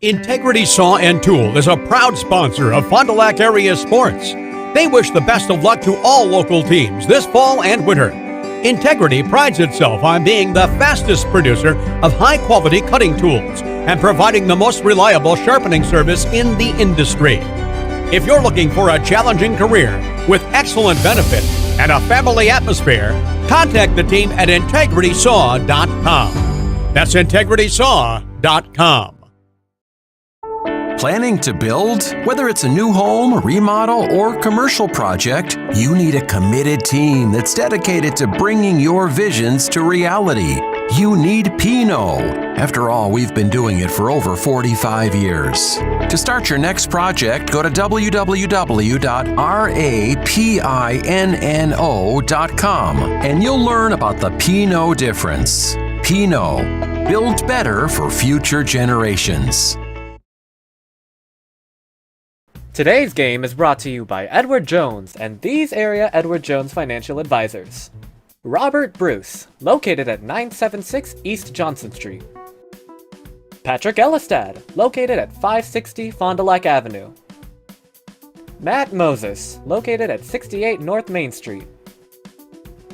Integrity Saw and Tool is a proud sponsor of Fond du Lac area sports. They wish the best of luck to all local teams this fall and winter. Integrity prides itself on being the fastest producer of high-quality cutting tools and providing the most reliable sharpening service in the industry. If you're looking for a challenging career with excellent benefits and a family atmosphere, contact the team at integritysaw.com. That's integritysaw.com. Planning to build? Whether it's a new home, remodel, or commercial project, you need a committed team that's dedicated to bringing your visions to reality. You need Pinot. After all, we've been doing it for over 45 years. To start your next project, go to www.rapinno.com and you'll learn about the Pinot difference. Pinot, build better for future generations. Today's game is brought to you by Edward Jones and these area Edward Jones financial advisors. Robert Bruce, located at 976 East Johnson Street. Patrick Elistad, located at 560 Fond du Lac Avenue. Matt Moses, located at 68 North Main Street.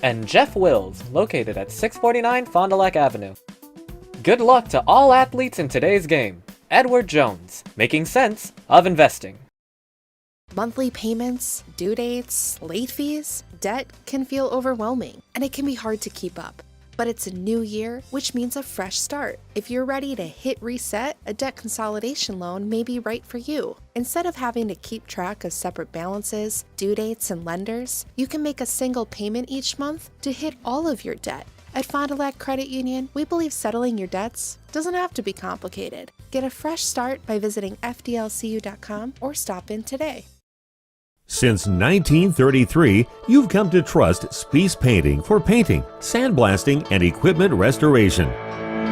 And Jeff Wills, located at 649 Fond du Lac Avenue. Good luck to all athletes in today's game. Edward Jones, making sense of investing. Monthly payments, due dates, late fees, debt can feel overwhelming, and it can be hard to keep up. But it's a new year, which means a fresh start. If you're ready to hit reset, a debt consolidation loan may be right for you. Instead of having to keep track of separate balances, due dates, and lenders, you can make a single payment each month to hit all of your debt. At Fond du Lac Credit Union, we believe settling your debts doesn't have to be complicated. Get a fresh start by visiting fdlcu.com or stop in today. Since 1933, you've come to trust Spies Painting for painting, sandblasting, and equipment restoration.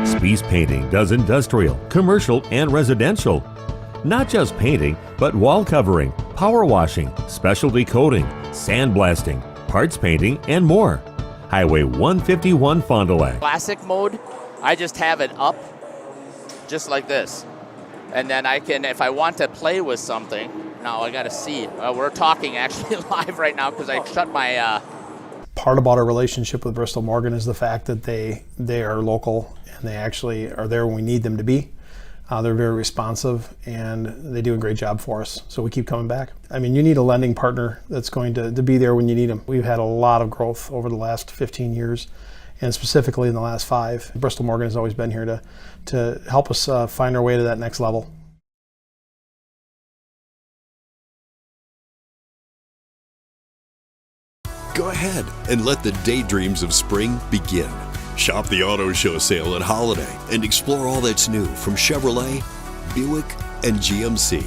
Spies Painting does industrial, commercial, and residential. Not just painting, but wall covering, power washing, specialty coating, sandblasting, parts painting, and more. Highway 151 Fond du Lac. Classic mode, I just have it up just like this. And then I can, if I want to play with something, now I got to see. We're talking actually live right now because I shut my... Part about our relationship with Bristol Morgan is the fact that they are local and they actually are there when we need them to be. They're very responsive and they do a great job for us. So we keep coming back. I mean, you need a lending partner that's going to be there when you need them. We've had a lot of growth over the last 15 years and specifically in the last 5. Bristol Morgan has always been here to help us find our way to that next level. Go ahead and let the daydreams of spring begin. Shop the auto show sale at Holiday and explore all that's new from Chevrolet, Buick, and GMC.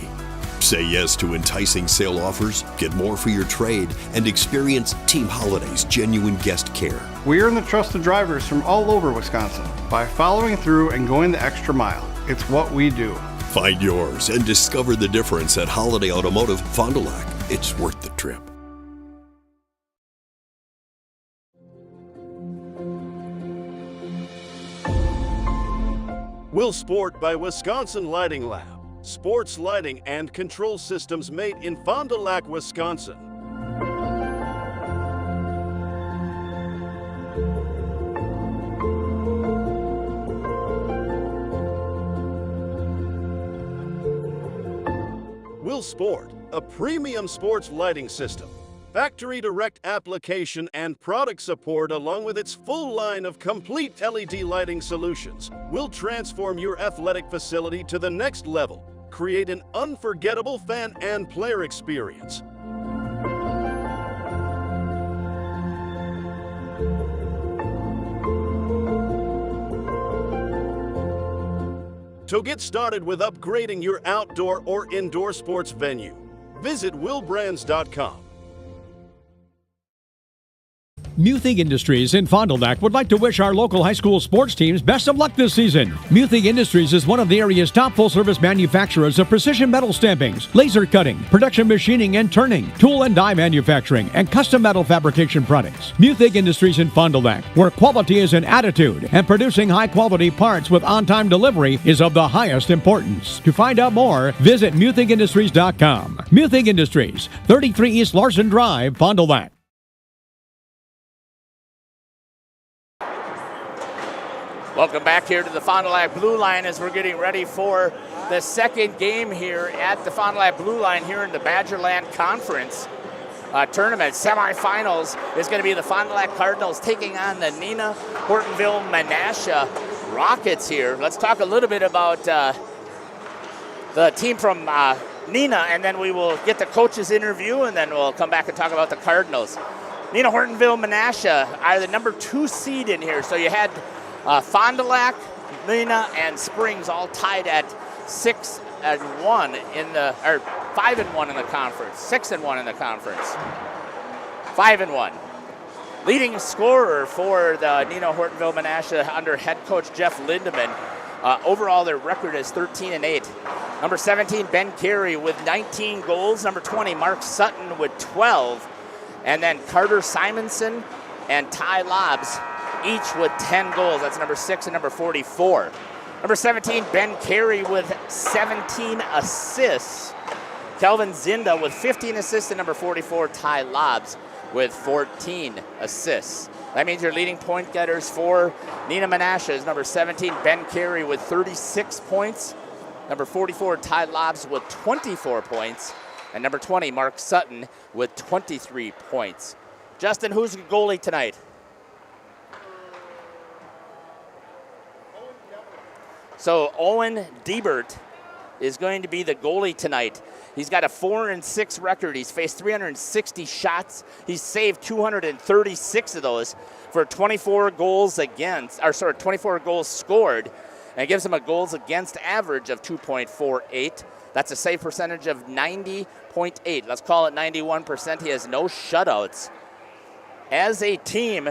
Say yes to enticing sale offers, get more for your trade, and experience Team Holiday's genuine guest care. We earn the trust of drivers from all over Wisconsin by following through and going the extra mile. It's what we do. Find yours and discover the difference at Holiday Automotive Fond du Lac. It's worth the trip. Will Sport by Wisconsin Lighting Lab. Sports lighting and control systems made in Fond du Lac, Wisconsin. Will Sport, a premium sports lighting system. Factory direct application and product support along with its full line of complete LED lighting solutions will transform your athletic facility to the next level. Create an unforgettable fan and player experience. To get started with upgrading your outdoor or indoor sports venue, visit willbrands.com. Muthig Industries in Fond du Lac would like to wish our local high school sports teams best of luck this season. Muthig Industries is one of the area's top full-service manufacturers of precision metal stampings, laser cutting, production machining and turning, tool and die manufacturing, and custom metal fabrication products. Muthig Industries in Fond du Lac, where quality is an attitude and producing high-quality parts with on-time delivery is of the highest importance. To find out more, visit MuthigIndustries.com. Muthig Industries, 33 East Larson Drive, Fond du Lac. Welcome back here to the Fond du Lac Blue Line as we're getting ready for the second game here at the Fond du Lac Blue Line here in the Badgerland Conference tournament. Semifinals is going to be the Fond du Lac Cardinals taking on the Neenah Hortonville Menasha Rockets here. Let's talk a little bit about the team from Neenah, and then we will get the coach's interview, and then we'll come back and talk about the Cardinals. Neenah Hortonville Menasha are the number 2 seed in here, so you had Fond du Lac, Neenah, and Springs all tied at 6-1 in the, or 5-1 in the conference, 6-1 in the conference, 5-1. Leading scorer for the Neenah Hortonville Menasha under head coach Jeff Lindeman. Overall, their record is 13-8. Number 17, Ben Carey with 19 goals. Number 20, Mark Sutton with 12, and then Carter Simonson and Ty Lobbs, each with 10 goals. That's number 6 and number 44. Number 17, Ben Carey with 17 assists. Kelvin Zinda with 15 assists, and number 44, Ty Lobbs with 14 assists. That means your leading point getters for Neenah Menasha is number 17, Ben Carey with 36 points. Number 44, Ty Lobbs with 24 points. And number 20, Mark Sutton with 23 points. Justin, who's the goalie tonight? So Owen Diebert is going to be the goalie tonight. He's got a 4-6 record. He's faced 360 shots. He's saved 236 of those for 24 goals against, or sorry, 24 goals scored. And it gives him a goals against average of 2.48. That's a save percentage of 90.8. Let's call it 91%. He has no shutouts. As a team,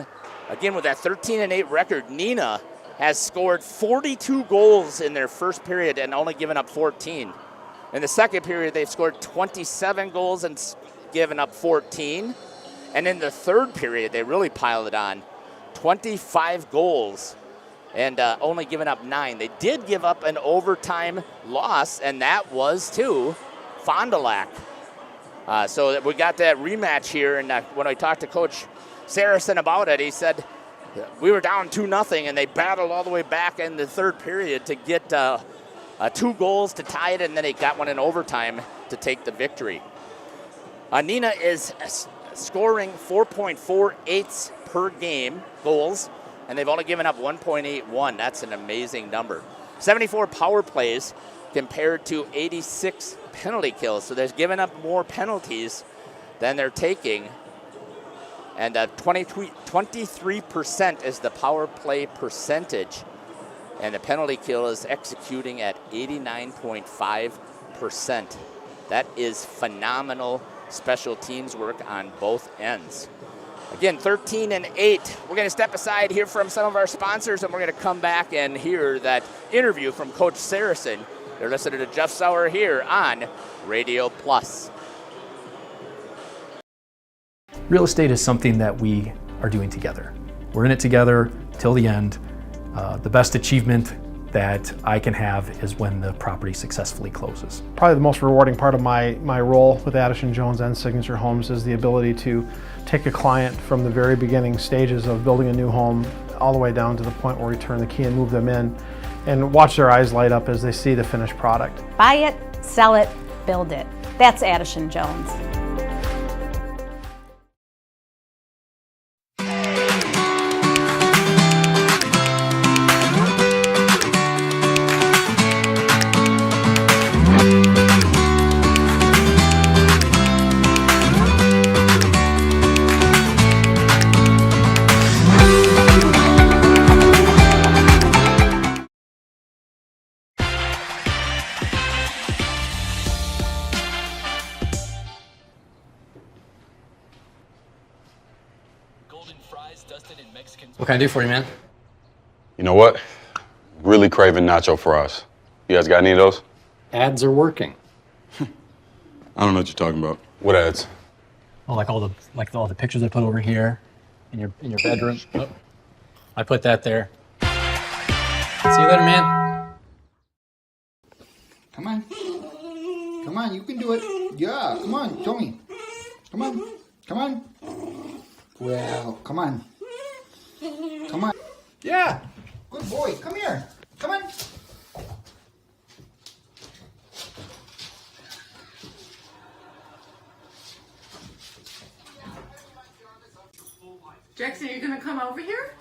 again with that 13-8 record, Neenah has scored 42 goals in their first period and only given up 14. In the second period, they've scored 27 goals and given up 14. And in the third period, they really piled it on. 25 goals and only given up 9. They did give up an overtime loss, and that was to Fond du Lac. So we got that rematch here, and when I talked to Coach Saracen about it, he said, we were down 2-0, and they battled all the way back in the third period to get 2 goals to tie it, and then they got one in overtime to take the victory. Neenah is scoring 4.48 per game goals, and they've only given up 1.81. That's an amazing number. 74 power plays compared to 86 penalty kills. So they're giving up more penalties than they're taking. And 23% is the power play percentage. And the penalty kill is executing at 89.5%. That is phenomenal special teams work on both ends. Again, 13-8. We're going to step aside, hear from some of our sponsors, and we're going to come back and hear that interview from Coach Saracen. You're listening to Jeff Sauer here on Radio Plus. Real estate is something that we are doing together. We're in it together till the end. The best achievement that I can have is when the property successfully closes. Probably the most rewarding part of my role with Addison Jones and Signature Homes is the ability to take a client from the very beginning stages of building a new home all the way down to the point where we turn the key and move them in and watch their eyes light up as they see the finished product. Buy it, sell it, build it. That's Addison Jones. What can I do for you, man? You know what? Really craving nacho fries. You guys got any of those? Ads are working. I don't know what you're talking about. What ads? Oh, like all the pictures I put over here in your bedroom. Oh, I put that there. See you later, man. Come on. Come on, you can do it. Yeah, come on, show me. Come on. Come on. Well, come on. Come on. Yeah. Good boy. Come here. Come on. Jackson, are you gonna come over here?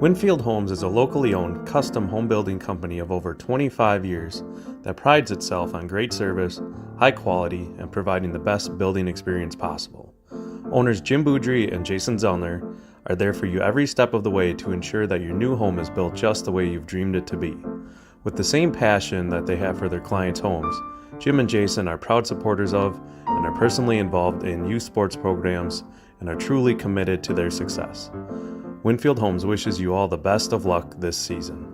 Winfield Homes is a locally owned, custom home building company of over 25 years that prides itself on great service, high quality, and providing the best building experience possible. Owners Jim Boudry and Jason Zellner are there for you every step of the way to ensure that your new home is built just the way you've dreamed it to be. With the same passion that they have for their clients' homes, Jim and Jason are proud supporters of and are personally involved in youth sports programs and are truly committed to their success. Winfield Homes wishes you all the best of luck this season.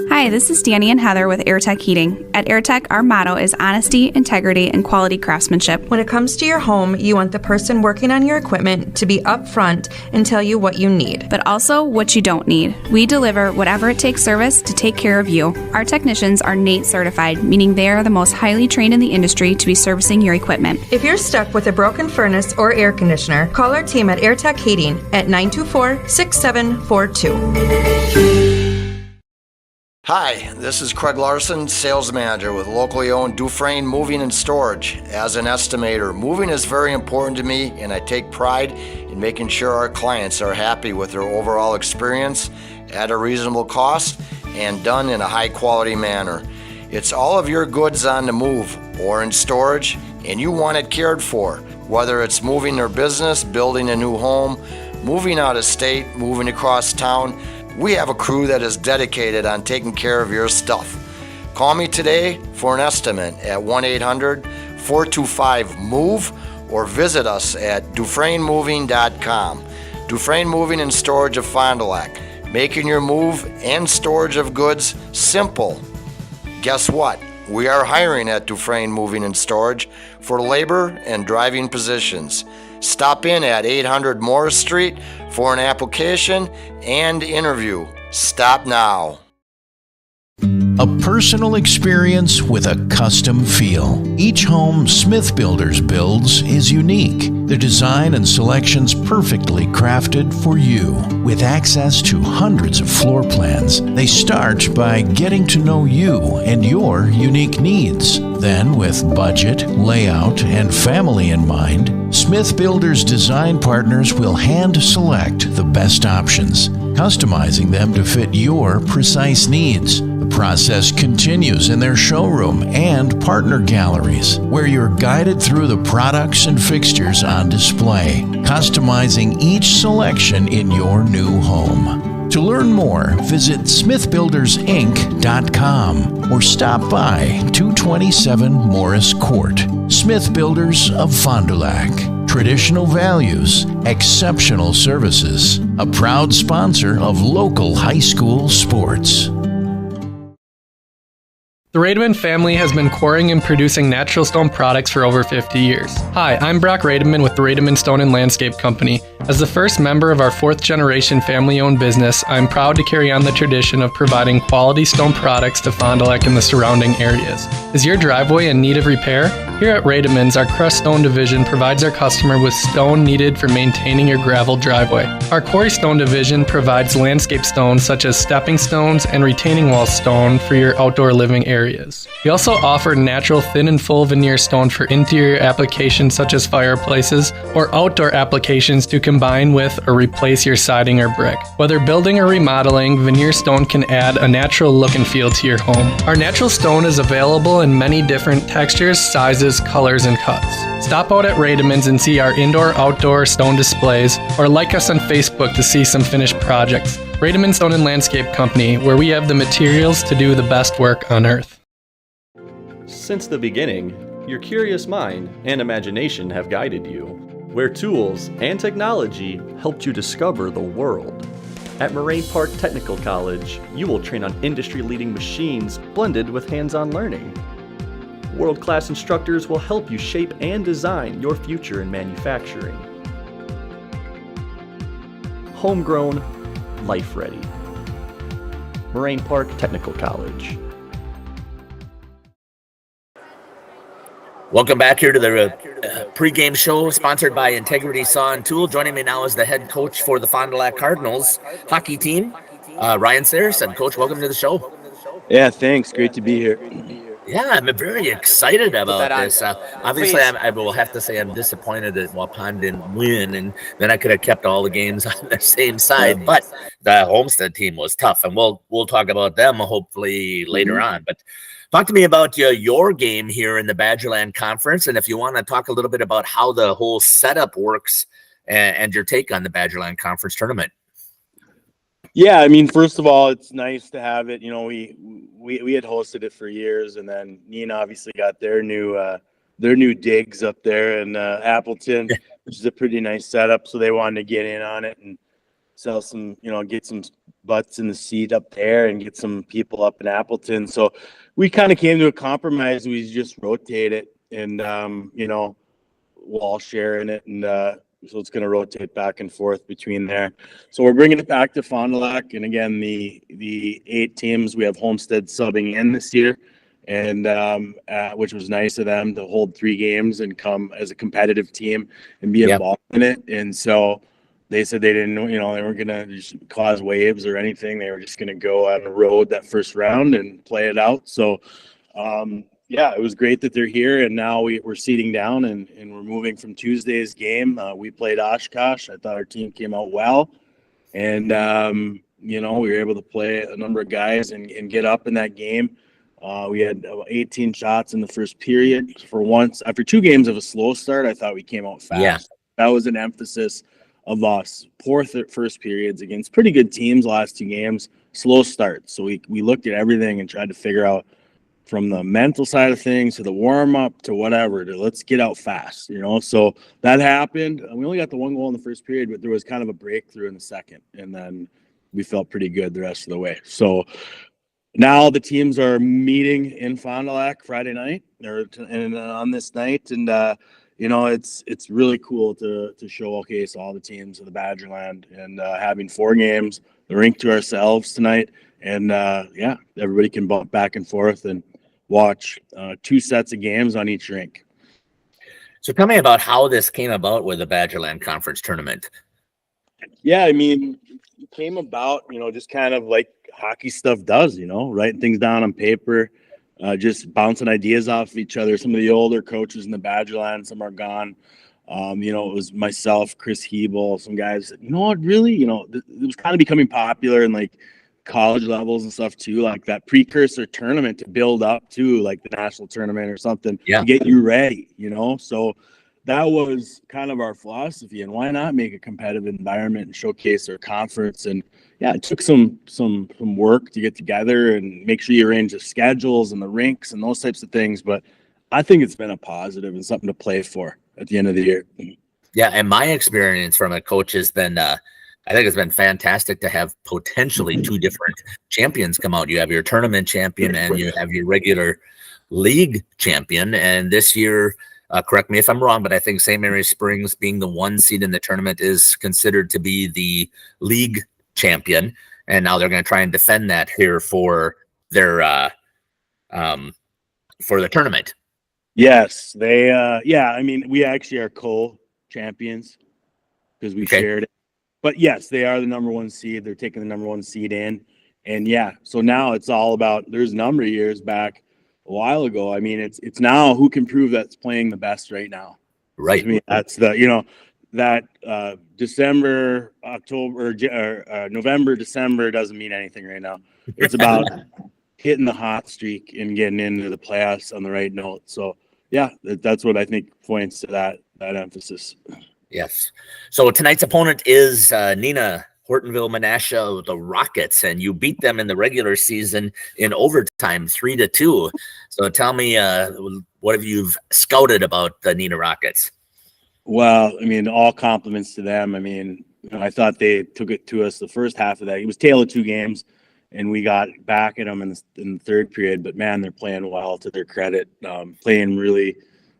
Hi, this is Danny and Heather with AirTech Heating. At AirTech, our motto is honesty, integrity, and quality craftsmanship. When it comes to your home, you want the person working on your equipment to be upfront and tell you what you need. But also what you don't need. We deliver whatever it takes service to take care of you. Our technicians are NATE certified, meaning they are the most highly trained in the industry to be servicing your equipment. If you're stuck with a broken furnace or air conditioner, call our team at AirTech Heating at 924-6742. Hi, this is Craig Larson, sales manager with locally owned Dufresne Moving and Storage. As an estimator, moving is very important to me, and I take pride in making sure our clients are happy with their overall experience at a reasonable cost and done in a high quality manner. It's all of your goods on the move or in storage, and you want it cared for, whether it's moving their business, building a new home, moving out of state, moving across town. We have a crew that is dedicated on taking care of your stuff. Call me today for an estimate at 1-800-425-MOVE or visit us at DufresneMoving.com. Dufresne Moving and Storage of Fond du Lac, making your move and storage of goods simple. Guess what? We are hiring at Dufresne Moving and Storage for labor and driving positions. Stop in at 800 Morris Street for an application and interview. Stop now. A personal experience with a custom feel. Each home Smith Builders builds is unique. The design and selections perfectly crafted for you. With access to hundreds of floor plans, they start by getting to know you and your unique needs. Then, with budget, layout, and family in mind, Smith Builders design partners will hand select the best options, customizing them to fit your precise needs. The process continues in their showroom and partner galleries, where you're guided through the products and fixtures on display, customizing each selection in your new home. To learn more, visit smithbuildersinc.com or stop by 227 Morris Court. Smith Builders of Fond du Lac. Traditional values, exceptional services. A proud sponsor of local high school sports. The Rademan family has been quarrying and producing natural stone products for over 50 years. Hi, I'm Brock Rademan with the Rademan Stone and Landscape Company. As the first member of our fourth-generation family-owned business, I'm proud to carry on the tradition of providing quality stone products to Fond du Lac and the surrounding areas. Is your driveway in need of repair? Here at Rademan's, our crushed stone division provides our customer with stone needed for maintaining your gravel driveway. Our quarry stone division provides landscape stones such as stepping stones and retaining wall stone for your outdoor living area. areas. We also offer natural thin and full veneer stone for interior applications such as fireplaces or outdoor applications to combine with or replace your siding or brick. Whether building or remodeling, veneer stone can add a natural look and feel to your home. Our natural stone is available in many different textures, sizes, colors, and cuts. Stop out at Rademann's and see our indoor-outdoor stone displays, or like us on Facebook to see some finished projects. Rademan Stone and Landscape Company, where we have the materials to do the best work on earth. Since the beginning, your curious mind and imagination have guided you, where tools and technology helped you discover the world. At Moraine Park Technical College, you will train on industry-leading machines blended with hands-on learning. World-class instructors will help you shape and design your future in manufacturing. Homegrown, life-ready. Moraine Park Technical College. Welcome back here to the pregame show sponsored by Integrity Saw and Tool. Joining me now is the head coach for the Fond du Lac Cardinals hockey team, Ryan Saracen. Coach, welcome to the show. Yeah, thanks. Great to be here. Yeah, I'm very excited about this. Obviously, I will have to say I'm disappointed that Waupun didn't win, and then I could have kept all the games on the same side. But the Homestead team was tough, and we'll talk about them hopefully later on. But talk to me about your game here in the Badgerland Conference, and if you want to talk a little bit about how the whole setup works and your take on the Badgerland Conference tournament. Yeah, I mean, first of all, it's nice to have it. You know, we had hosted it for years, and then Neenah obviously got their new digs up there in Appleton, which is a pretty nice setup. So they wanted to get in on it and sell some, get some butts in the seat up there and get some people up in Appleton. So we kind of came to a compromise. We just rotate it, and we'll all share in it, and so it's going to rotate back and forth between there. So we're bringing it back to Fond du Lac. And again, the 8 teams, we have Homestead subbing in this year, and which was nice of them to hold 3 games and come as a competitive team and be involved in it. And so they said they didn't, they weren't going to just cause waves or anything. They were just going to go on the road that first round and play it out. So, yeah, it was great that they're here, and now we're seating down and we're moving from Tuesday's game. We played Oshkosh. I thought our team came out well, and we were able to play a number of guys and get up in that game. We had 18 shots in the first period. For once, after 2 games of a slow start, I thought we came out fast. Yeah. That was an emphasis of us. Poor first periods against pretty good teams last 2 games, slow start. So we looked at everything and tried to figure out, from the mental side of things to the warm-up to whatever, to let's get out fast, So that happened. We only got the 1 goal in the first period, but there was kind of a breakthrough in the second, and then we felt pretty good the rest of the way. So now the teams are meeting in Fond du Lac Friday night, and on this night, and it's really cool to showcase all the teams of the Badgerland, and having 4 games, the rink to ourselves tonight, and everybody can bump back and forth and watch 2 sets of games on each rink. So tell me about how this came about with the Badgerland Conference tournament. Yeah, I mean, it came about, just kind of like hockey stuff does, writing things down on paper, just bouncing ideas off of each other. Some of the older coaches in the Badgerland, some are gone. It was myself, Chris Hebel, some guys that, really, it was kind of becoming popular in like college levels and stuff too, like that precursor tournament to build up to like the national tournament or something to get you ready, So that was kind of our philosophy, and why not make a competitive environment and showcase our conference? And yeah, it took some work to get together and make sure you arrange the schedules and the rinks and those types of things. But I think it's been a positive and something to play for at the end of the year. Yeah, and my experience from a coach has been I think it's been fantastic to have potentially 2 different champions come out. You have your tournament champion and you have your regular league champion. And this year, correct me if I'm wrong, but I think St. Mary's Springs, being the 1 seed in the tournament, is considered to be the league champion. And now they're going to try and defend that here for their for the tournament. Yes, they. I mean, we actually are co-champions because we shared it. But yes, they are the number 1 seed. They're taking the number 1 seed in. And yeah, so now it's all about, there's a number of years back, a while ago. I mean, it's now who can prove that's playing the best right now. Right. To me, that's that December, October, or November, December doesn't mean anything right now. It's about hitting the hot streak and getting into the playoffs on the right note. So yeah, that's what I think points to that emphasis. Yes. So tonight's opponent is Neenah, Hortonville Menasha, the Rockets, and you beat them in the regular season in overtime, 3-2. So tell me, what have you scouted about the Neenah Rockets? Well, I mean, all compliments to them. I mean, I thought they took it to us the first half of that. It was tale of two games, and we got back at them in the third period. But man, they're playing well, to their credit. Playing really,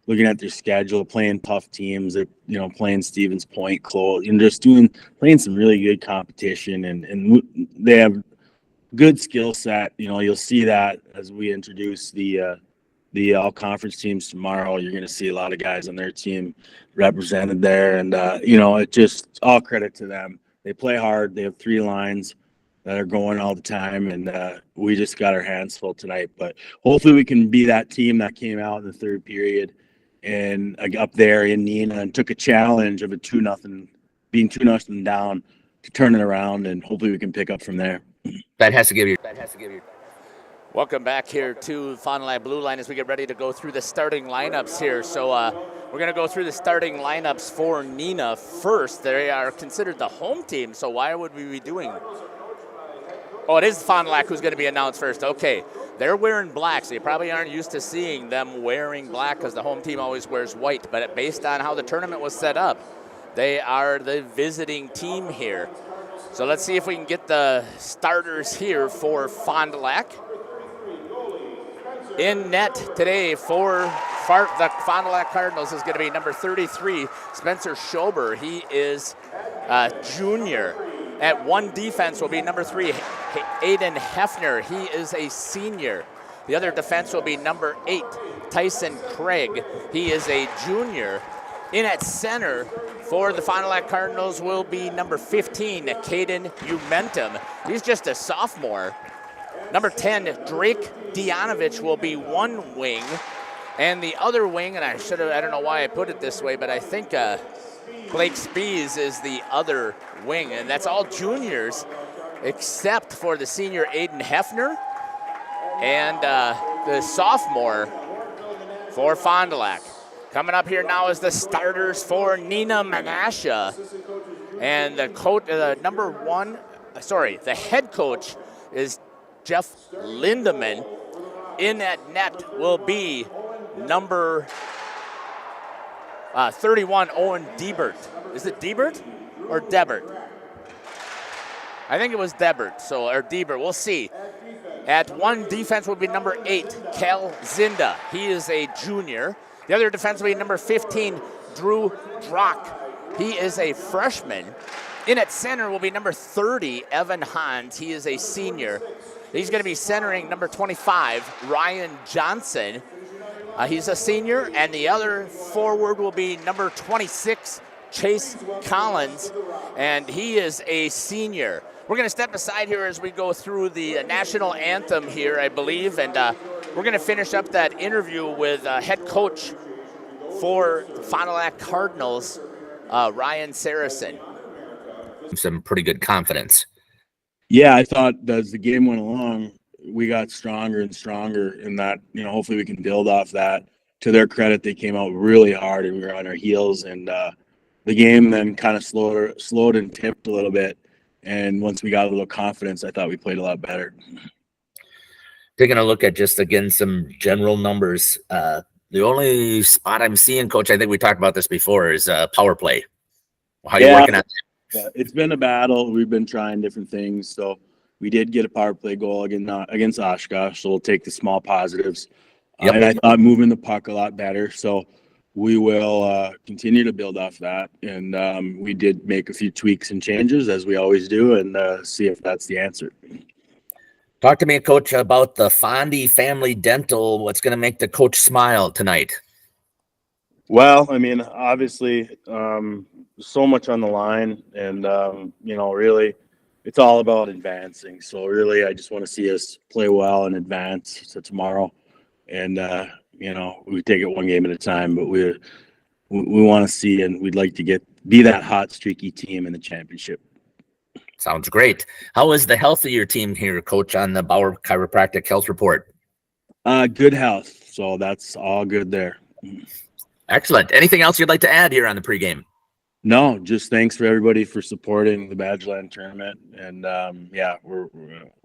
looking at their schedule, playing tough teams. They're playing Stevens Point, close, and just playing some really good competition, and they have good skill set. You'll see that as we introduce the all conference teams tomorrow. You're going to see a lot of guys on their team represented there, and it just all credit to them. They play hard. They have 3 lines that are going all the time, and we just got our hands full tonight. But hopefully we can be that team that came out in the third period and up there in Neenah and took a challenge of being 2-0 down, to turn it around, and hopefully we can pick up from there. That has to give you. Welcome back here to Fond du Lac Blue Line as we get ready to go through the starting lineups here. So we're going to go through the starting lineups for Neenah first. They are considered the home team, so why would we be doing? Oh, it is Fond du Lac who's going to be announced first. Okay, they're wearing black, so you probably aren't used to seeing them wearing black because the home team always wears white. But based on how the tournament was set up, they are the visiting team here. So let's see if we can get the starters here for Fond du Lac. In net today for the Fond du Lac Cardinals is going to be number 33, Spencer Schober. He is a junior. At 1 defense will be number 3, Aiden Hefner. He is a senior. The other defense will be number 8, Tyson Craig. He is a junior. In at center for the Fond du Lac Cardinals will be number 15, Caden Umentum. He's just a sophomore. Number 10, Drake Dianovich will be one wing. And the other wing, and I don't know why I put it this way, but I think Blake Spees is the other wing. And that's all juniors except for the senior Aiden Hefner and the sophomore for Fond du Lac. Coming up here now is the starters for Neenah Menasha. And the coach, the head coach is Jeff Lindeman. In at net will be number 31, Owen Debert. Is it Debert or Debert? I think it was Debert, or Debert. We'll see. At 1 defense will be number 8, Cal Zinda. He is a junior. The other defense will be number 15, Drew Drock. He is a freshman. In at center will be number 30, Evan Hans. He is a senior. He's going to be centering number 25, Ryan Johnson. He's a senior. And the other forward will be number 26, Chase Collins. And he is a senior. We're going to step aside here as we go through the national anthem here, I believe. And we're going to finish up that interview with head coach for the Fond du Lac Cardinals, Ryan Saracen. Some pretty good confidence. Yeah, I thought as the game went along, we got stronger and stronger, and that hopefully we can build off that. To their credit, they came out really hard, and we were on our heels. And the game then kind of slowed and tipped a little bit. And once we got a little confidence, I thought we played a lot better. Taking a look at just again some general numbers, the only spot I'm seeing, Coach, I think we talked about this before, is power play. How are you working on that? Yeah, it's been a battle. We've been trying different things. So we did get a power play goal against Oshkosh. So we'll take the small positives. Yep. And I thought moving the puck a lot better. So we will continue to build off that. And we did make a few tweaks and changes, as we always do, and see if that's the answer. Talk to me, Coach, about the Fondy Family Dental. What's going to make the coach smile tonight? Well, I mean, obviously, so much on the line, and really, it's all about advancing. So really, I just want to see us play well and advance to tomorrow. and we take it one game at a time. But we want to see, and we'd like to be that hot, streaky team in the championship. Sounds great. How is the health of your team here, Coach, on the Bauer Chiropractic Health Report? Good health, so that's all good there. Excellent. Anything else you'd like to add here on the pregame? No, just thanks for everybody for supporting the Badgerland tournament, and we're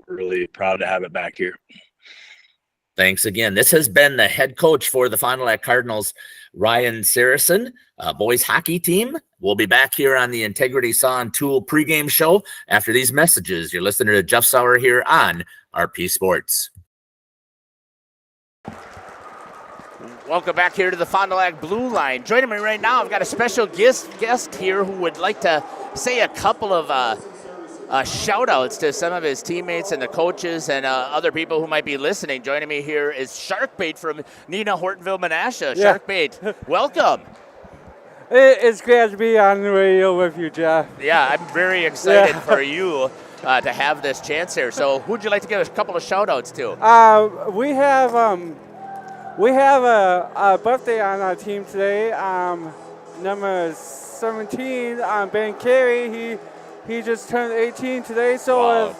really proud to have it back here. Thanks again. This has been the head coach for the Fond du Lac Cardinals, Ryan Saracen, boys hockey team. We'll be back here on the Integrity Saw and Tool pregame show after these messages. You're listening to Jeff Sauer here on RP Sports. Welcome back here to the Fond du Lac Blue Line. Joining me right now, I've got a special guest here who would like to say a couple of shout-outs to some of his teammates and the coaches and other people who might be listening. Joining me here is Sharkbait from Neenah, Hortonville, Menasha. Yeah. Sharkbait, welcome. It's great to be on the radio with you, Jeff. Yeah, I'm very excited for you to have this chance here. So who'd you like to give a couple of shout-outs to? We have a birthday on our team today. Number 17, Ben Carey. He just turned 18 today. So wow.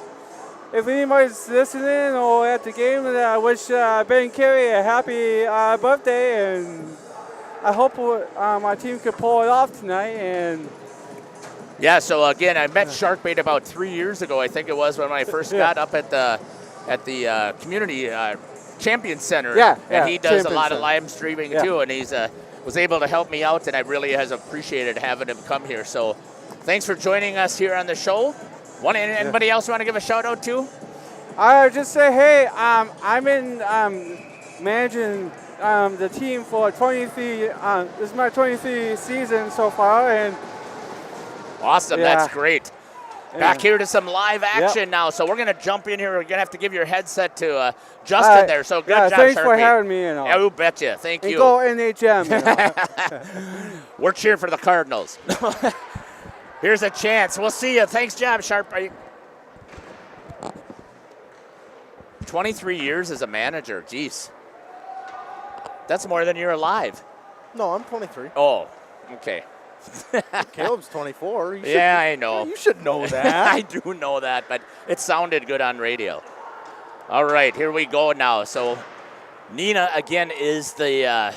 if anybody's listening or at the game, I wish Ben Carey a happy birthday, and I hope my team could pull it off tonight. And yeah, so again, I met Sharkbait about 3 years ago, I think it was, when I first got up at the community Champion Center. And he does a lot of live streaming too, and he's was able to help me out, and I really has appreciated having him come here. So thanks for joining us here on the show. Anybody else want to give a shout out to? I just say, hey, I'm in managing the team for 23. This is my 23 season so far, and awesome. That's great. Back here to some live action now. So we're going to jump in here. We're going to have to give your headset to Justin there. So good job, thanks Sharpie. for having me. And all. Yeah, we'll bet you. Thank you. Go NHM. We're cheering for the Cardinals. Here's a chance. We'll see you. Thanks, job, Sharpie. 23 years as a manager. Jeez. That's more than you're alive. No, I'm 23. Oh, okay. Caleb's 24. Yeah, I know. You should know that. I do know that, but it sounded good on radio. All right, here we go now. So Neenah, again, is the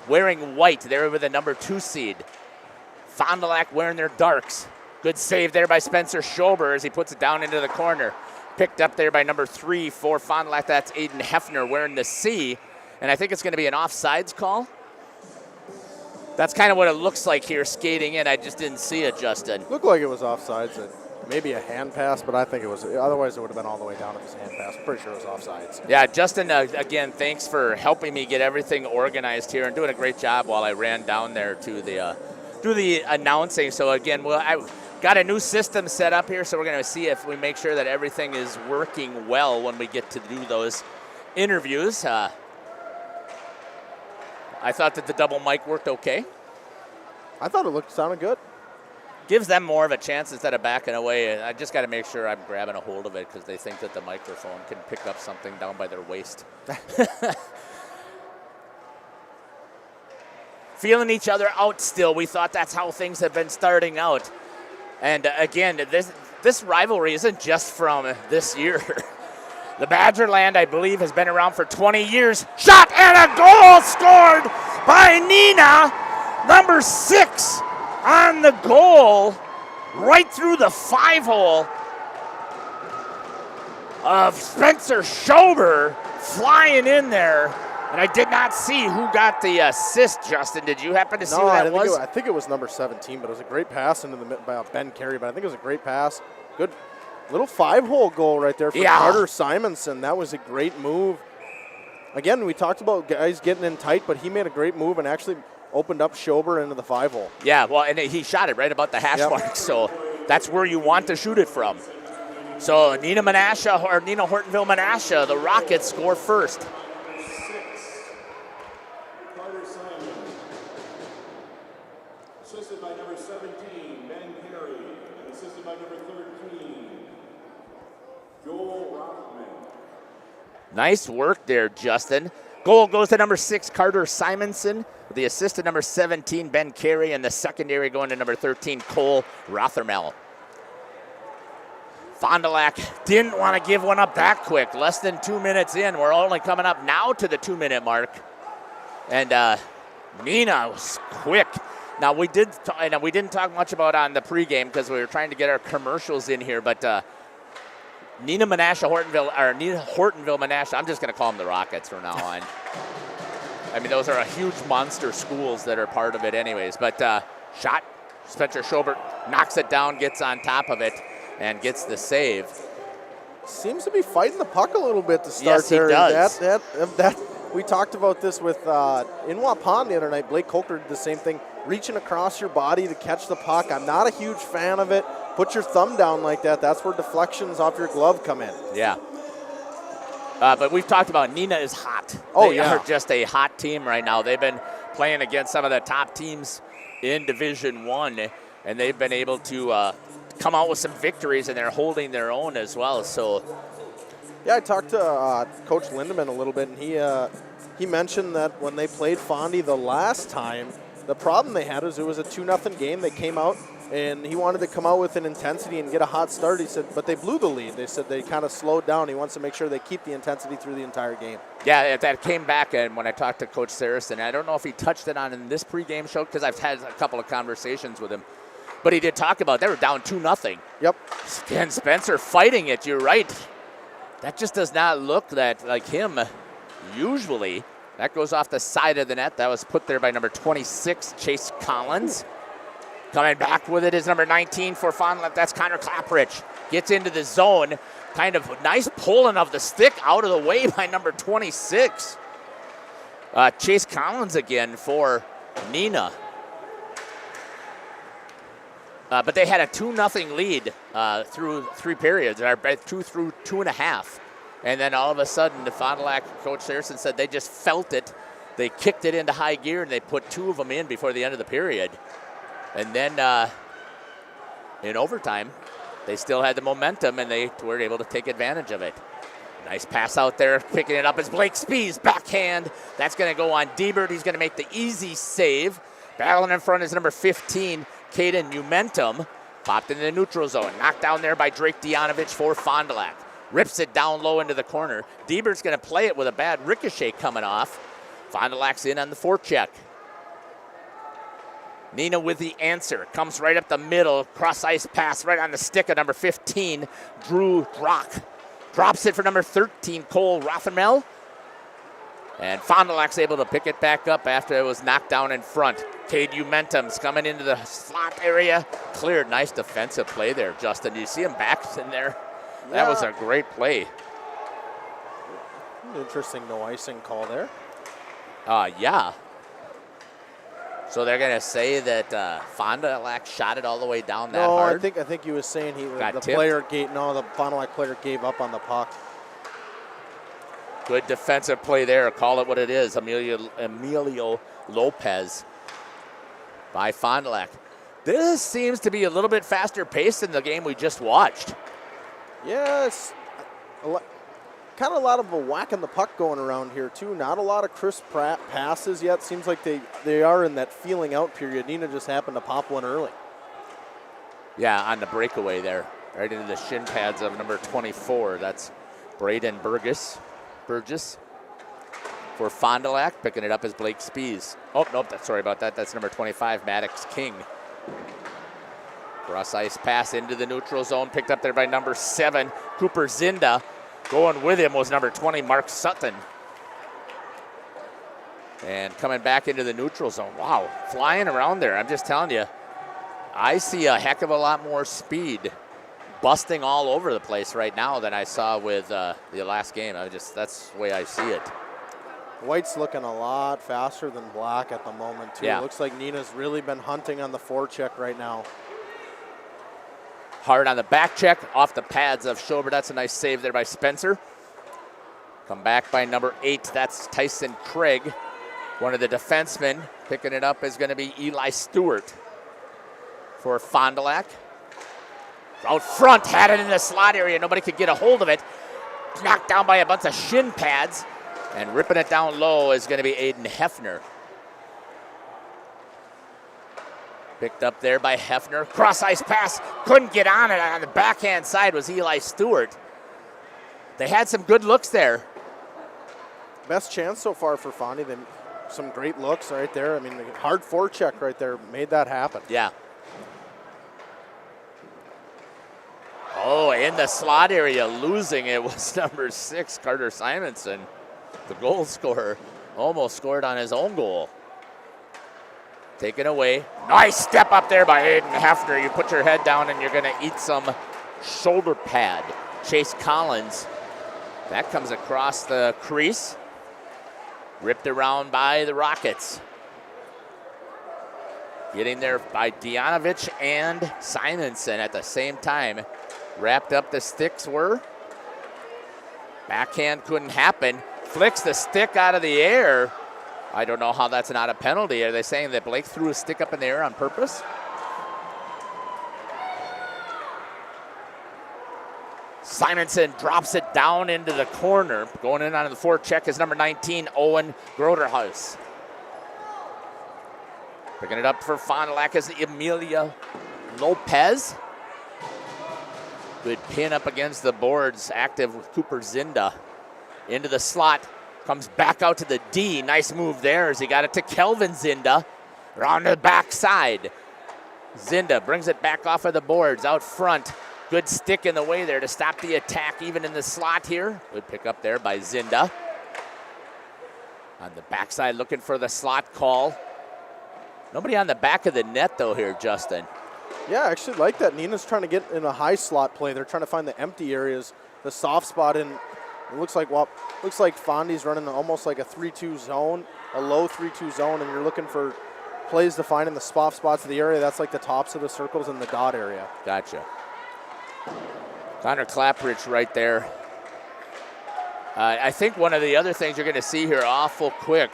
wearing white. They're with the number 2 seed. Fond du Lac wearing their darks. Good save there by Spencer Schober as he puts it down into the corner. Picked up there by number 3 for Fond du Lac. That's Aiden Hefner wearing the C. And I think it's going to be an offsides call. That's kind of what it looks like here skating in. I just didn't see it, Justin. Looked like it was offsides. Maybe a hand pass, but I think it was. Otherwise, it would have been all the way down if it was a hand pass. I'm pretty sure it was offsides. Yeah, Justin, again, thanks for helping me get everything organized here and doing a great job while I ran down there to do the announcing. So, again, I got a new system set up here, so we're going to see if we make sure that everything is working well when we get to do those interviews. I thought that the double mic worked okay. I thought it sounded good. Gives them more of a chance instead of backing away. I just got to make sure I'm grabbing a hold of it because they think that the microphone can pick up something down by their waist. Feeling each other out still. We thought that's how things have been starting out. And again, this rivalry isn't just from this year. The Badgerland, I believe, has been around for 20 years. Shot and a goal scored by Neenah. Number 6 on the goal, right through the 5-hole of Spencer Schober flying in there. And I did not see who got the assist, Justin. Did you happen to see who that was? I think it was number 17, but it was a great pass into the by Ben Carey. But I think it was a great pass. Good little 5-hole goal right there for Carter Simonson. That was a great move. Again, we talked about guys getting in tight, but he made a great move and actually opened up Schober into the 5-hole. Yeah, well, and he shot it right about the hash mark, so that's where you want to shoot it from. So Neenah Hortonville Menasha, the Rockets score first. Assisted by number 17, Ben Carey, and assisted by number 13, Joel Rothman. Nice work there, Justin. Goal goes to number 6, Carter Simonson. The assist to number 17, Ben Carey, and the secondary going to number 13, Cole Rothermel. Fond du Lac didn't want to give one up that quick. Less than 2 minutes in. We're only coming up now to the 2-minute mark. And Neenah was quick. Now, we didn't talk much about on the pregame because we were trying to get our commercials in here, but Neenah Hortonville Menasha, I'm just going to call them the Rockets from now on. I mean, those are a huge monster schools that are part of it anyways. But shot, Spencer Schobert knocks it down, gets on top of it, and gets the save. Seems to be fighting the puck a little bit to start. Yes, he does. That we talked about this with in Waupun the other night. Blake Coker did the same thing, reaching across your body to catch the puck. I'm not a huge fan of it. Put your thumb down like that. That's where deflections off your glove come in. Yeah. But we've talked about Neenah is hot. They are just a hot team right now. They've been playing against some of the top teams in Division I, and they've been able to come out with some victories, and they're holding their own as well. So, yeah, I talked to Coach Lindemann a little bit, and he mentioned that when they played Fondy the last time, the problem they had was it was a 2-0 game. They came out, and he wanted to come out with an intensity and get a hot start. He said, but they blew the lead. They said they kind of slowed down. He wants to make sure they keep the intensity through the entire game. Yeah, that came back, and when I talked to Coach Saracen, I don't know if he touched it on in this pregame show because I've had a couple of conversations with him, but he did talk about they were down 2-0. Yep. And Spencer fighting it, you're right. That just does not look like him usually. That goes off the side of the net. That was put there by number 26, Chase Collins. Coming back with it is number 19 for Fond du Lac. That's Connor Clapprich. Gets into the zone. Kind of nice pulling of the stick out of the way by number 26. Chase Collins again for Neenah. But they had a 2-0 lead through 3 periods, or 2 through 2.5. And then all of a sudden, the Fond du Lac Coach Saracen said they just felt it. They kicked it into high gear, and they put 2 of them in before the end of the period. And then in overtime, they still had the momentum, and they were able to take advantage of it. Nice pass out there. Picking it up is Blake Spees, backhand. That's going to go on Diebert. He's going to make the easy save. Battling in front is number 15, Caden Momentum. Popped into the neutral zone. Knocked down there by Drake Dianovich for Fond du Lac. Rips it down low into the corner. Diebert's going to play it with a bad ricochet coming off. Fond du Lac's in on the forecheck. Neenah with the answer. Comes right up the middle. Cross-ice pass right on the stick of number 15, Drew Drock. Drops it for number 13, Cole Rothermel. And Fond du Lac's able to pick it back up after it was knocked down in front. Cade Momentum's coming into the slot area. Cleared. Nice defensive play there, Justin. Do you see him back in there? That was a great play. Interesting no icing call there. Yeah. So they're going to say that Fond du Lac shot it all the way down that hard? I think he was saying the Fond du Lac player gave up on the puck. Good defensive play there. Call it what it is. Emilio Lopez by Fond du Lac. This seems to be a little bit faster paced than the game we just watched. Yeah, it's kind of a lot of a whacking the puck going around here, too. Not a lot of crisp passes yet. Seems like they are in that feeling out period. Neenah just happened to pop one early. Yeah, on the breakaway there. Right into the shin pads of number 24. That's Braden Burgess for Fond du Lac. Picking it up as Blake Spees. Oh, nope, sorry about that. That's number 25, Maddox King. Cross ice pass into the neutral zone. Picked up there by number 7, Cooper Zinda. Going with him was number 20, Mark Sutton. And coming back into the neutral zone. Wow, flying around there. I'm just telling you, I see a heck of a lot more speed busting all over the place right now than I saw with the last game. That's the way I see it. White's looking a lot faster than Black at the moment, too. Yeah. It looks like Neenah's really been hunting on the forecheck right now. Hard on the back check, off the pads of Schober. That's a nice save there by Spencer. Come back by number 8. That's Tyson Craig. One of the defensemen. Picking it up is going to be Eli Stewart for Fond du Lac. Out front, had it in the slot area. Nobody could get a hold of it. Knocked down by a bunch of shin pads. And ripping it down low is going to be Aiden Hefner. Picked up there by Hefner. Cross-ice pass. Couldn't get on it. On the backhand side was Eli Stewart. They had some good looks there. Best chance so far for Fondy. Some great looks right there. I mean, hard forecheck right there made that happen. Yeah. Oh, in the slot area, losing it was number 6, Carter Simonson. The goal scorer almost scored on his own goal. Taken away. Nice step up there by Aiden Hefner. You put your head down and you're going to eat some shoulder pad. Chase Collins. That comes across the crease. Ripped around by the Rockets. Getting there by Dianovich and Simonson at the same time. Wrapped up the sticks were. Backhand couldn't happen. Flicks the stick out of the air. I don't know how that's not a penalty. Are they saying that Blake threw a stick up in the air on purpose? Simonson drops it down into the corner. Going in on the forecheck is number 19, Owen Groderhaus. Picking it up for Fond du Lac is Emilia Lopez. Good pin up against the boards, active with Cooper Zinda. Into the slot, comes back out to the D. Nice move there as he got it to Kelvin Zinda. Around the backside. Zinda brings it back off of the boards, out front. Good stick in the way there to stop the attack, even in the slot here. Good pick up there by Zinda. On the backside, looking for the slot call. Nobody on the back of the net, though, here, Justin. Yeah, I actually like that. Neenah's trying to get in a high slot play. They're trying to find the empty areas, the soft spot, and it looks like Fondy's running almost like a 3-2 zone, a low 3-2 zone, and you're looking for plays to find in the soft spots of the area. That's like the tops of the circles and the dot area. Gotcha. Connor Clapridge right there. I think one of the other things you're going to see here awful quick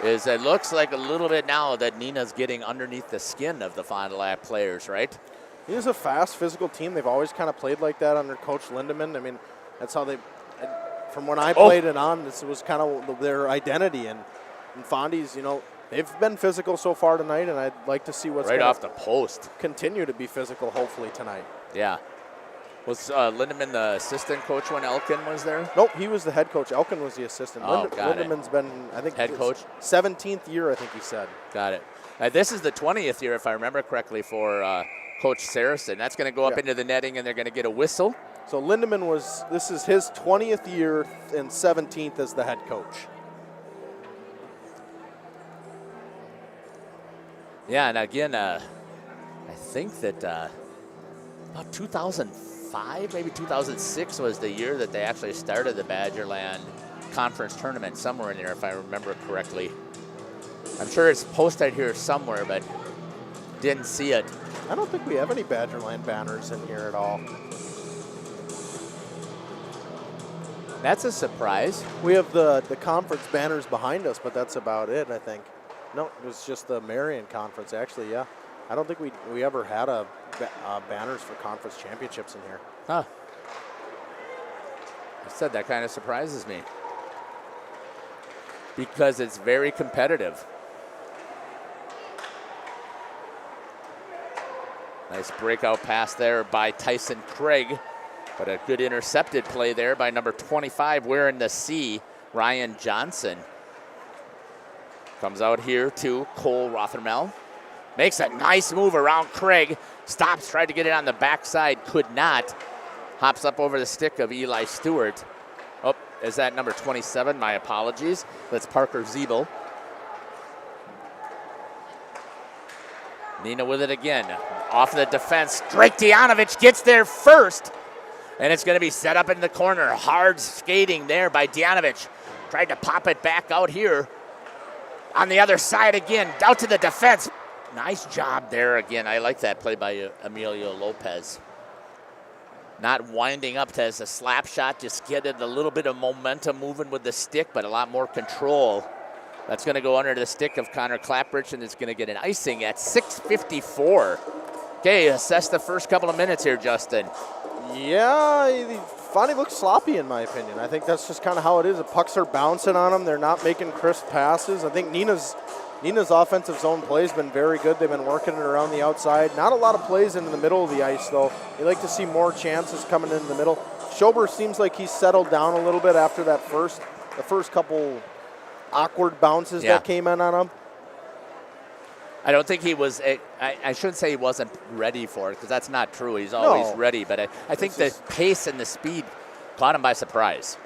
is it looks like a little bit now that Neenah's getting underneath the skin of the Fond du Lac players, right? He is a fast, physical team. They've always kind of played like that under Coach Lindemann. I mean, that's how they, from when I played it on, this was kind of their identity. And Fondy's, you know, they've been physical so far tonight, and I'd like to see what's right off the post. Continue to be physical, hopefully, tonight. Yeah. Was Lindemann the assistant coach when Elkin was there? Nope, he was the head coach. Elkin was the assistant. Oh, Lindemann's been, I think, head coach? 17th year, I think he said. Got it. This is the 20th year, if I remember correctly, for Coach Saracen. That's going to go up into the netting, and they're going to get a whistle. So Lindemann this is his 20th year and 17th as the head coach. Yeah, and again, I think that about 2005, maybe 2006 was the year that they actually started the Badgerland Conference Tournament, somewhere in there, if I remember correctly. I'm sure it's posted here somewhere, but didn't see it. I don't think we have any Badgerland banners in here at all. That's a surprise. We have the conference banners behind us, but that's about it, I think. No, it was just the Marion Conference, actually, yeah. I don't think we ever had banners for conference championships in here. Huh. I said that kind of surprises me. Because it's very competitive. Nice breakout pass there by Tyson Craig, but a good intercepted play there by number 25, wearing the C, Ryan Johnson. Comes out here to Cole Rothermel. Makes a nice move around Craig. Stops, tried to get it on the backside, could not. Hops up over the stick of Eli Stewart. Oh, is that number 27? My apologies. That's Parker Zeebel. Neenah with it again. Off the defense. Drake Dianovich gets there first. And it's going to be set up in the corner. Hard skating there by Dianovich. Tried to pop it back out here. On the other side again, out to the defense. Nice job there again. I like that play by Emilio Lopez. Not winding up as a slap shot, just getting a little bit of momentum moving with the stick, but a lot more control. That's going to go under the stick of Connor Clapridge, and it's going to get an icing at 6:54. Okay, assess the first couple of minutes here, Justin. Yeah, Fondy looks sloppy in my opinion. I think that's just kind of how it is. The pucks are bouncing on them. They're not making crisp passes. I think Neenah's offensive zone play has been very good. They've been working it around the outside. Not a lot of plays into the middle of the ice, though. You like to see more chances coming in the middle. Schober seems like he's settled down a little bit after the first couple awkward bounces that came in on him. I don't think he was, I shouldn't say he wasn't ready for it, because that's not true. He's always ready. But I think the pace and the speed caught him by surprise.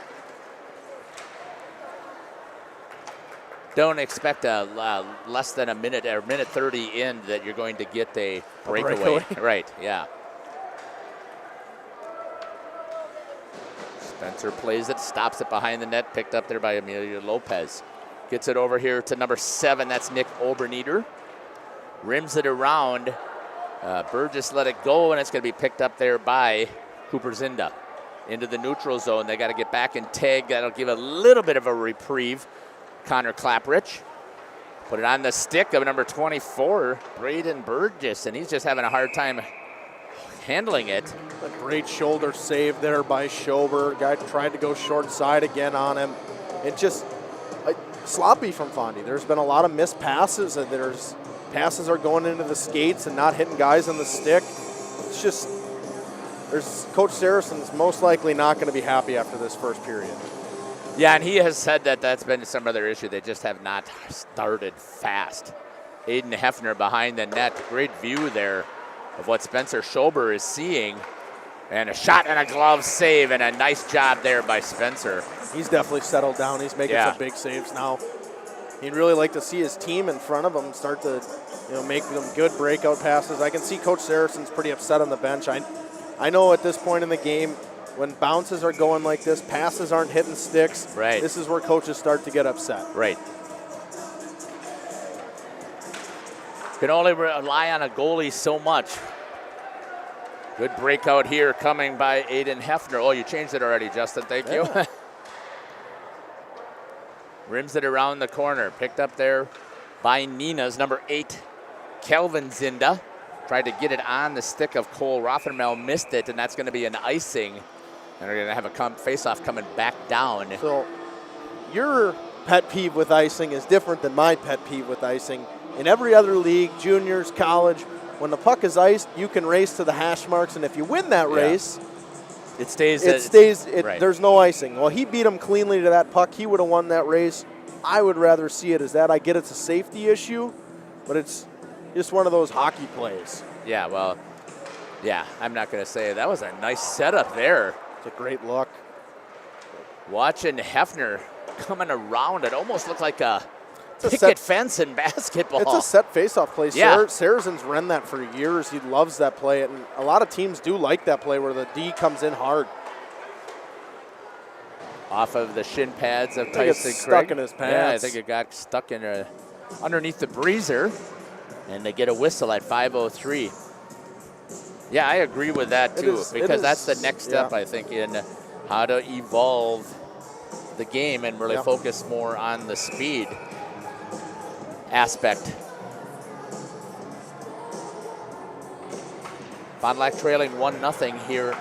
Don't expect less than a minute or minute 30 in that you're going to get a breakaway. Right, yeah. Spencer plays it, stops it behind the net, picked up there by Emilio Lopez. Gets it over here to number 7, that's Nick Obernieder. Rims it around. Burgess let it go, and it's going to be picked up there by Cooper Zinda. Into the neutral zone. They got to get back and tag. That'll give a little bit of a reprieve. Connor Clapprich. Put it on the stick of number 24, Braden Burgess, and he's just having a hard time handling it. A great shoulder save there by Schober. Guy tried to go short side again on him. It just sloppy from Fondy. There's been a lot of missed passes, and passes are going into the skates and not hitting guys on the stick. It's just, Coach Saracen's most likely not going to be happy after this first period. Yeah, and he has said that that's been some other issue. They just have not started fast. Aiden Hefner behind the net. Great view there of what Spencer Schober is seeing. And a shot and a glove save, and a nice job there by Spencer. He's definitely settled down. He's making some big saves now. He'd really like to see his team in front of him start to, make them good breakout passes. I can see Coach Saracen's pretty upset on the bench. I know at this point in the game, when bounces are going like this, passes aren't hitting sticks. Right. This is where coaches start to get upset. Right. Can only rely on a goalie so much. Good breakout here coming by Aiden Hefner. Oh, you changed it already, Justin. Thank you. Rims it around the corner. Picked up there by Neenah's number 8, Kelvin Zinda. Tried to get it on the stick of Cole Rothermel. Missed it, and that's going to be an icing. And they're going to have a face-off coming back down. So your pet peeve with icing is different than my pet peeve with icing. In every other league, juniors, college, when the puck is iced, you can race to the hash marks, and if you win that race, it stays. Right. There's no icing. Well, he beat him cleanly to that puck. He would have won that race. I would rather see it as that. I get it's a safety issue, but it's just one of those hockey plays. Yeah, well, I'm not going to say it. That was a nice setup there. It's a great look. Watching Hefner coming around, it almost looked like a picket fence in basketball. It's a set face-off play. Yeah. Saracen's run that for years. He loves that play, and a lot of teams do like that play where the D comes in hard. Off of the shin pads of I think Tyson it's Craig. stuck in his pants. Yeah, I think it got stuck in underneath the breezer, and they get a whistle at 5:03. Yeah, I agree with that too, because that's the next step, I think, in how to evolve the game and really focus more on the speed aspect. Fond du Lac trailing 1-0 here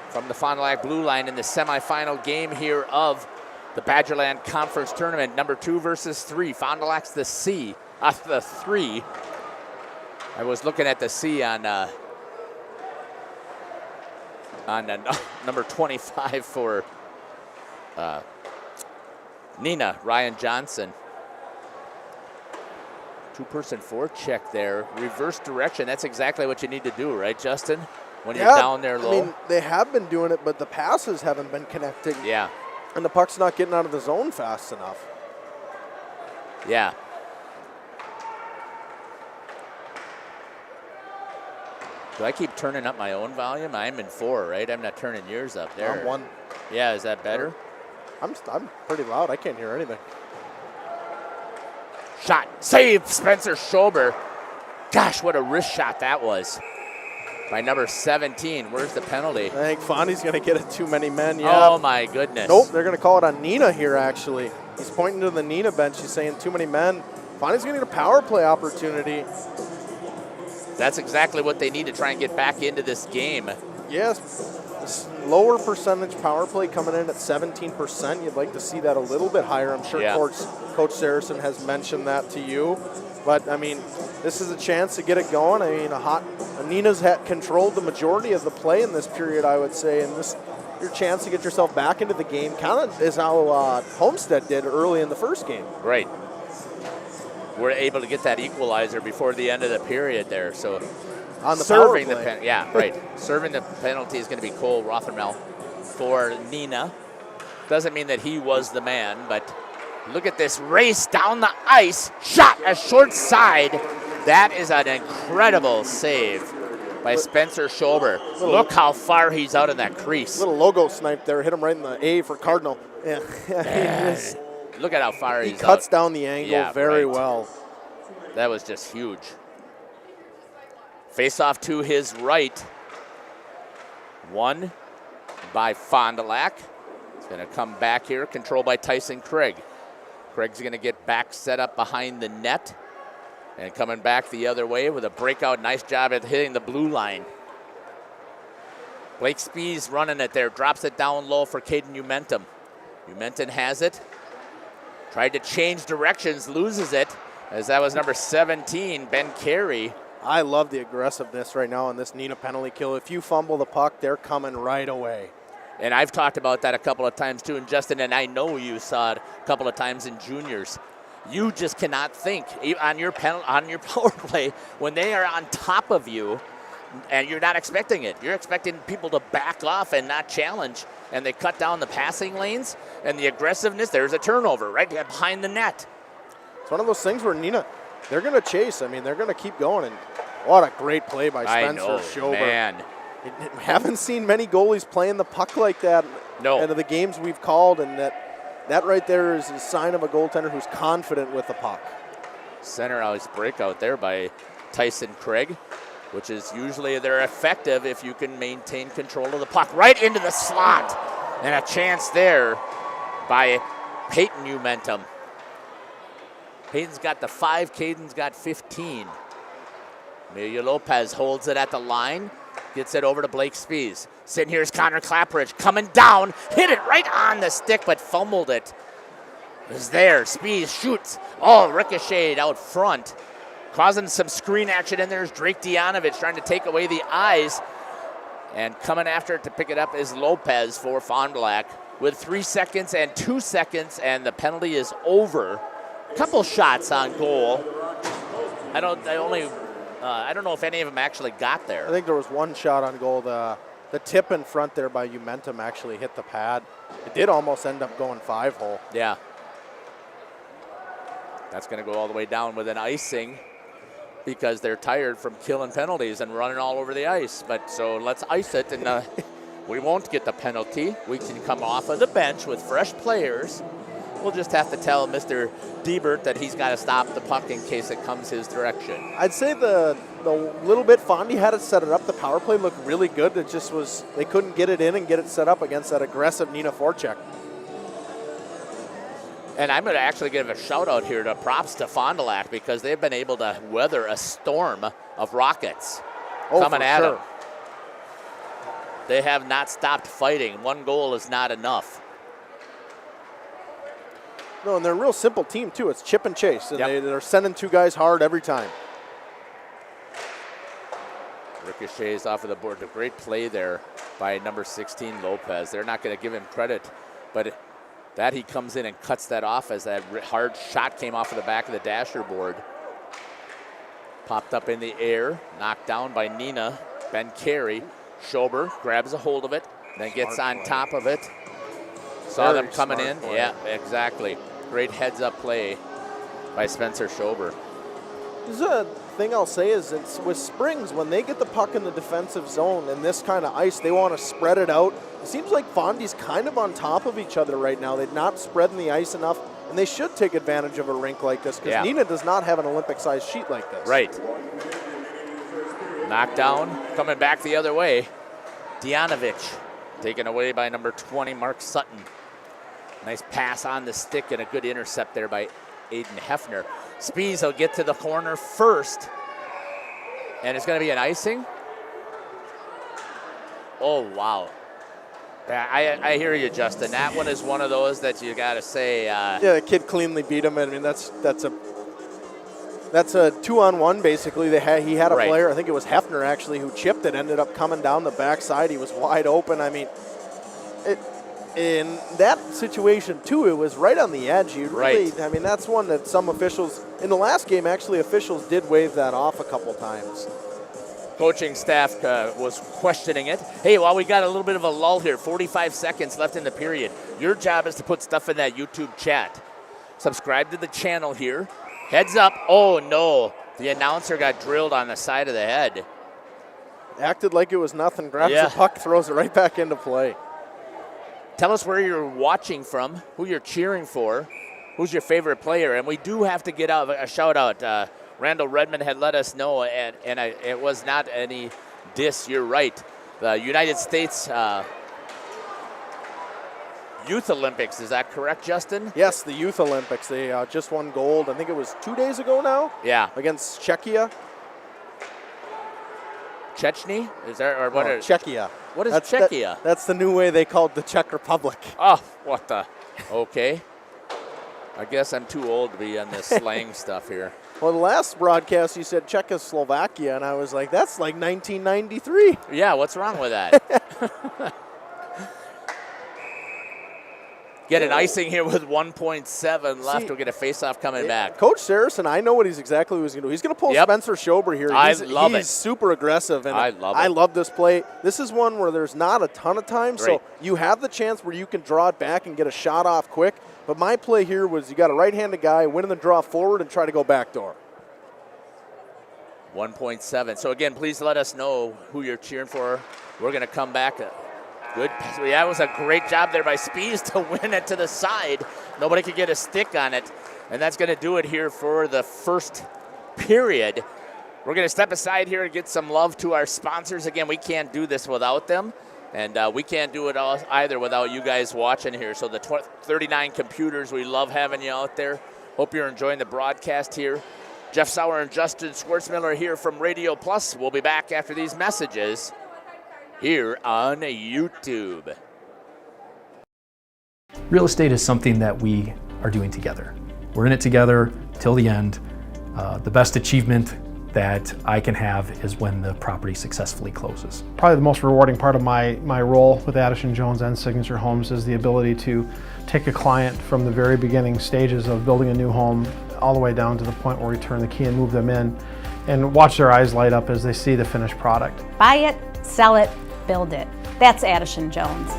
from the Fond du Lac blue line in the semifinal game here of the Badgerland Conference Tournament. Number 2 versus 3. Fond du Lac's the 3. I was looking at the C on number 25 for Neenah, Ryan Johnson. Two-person forecheck there. Reverse direction. That's exactly what you need to do, right, Justin? When you're down there low. I mean, they have been doing it, but the passes haven't been connecting. Yeah. And the puck's not getting out of the zone fast enough. Yeah. Do I keep turning up my own volume? I'm in 4, right? I'm not turning yours up there. I'm 1. Yeah, is that better? I'm pretty loud. I can't hear anything. Shot. Save, Spencer Schober. Gosh, what a wrist shot that was by number 17. Where's the penalty? I think Fondy's going to get it too many men. Oh, my goodness. Nope, they're going to call it on Neenah here, actually. He's pointing to the Neenah bench. He's saying too many men. Fondy's going to get a power play opportunity. That's exactly what they need to try and get back into this game. Yes, lower percentage power play coming in at 17%. You'd like to see that a little bit higher. I'm sure Coach Saracen has mentioned that to you. But, I mean, this is a chance to get it going. I mean, Neenah's controlled the majority of the play in this period, I would say, and this your chance to get yourself back into the game kind of is how Homestead did early in the first game. Right. We're able to get that equalizer before the end of the period there. So on the serving power play. Serving the penalty is going to be Cole Rothermel for Neenah. Doesn't mean that he was the man, but look at this race down the ice. Shot a short side. That is an incredible save by Spencer Schober. Look how far he's out in that crease. Little logo snipe there. Hit him right in the A for Cardinal. Yeah. Look at how far he's out. He cuts down the angle very well. That was just huge. Face off to his right. Won by Fond du Lac. It's going to come back here, controlled by Tyson Craig. Craig's going to get back set up behind the net. And coming back the other way with a breakout. Nice job at hitting the blue line. Blake Spees running it there. Drops it down low for Caden Umentum. Umentum has it. Tried to change directions. Loses it. As that was number 17, Ben Carey. I love the aggressiveness right now on this Neenah penalty kill. If you fumble the puck, they're coming right away. And I've talked about that a couple of times too. And Justin, and I know you saw it a couple of times in juniors. You just cannot think on your power play when they are on top of you, and you're not expecting it. You're expecting people to back off and not challenge, and they cut down the passing lanes and the aggressiveness. There's a turnover right behind the net. It's one of those things where Neenah, they're going to chase. I mean, they're going to keep going, and what a great play by Spencer Schober. Man. We haven't seen many goalies playing the puck like that in the games we've called, and that right there is a sign of a goaltender who's confident with the puck. Center ice breakout there by Tyson Craig, which is usually they're effective if you can maintain control of the puck. Right into the slot. And a chance there by Peyton Umentum. Peyton's got the 5, Caden's got 15. Amelia Lopez holds it at the line, gets it over to Blake Spees. Sitting here's Connor Clapperidge coming down, hit it right on the stick, but fumbled it. Is there, Spees shoots, ricocheted out front. Causing some screen action in there is Drake Dianovich trying to take away the eyes. And coming after it to pick it up is Lopez for Fond du Lac with 3 seconds and 2 seconds, and the penalty is over. Couple shots on goal. I don't know if any of them actually got there. I think there was one shot on goal. The tip in front there by Umentum actually hit the pad. It did almost end up going 5-hole. Yeah. That's going to go all the way down with an icing because they're tired from killing penalties and running all over the ice. But so let's ice it, and we won't get the penalty. We can come off of the bench with fresh players. We'll just have to tell Mr. Diebert that he's got to stop the puck in case it comes his direction. I'd say the little bit Fondy had it set it up, the power play looked really good. It just was, they couldn't get it in and get it set up against that aggressive Neenah forecheck. And I'm going to actually give a shout out here to props to Fond du Lac because they've been able to weather a storm of rockets coming at them. They have not stopped fighting. 1 goal is not enough. No, and they're a real simple team, too. It's chip and chase, and they're sending 2 guys hard every time. Ricochets off of the board. A great play there by number 16, Lopez. They're not going to give him credit, but that he comes in and cuts that off as that hard shot came off of the back of the dasher board. Popped up in the air, knocked down by Neenah. Ben Carey. Schober grabs a hold of it, then gets on top of it. Saw them coming in. Yeah, exactly. Great heads-up play by Spencer Schober. There's a thing I'll say is it's with Springs, when they get the puck in the defensive zone and this kind of ice, they want to spread it out. It seems like Fondy's kind of on top of each other right now. They're not spreading the ice enough, and they should take advantage of a rink like this because Neenah does not have an Olympic-sized sheet like this. Right. Knocked down, coming back the other way. Dianovich taken away by number 20, Mark Sutton. Nice pass on the stick and a good intercept there by Aiden Hefner. Spees will get to the corner first. And it's going to be an icing. Oh, wow. Yeah, I hear you, Justin. That one is one of those that you got to say. Yeah, the kid cleanly beat him. I mean, that's a 2-on-1 basically. He had a player, I think it was Hefner actually, who chipped it, ended up coming down the backside. He was wide open. I mean, in that situation too, it was right on the edge. I mean, that's one that some officials in the last game actually officials did wave that off a couple times. Coaching staff was questioning it. Hey, while we got a little bit of a lull here, 45 seconds left in the period. Your job is to put stuff in that YouTube chat. Subscribe to the channel here. Heads up. Oh, no. The announcer got drilled on the side of the head. Acted like it was nothing. Grabs the puck, throws it right back into play. Tell us where you're watching from, who you're cheering for, who's your favorite player. And we do have to get out a shout-out. Randall Redmond had let us know, and it was not any diss. You're right. The United States Youth Olympics, is that correct, Justin? Yes, the Youth Olympics. They just won gold. I think it was 2 days ago now. Yeah. Against Czechia. Chechny? Is there or what? Czechia. What is Czechia? That's the new way they called the Czech Republic. Oh, what the? Okay. I guess I'm too old to be on this slang stuff here. Well, the last broadcast you said Czechoslovakia, and I was like, that's like 1993. Yeah, what's wrong with that? Get an icing here with 1.7 left. We'll get a face-off coming back. Coach Saracen, I know what he's going to do. He's going to pull Spencer Schober here. I love it. He's super aggressive, and I love this play. This is one where there's not a ton of time, so you have the chance where you can draw it back and get a shot off quick. But my play here was you got a right-handed guy, winning the draw forward and try to go backdoor. 1.7. So, again, please let us know who you're cheering for. We're going to come back. Good. Yeah, it was a great job there by Spies to win it to the side. Nobody could get a stick on it. And that's going to do it here for the first period. We're going to step aside here and get some love to our sponsors. Again, we can't do this without them. And we can't do it all either without you guys watching here. So the 39 computers, we love having you out there. Hope you're enjoying the broadcast here. Jeff Sauer and Justin Schwartzmiller here from Radio Plus. We'll be back after these messages here on YouTube. Real estate is something that we are doing together. We're in it together till the end. The best achievement that I can have is when the property successfully closes. Probably the most rewarding part of my role with Addison Jones and Signature Homes is the ability to take a client from the very beginning stages of building a new home all the way down to the point where we turn the key and move them in and watch their eyes light up as they see the finished product. Buy it, sell it, build it. That's Addison Jones.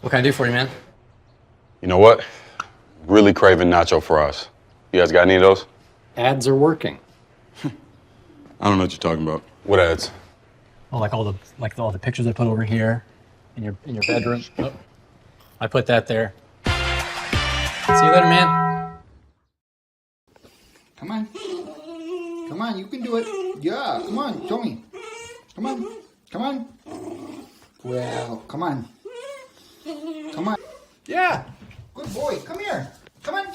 What can I do for you, man? You know what? Really craving nacho fries. You guys got any of those? Ads are working. I don't know what you're talking about. What ads? Oh, like all the pictures I put over here in your bedroom. Oh, I put that there. See you later, man. Come on. Come on, you can do it. Yeah, come on, show me. Come on. Come on. Well, come on. Come on. Yeah. Good boy. Come here. Come on.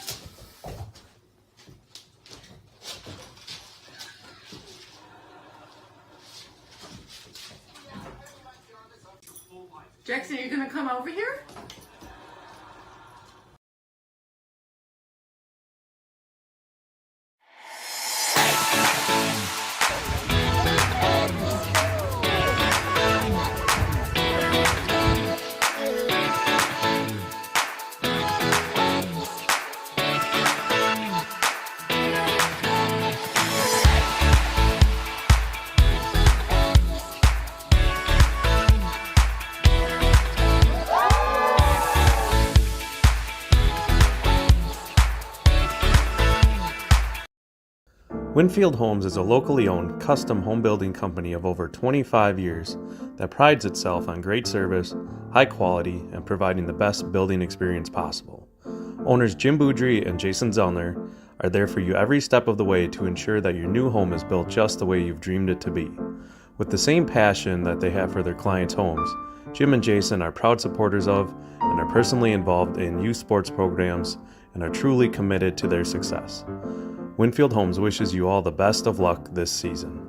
Jackson, are you going to come over here? Winfield Homes is a locally owned, custom home building company of over 25 years that prides itself on great service, high quality, and providing the best building experience possible. Owners Jim Boudry and Jason Zellner are there for you every step of the way to ensure that your new home is built just the way you've dreamed it to be. With the same passion that they have for their clients' homes, Jim and Jason are proud supporters of and are personally involved in youth sports programs and are truly committed to their success. Winfield Homes wishes you all the best of luck this season.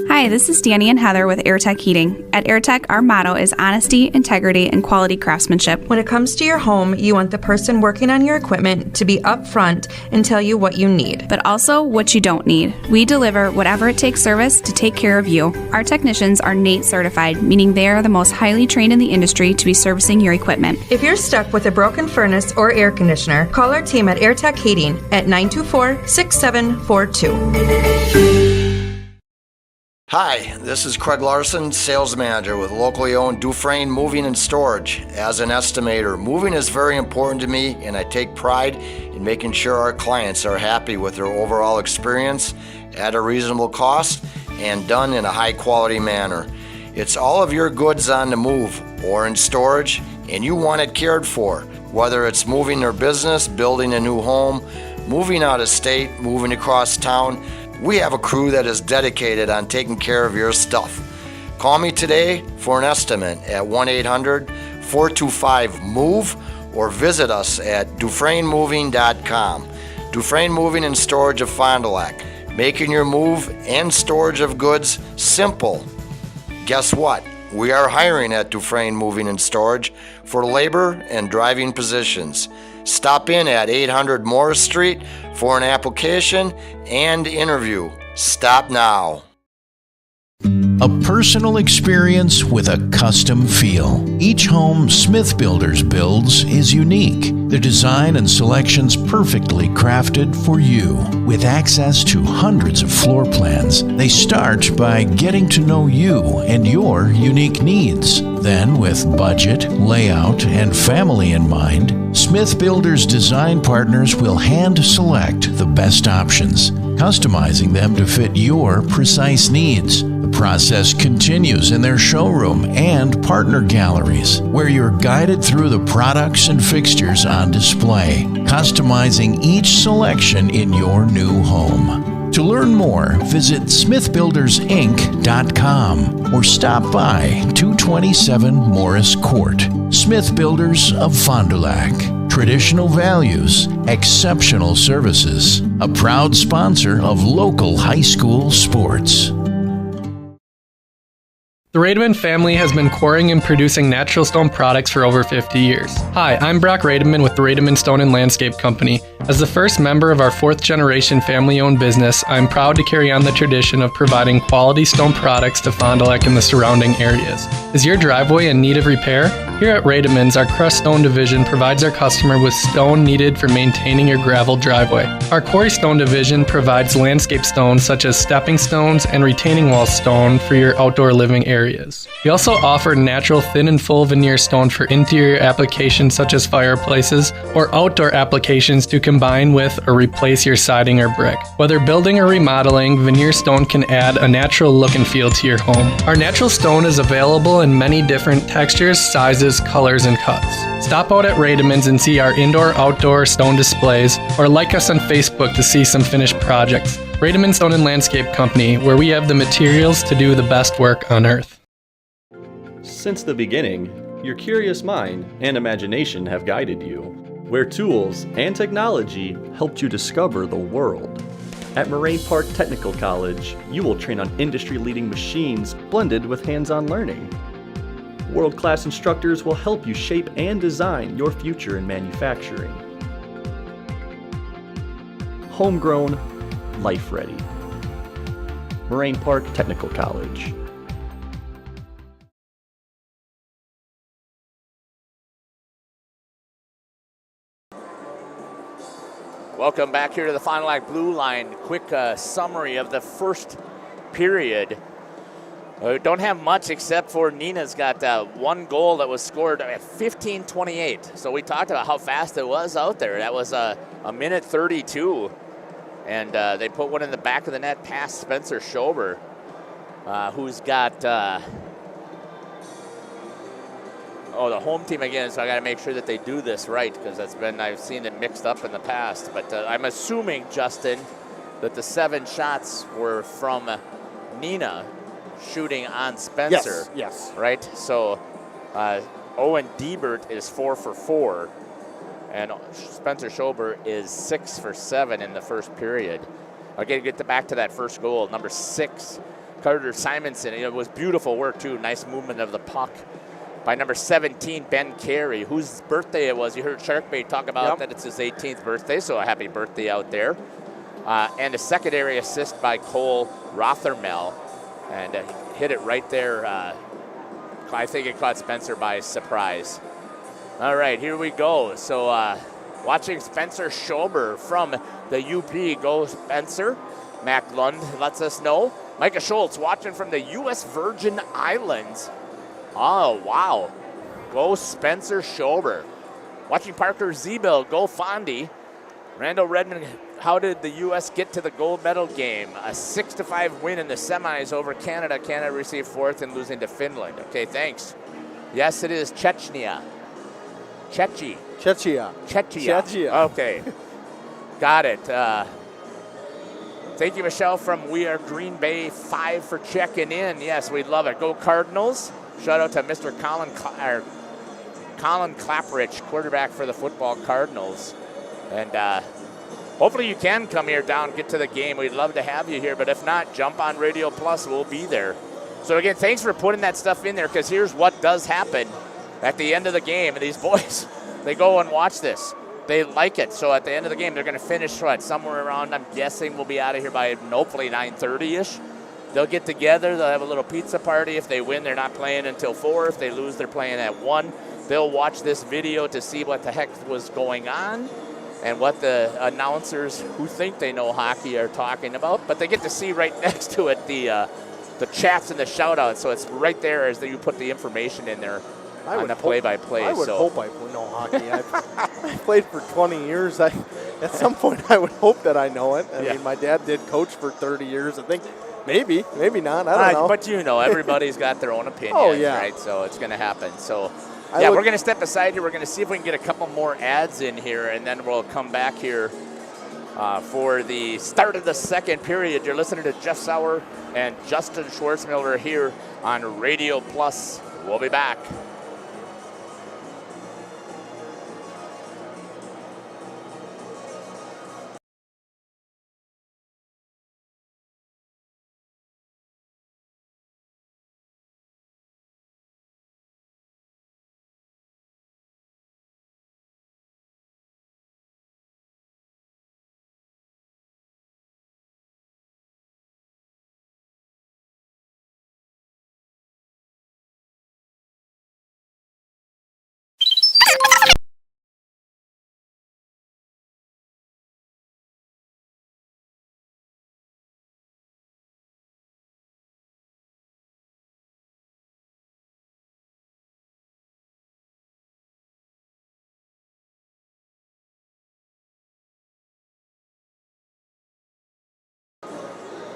Hi, this is Danny and Heather with AirTech Heating. At AirTech, our motto is honesty, integrity, and quality craftsmanship. When it comes to your home, you want the person working on your equipment to be upfront and tell you what you need. But also what you don't need. We deliver whatever it takes service to take care of you. Our technicians are NATE certified, meaning they are the most highly trained in the industry to be servicing your equipment. If you're stuck with a broken furnace or air conditioner, call our team at AirTech Heating at 924-6742. Hi, this is Craig Larson, sales manager with locally owned Dufresne Moving and Storage. As an estimator, moving is very important to me, and I take pride in making sure our clients are happy with their overall experience at a reasonable cost and done in a high quality manner. It's all of your goods on the move or in storage, and you want it cared for, whether it's moving their business, building a new home, moving out of state, moving across town. We have a crew that is dedicated on taking care of your stuff. Call me today for an estimate at 1-800-425-MOVE or visit us at DufresneMoving.com. Dufresne Moving and Storage of Fond du Lac, making your move and storage of goods simple. Guess what? We are hiring at Dufresne Moving and Storage for labor and driving positions. Stop in at 800 Morris Street for an application and interview. Stop now. A personal experience with a custom feel. Each home Smith Builders builds is unique. The design and selections perfectly crafted for you. With access to hundreds of floor plans, they start by getting to know you and your unique needs. Then, with budget, layout, and family in mind, Smith Builders design partners will hand select the best options, customizing them to fit your precise needs. The process continues in their showroom and partner galleries, where you're guided through the products and fixtures on display, customizing each selection in your new home. To learn more, visit smithbuildersinc.com or stop by 227 Morris Court. Smith Builders of Fond du Lac. Traditional values, exceptional services. A proud sponsor of local high school sports. The Rademan family has been quarrying and producing natural stone products for over 50 years. Hi, I'm Brock Rademan with the Rademan Stone and Landscape Company. As the first member of our fourth generation family-owned business, I'm proud to carry on the tradition of providing quality stone products to Fond du Lac and the surrounding areas. Is your driveway in need of repair? Here at Rademan's, our crushed stone division provides our customer with stone needed for maintaining your gravel driveway. Our quarry stone division provides landscape stones such as stepping stones and retaining wall stone for your outdoor living areas. We also offer natural thin and full veneer stone for interior applications such as fireplaces or outdoor applications to combine with or replace your siding or brick. Whether building or remodeling, veneer stone can add a natural look and feel to your home. Our natural stone is available in many different textures, sizes, colors, and cuts. Stop out at Rademan's and see our indoor-outdoor stone displays, or like us on Facebook to see some finished projects. Rademan Stone and Landscape Company, where we have the materials to do the best work on earth. Since the beginning, your curious mind and imagination have guided you, where tools and technology helped you discover the world. At Moraine Park Technical College, you will train on industry-leading machines blended with hands-on learning. World-class instructors will help you shape and design your future in manufacturing. Homegrown, life-ready. Moraine Park Technical College. Welcome back here to the Fond du Lac Blue Line. Quick summary of the first period. Don't have much except for Neenah's got one goal that was scored at 15:28. So we talked about how fast it was out there. That was a minute 32. And they put one in the back of the net past Spencer Schober, who's got the home team again. So I got to make sure that they do this right, because I've seen it mixed up in the past. But I'm assuming, Justin, that the 7 shots were from Neenah shooting on Spencer. Yes. Right? So Owen Diebert is 4 for 4, and Spencer Schober is 6 for 7 in the first period. Okay, get back to that first goal. Number 6, Carter Simonson. It was beautiful work, too. Nice movement of the puck by number 17, Ben Carey, whose birthday it was. You heard Sharkbait talk about that it's his 18th birthday, so a happy birthday out there. And a secondary assist by Cole Rothermel, and hit it right there. I think it caught Spencer by surprise. All right, here we go. So watching Spencer Schober from the UP. Go Spencer. Mac Lund lets us know. Micah Schultz watching from the U.S. Virgin Islands. Oh, wow. Go Spencer Schober. Watching Parker Zeebill. Go Fondy. Randall Redmond, how did the U.S. get to the gold medal game? A 6-5 win in the semis over Canada. Canada received 4th and losing to Finland. Okay, thanks. Yes, it is Chechnya. Chechia. Okay. Got it. Thank you, Michelle, from We Are Green Bay 5 for checking in. Yes, we love it. Go Cardinals. Shout out to Mr. Colin Clapperich, quarterback for the football Cardinals. And hopefully you can come here down, get to the game. We'd love to have you here. But if not, jump on Radio Plus. We'll be there. So, again, thanks for putting that stuff in there, because here's what does happen at the end of the game. And these boys, they go and watch this. They like it. So at the end of the game, they're going to finish somewhere around, I'm guessing we'll be out of here by hopefully 9:30-ish. They'll get together. They'll have a little pizza party. If they win, they're not playing until 4. If they lose, they're playing at 1. They'll watch this video to see what the heck was going on and what the announcers who think they know hockey are talking about. But they get to see right next to it the chats and the shout-outs. So it's right there as you put the information in there on the play-by-play. I would hope I know hockey. I've played for 20 years. At some point, I would hope that I know it. I mean, my dad did coach for 30 years. I think maybe not. I don't know. But everybody's got their own opinion, right? So it's going to happen. So, we're going to step aside here. We're going to see if we can get a couple more ads in here, and then we'll come back here for the start of the second period. You're listening to Jeff Sauer and Justin Schwartzmiller here on Radio Plus. We'll be back.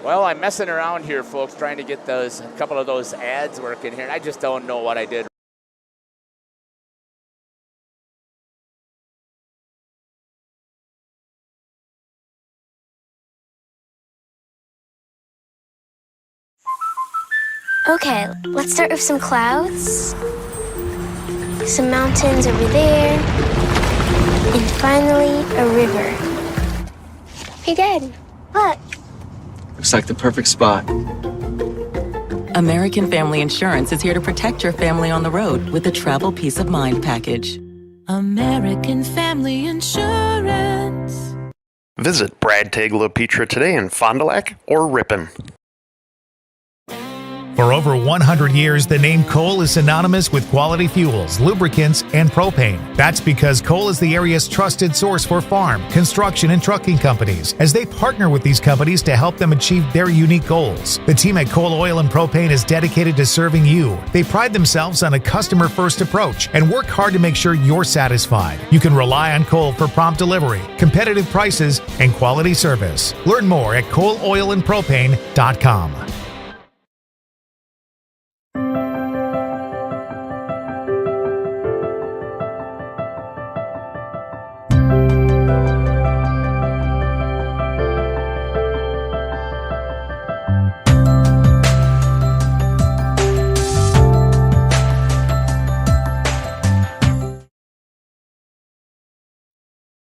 Well, I'm messing around here, folks, trying to get a couple of those ads working here, and I just don't know what I did. Okay, let's start with some clouds, some mountains over there, and finally a river. Hey, Dad, look. Looks like the perfect spot. American Family Insurance is here to protect your family on the road with the Travel Peace of Mind package. American Family Insurance. Visit Brad Tagle of Petra today in Fond du Lac or Ripon. For over 100 years, the name Cole is synonymous with quality fuels, lubricants, and propane. That's because Cole is the area's trusted source for farm, construction, and trucking companies, as they partner with these companies to help them achieve their unique goals. The team at Cole Oil and Propane is dedicated to serving you. They pride themselves on a customer-first approach and work hard to make sure you're satisfied. You can rely on Cole for prompt delivery, competitive prices, and quality service. Learn more at ColeOilAndPropane.com.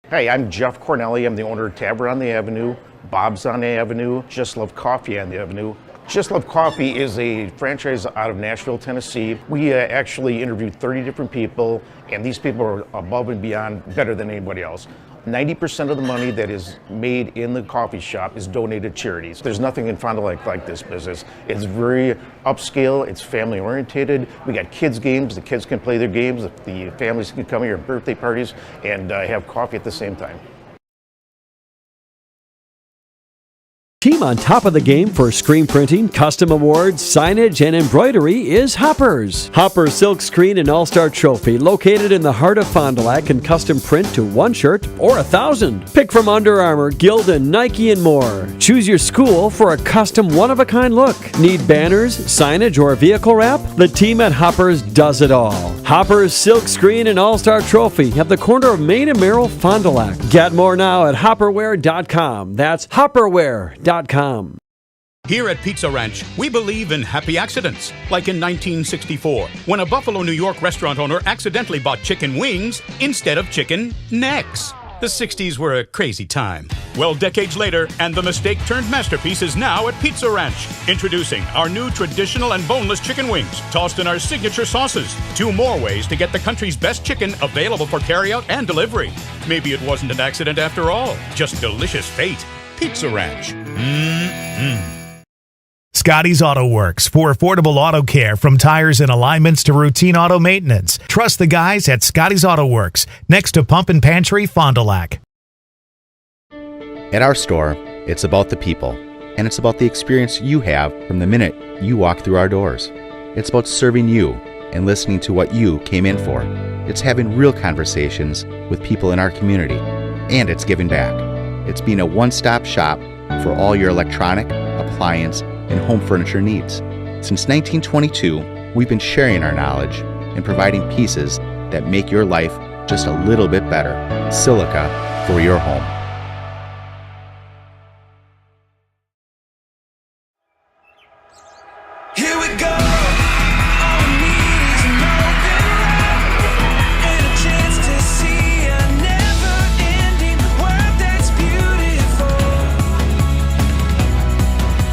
Hey, I'm Jeff Cornelli. I'm the owner of Tavern on the Avenue, Bob's on the Avenue, Just Love Coffee on the Avenue. Just Love Coffee is a franchise out of Nashville, Tennessee. We actually interviewed 30 different people, and these people are above and beyond better than anybody else. 90% of the money that is made in the coffee shop is donated to charities. There's nothing in Fond du Lac like this business. It's very upscale, it's family oriented. We got kids games, the kids can play their games, the families can come here at birthday parties and have coffee at the same time. Team on top of the game for screen printing, custom awards, signage, and embroidery is Hoppers. Hoppers Silk Screen and All-Star Trophy, located in the heart of Fond du Lac, can custom print to 1 shirt or 1,000. Pick from Under Armour, Gildan, Nike, and more. Choose your school for a custom one-of-a-kind look. Need banners, signage, or vehicle wrap? The team at Hoppers does it all. Hoppers Silk Screen and All-Star Trophy at the corner of Main and Merrill, Fond du Lac. Get more now at hopperware.com. That's hopperware.com. Here at Pizza Ranch, we believe in happy accidents, like in 1964, when a Buffalo, New York restaurant owner accidentally bought chicken wings instead of chicken necks. The 60s were a crazy time. Well, decades later, and the mistake turned masterpiece is now at Pizza Ranch. Introducing our new traditional and boneless chicken wings, tossed in our signature sauces. 2 more ways to get the country's best chicken available for carryout and delivery. Maybe it wasn't an accident after all, just delicious fate. Pizza Ranch. Scotty's Auto Works for affordable auto care, from tires and alignments to routine auto maintenance. Trust the guys at Scotty's Auto Works, next to Pump and Pantry, Fond du Lac. At our store, it's about the people, and it's about the experience you have from the minute you walk through our doors. It's about serving you and listening to what you came in for. It's having real conversations with people in our community, and it's giving back. It's being a one-stop shop for all your electronic, appliance, and home furniture needs. Since 1922, we've been sharing our knowledge and providing pieces that make your life just a little bit better. Silica for your home. Here we go. All we need is an open road and a chance to see a never-ending world that's beautiful.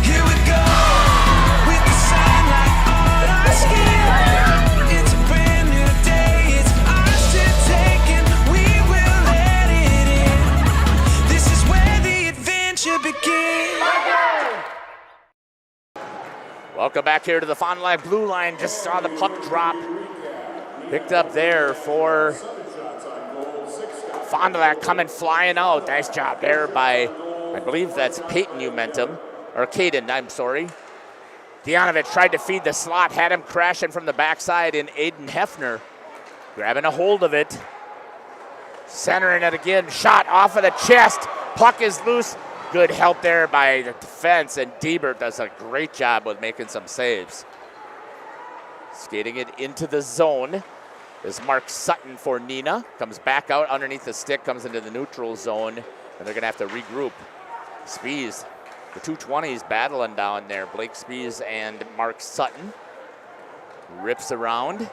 Here we go, with the sunlight on our skin. It's a brand new day, it's ours to take, and we will let it in. This is where the adventure begins. Welcome back here to the Fond du Lac blue line. Just saw the puck drop. Picked up there for Fond du Lac, coming flying out. Nice job there by, I believe that's Peyton you meant him. Or Caden, I'm sorry. Dianovich tried to feed the slot, had him crashing from the backside in Aiden Hefner. Grabbing a hold of it. Centering it again. Shot off of the chest. Puck is loose. Good help there by the defense, and Diebert does a great job with making some saves. Skating it into the zone is Mark Sutton for Neenah. Comes back out underneath the stick, comes into the neutral zone, and they're going to have to regroup. Spies, the 220s battling down there. Blake Spies and Mark Sutton. Rips around.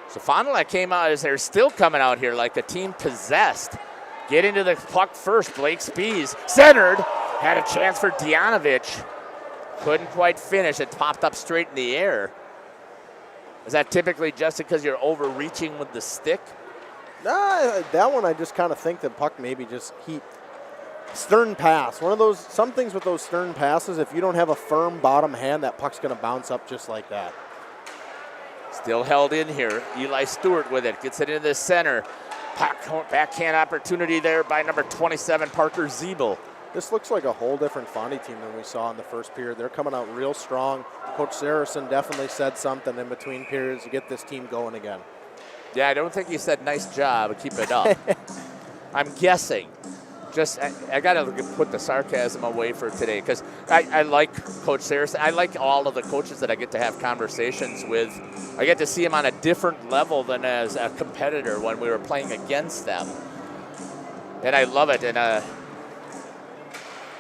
So Fond du Lac came out as they're still coming out here like a team possessed. Get into the puck first. Blake Spies centered. Had a chance for Dianovich. Couldn't quite finish. It popped up straight in the air. Is that typically just because you're overreaching with the stick? That one I just kind of think the puck maybe just stern pass. One of those, some things with those stern passes, if you don't have a firm bottom hand, that puck's going to bounce up just like that. Still held in here. Eli Stewart with it. Gets it into the center. Backhand opportunity there by number 27, Parker Zeebel. This looks like a whole different Fondy team than we saw in the first period. They're coming out real strong. Coach Saracen definitely said something in between periods to get this team going again. Yeah, I don't think he said nice job. Keep it up. I'm guessing. Just, I got to put the sarcasm away for today because I like Coach Saracen. I like all of the coaches that I get to have conversations with. I get to see them on a different level than as a competitor when we were playing against them. And I love it. And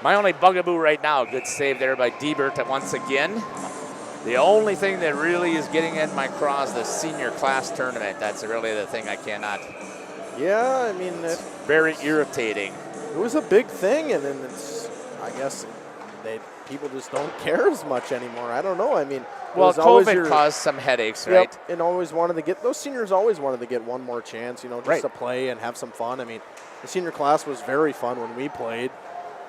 my only bugaboo right now, good save there by Diebert once again. The only thing that really is getting in my craw is the senior class tournament. That's really the thing I cannot. Yeah, I mean, it's very irritating. It was a big thing, and then it's, I guess, people just don't care as much anymore. I don't know. I mean, well, COVID caused some headaches, right? Yep, and always wanted to get, those seniors always wanted to get one more chance, just to play and have some fun. I mean, the senior class was very fun when we played.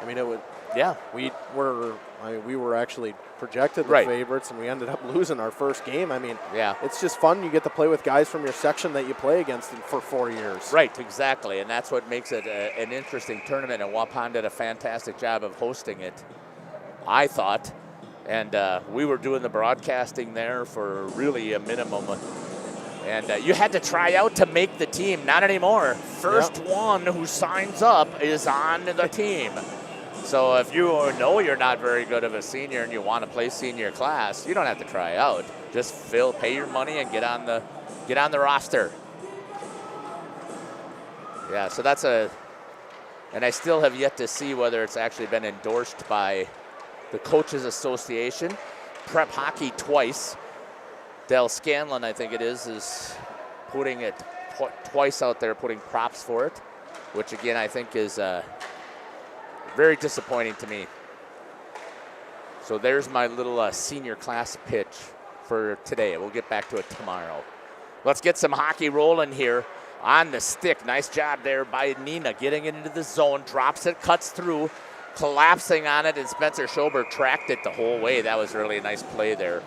I mean, it would. Yeah. We were actually projected the favorites, and we ended up losing our first game. I mean, yeah, it's just fun. You get to play with guys from your section that you play against for 4 years. Right, exactly, and that's what makes it an interesting tournament, and Waupun did a fantastic job of hosting it, I thought, and we were doing the broadcasting there for really a minimum, and you had to try out to make the team. Not anymore. First one who signs up is on the team. So if you know you're not very good of a senior and you want to play senior class, you don't have to try out. Just pay your money and get on the roster. Yeah, so that's and I still have yet to see whether it's actually been endorsed by the Coaches Association. Prep Hockey twice. Del Scanlon, I think it is putting it twice out there, putting props for it, which again I think is very disappointing to me. So there's my little senior class pitch for today. We'll get back to it tomorrow. Let's get some hockey rolling here on the stick. Nice job there by Neenah getting it into the zone. Drops it, cuts through, collapsing on it, and Spencer Schober tracked it the whole way. That was really a nice play there.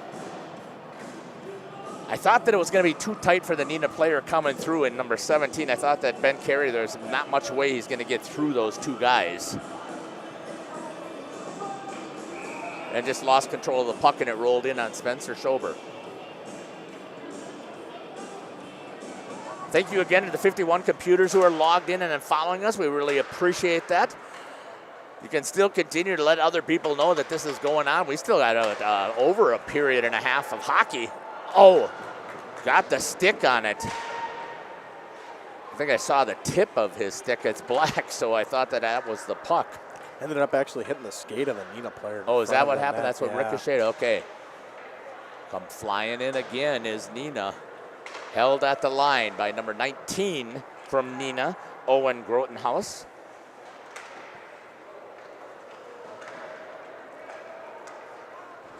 I thought that it was going to be too tight for the Neenah player coming through in number 17. I thought that Ben Carey, there's not much way he's going to get through those two guys. And just lost control of the puck, and it rolled in on Spencer Schober. Thank you again to the 51 computers who are logged in and following us. We really appreciate that. You can still continue to let other people know that this is going on. We still got over a period and a half of hockey. Oh, got the stick on it. I think I saw the tip of his stick. It's black, so I thought that was the puck. Ended up actually hitting the skate of the Neenah player. Oh, is that what happened? That's what ricocheted. Okay. Come flying in again is Neenah. Held at the line by number 19 from Neenah, Owen Grotenhouse.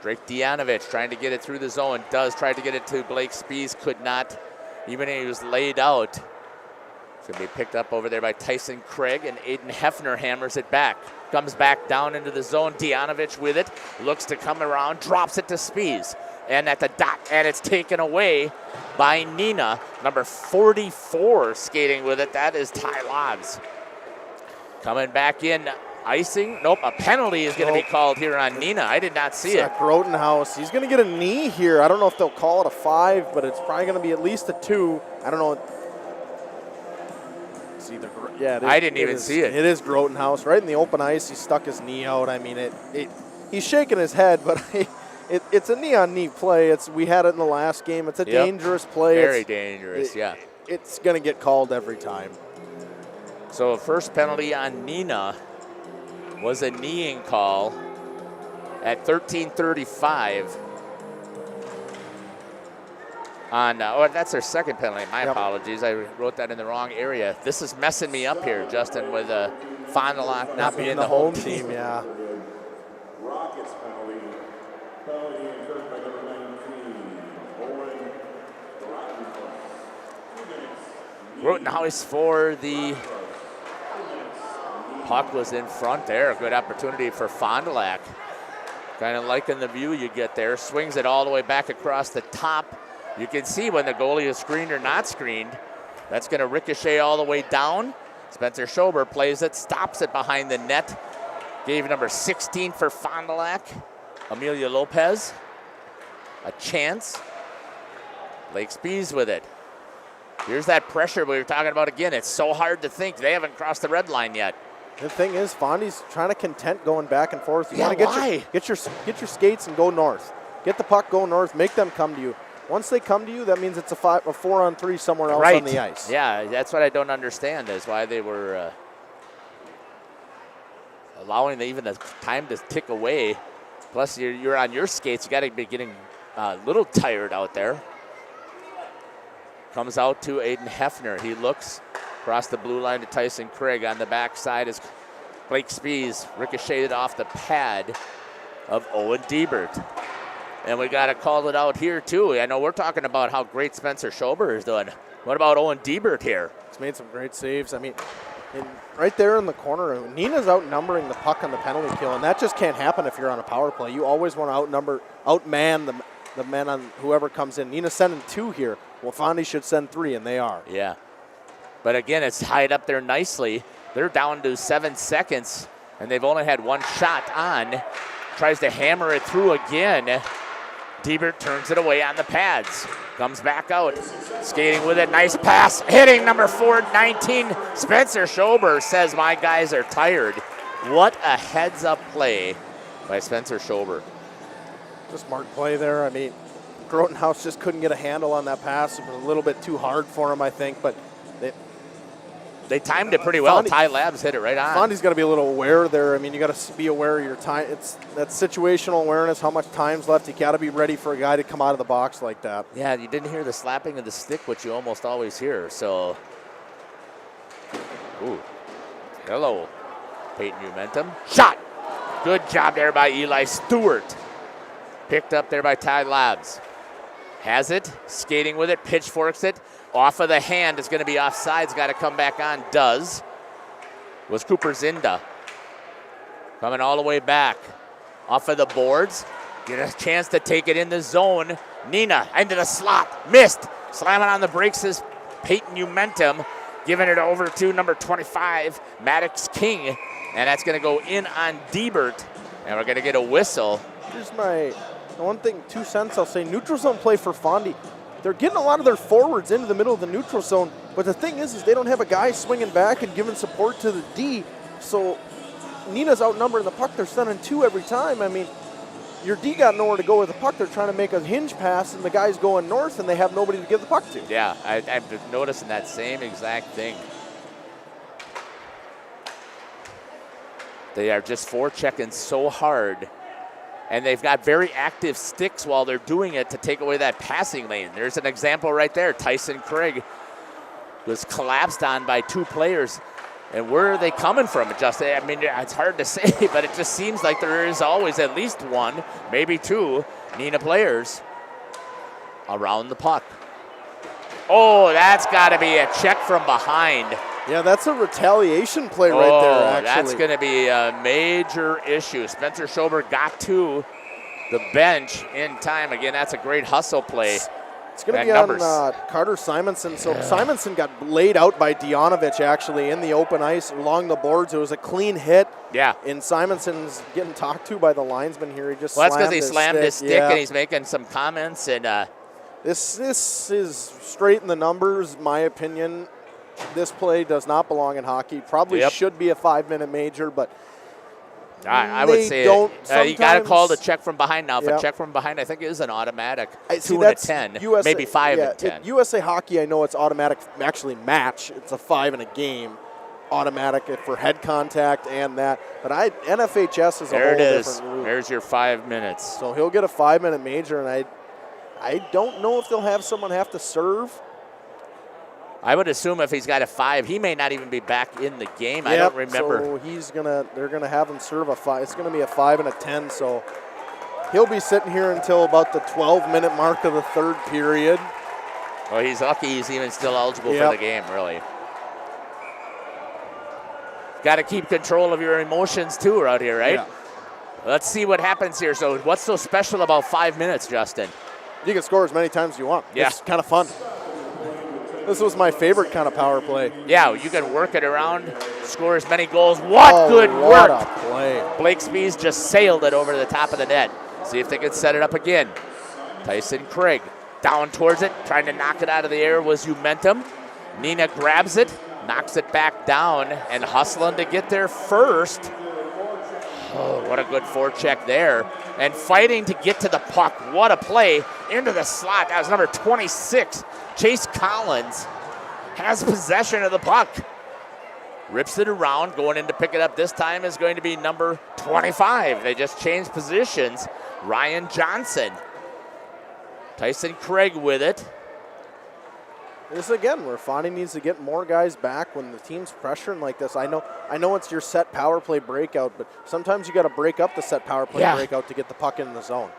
Drake Dianovich trying to get it through the zone. Tried to get it to Blake Spies. Could not. Even he was laid out. It's going to be picked up over there by Tyson Craig, and Aiden Hefner hammers it back. Comes back down into the zone. Dianovich with it. Looks to come around. Drops it to Spies. And at the dot, and it's taken away by Neenah. Number 44 skating with it. That is Ty Lobbs. Coming back in. Icing. Nope, a penalty is going to be called here on Neenah. I did not see it. Grotenhouse. He's going to get a knee here. I don't know if they'll call it a 5, but it's probably going to be at least a 2. I don't know. It's either, yeah, I didn't even see it. It is Grotenhouse. Right in the open ice, he stuck his knee out. I mean, he's shaking his head, but it's a knee-on-knee play. We had it in the last game. It's a dangerous play. Very dangerous, yeah. It's going to get called every time. So first penalty on Neenah was a kneeing call at 13:35. That's their second penalty. My apologies. I wrote that in the wrong area. This is messing me up here, Justin, with Fond du Lac not being the home team. Yeah. Grotenhouse for the puck was in front there. A good opportunity for Fond du Lac. Kind of liking the view you get there. Swings it all the way back across the top. You can see when the goalie is screened or not screened. That's going to ricochet all the way down. Spencer Schober plays it, stops it behind the net. Gave number 16 for Fond du Lac, Amelia Lopez, a chance. Blake Spies with it. Here's that pressure we were talking about again. It's so hard to think. They haven't crossed the red line yet. The thing is, Fondy's trying to content going back and forth. You Yeah, want to why? get your skates and go north. Get the puck, go north, make them come to you. Once they come to you, that means it's a 4-on-3 somewhere else on the ice. Yeah, that's what I don't understand is why they were allowing even the time to tick away. Plus, you're on your skates. You got to be getting a little tired out there. Comes out to Aiden Hefner. He looks across the blue line to Tyson Craig. On the backside is Blake Spies, ricocheted off the pad of Owen Diebert. And we got to call it out here, too. I know we're talking about how great Spencer Schober is doing. What about Owen Diebert here? He's made some great saves. I mean, right there in the corner, Neenah's outnumbering the puck on the penalty kill, and that just can't happen if you're on a power play. You always want to outman the men on whoever comes in. Neenah's sending 2 here. Well, Fondy should send 3, and they are. Yeah. But again, it's tied up there nicely. They're down to 7 seconds, and they've only had 1 shot on. Tries to hammer it through again. Diebert turns it away on the pads. Comes back out. Skating with it. Nice pass. Hitting number 419. Spencer Schober says, my guys are tired. What a heads-up play by Spencer Schober. Just smart play there. I mean, Grotenhouse just couldn't get a handle on that pass. It was a little bit too hard for him, I think, but they timed it pretty well. Ty Labs hit it right on. Fondy's got to be a little aware there. I mean, you got to be aware of your time. It's that situational awareness, how much time's left. You got to be ready for a guy to come out of the box like that. Yeah, you didn't hear the slapping of the stick, which you almost always hear. So, ooh, hello, Peyton Umentum. Shot. Good job there by Eli Stewart. Picked up there by Ty Labs. Has it, skating with it, pitchforks it. Off of the hand, it's going to be offside. It's got to come back on. Does. Was Cooper Zinda. Coming all the way back. Off of the boards. Get a chance to take it in the zone. Neenah into the slot. Missed. Slamming on the brakes is Peyton Umentum. Giving it over to number 25, Maddox King. And that's going to go in on Diebert. And we're going to get a whistle. Here's my one thing, 2 cents I'll say. Neutral zone play for Fondy. They're getting a lot of their forwards into the middle of the neutral zone, but the thing is they don't have a guy swinging back and giving support to the D, so Neenah's outnumbering the puck. They're sending 2 every time. I mean, your D got nowhere to go with the puck. They're trying to make a hinge pass, and the guy's going north, and they have nobody to give the puck to. Yeah, I'm noticing that same exact thing. They are just forechecking so hard. And they've got very active sticks while they're doing it to take away that passing lane. There's an example right there. Tyson Craig was collapsed on by 2 players. And where are they coming from, Justin? I mean, it's hard to say, but it just seems like there is always at least 1, maybe 2 Neenah players around the puck. Oh, that's got to be a check from behind. Yeah, that's a retaliation play right there, actually. That's going to be a major issue. Spencer Schober got to the bench in time. Again, that's a great hustle play. It's going to be on Carter Simonson. So Simonson got laid out by Dianovich, actually, in the open ice along the boards. It was a clean hit. Yeah. And Simonson's getting talked to by the linesman here. He just that's because he slammed his stick and he's making some comments. And This is straight in the numbers, my opinion. This play does not belong in hockey. Probably should be a 5-minute major, but I would say you got to call the check from behind now. If a check from behind, I think it is an automatic 2 and a 10, maybe 5 and 10. USA Hockey, I know it's automatic, actually match. It's a 5 in a game, automatic for head contact and that. But NFHS is a whole different rule. There's your 5 minutes. So he'll get a 5-minute major, and I don't know if they'll have someone have to serve. I would assume if he's got a 5, he may not even be back in the game. I don't remember. So they're gonna have him serve a 5. It's gonna be a 5 and a 10. So he'll be sitting here until about the 12-minute mark of the 3rd period. Well, he's lucky he's even still eligible for the game, really. got to keep control of your emotions too out here, right? Yeah. Let's see what happens here. So what's so special about 5 minutes, Justin? You can score as many times as you want. Yeah. It's kind of fun. This was my favorite kind of power play. Yeah, you can work it around, score as many goals. What good what work. a play. Blake Spees just sailed it over the top of the net. See if they can set it up again. Tyson Craig down towards it, trying to knock it out of the air was Umentum. Neenah grabs it, knocks it back down, and hustling to get there first. Oh, what a good forecheck there. And fighting to get to the puck. What a play into the slot. That was number 26. Chase Collins has possession of the puck. Rips it around, going in to pick it up this time is going to be number 25. They just changed positions. Ryan Johnson. Tyson Craig with it. This again where Fondy needs to get more guys back when the team's pressuring like this. I know it's your set power play breakout, but sometimes you got to break up the set power play breakout to get the puck in the zone.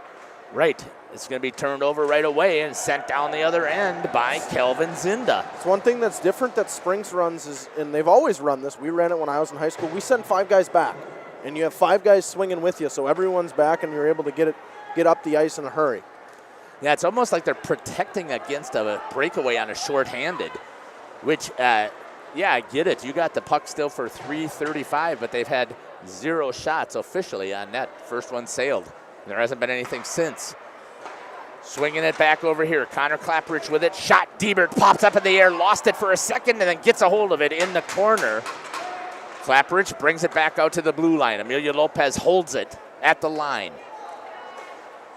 Right. It's going to be turned over right away and sent down the other end by Kelvin Zinda. It's one thing that's different that Springs runs is, and they've always run this. We ran it when I was in high school. We send 5 guys back, and you have 5 guys swinging with you, so everyone's back, and you're able to get up the ice in a hurry. Yeah, it's almost like they're protecting against a breakaway on a shorthanded, which, yeah, I get it. You got the puck still for .335, but they've had 0 shots officially on net. First one sailed. There hasn't been anything since. Swinging it back over here. Connor Clapridge with it. Shot. Diebert pops up in the air, lost it for a second, and then gets a hold of it in the corner. Clapridge brings it back out to the blue line. Emilio Lopez holds it at the line.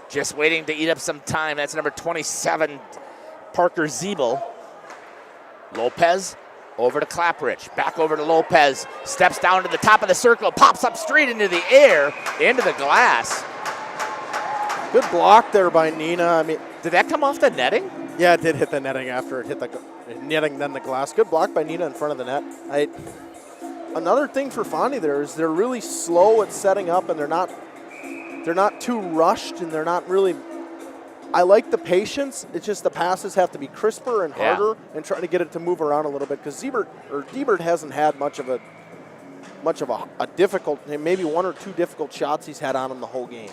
Just waiting to eat up some time. That's number 27, Parker Zeebel. Lopez over to Clapridge. Back over to Lopez. Steps down to the top of the circle. Pops up straight into the air, into the glass. Good block there by Neenah. I mean, did that come off the netting? Yeah, it did hit the netting after it hit the netting, then the glass. Good block by Neenah in front of the net. Another thing for Fondy there is they're really slow at setting up, and they're not too rushed, and they're not really. I like the patience. It's just the passes have to be crisper and harder, and trying to get it to move around a little bit because Diebert hasn't had much of a difficult, maybe 1 or 2 difficult shots he's had on him the whole game.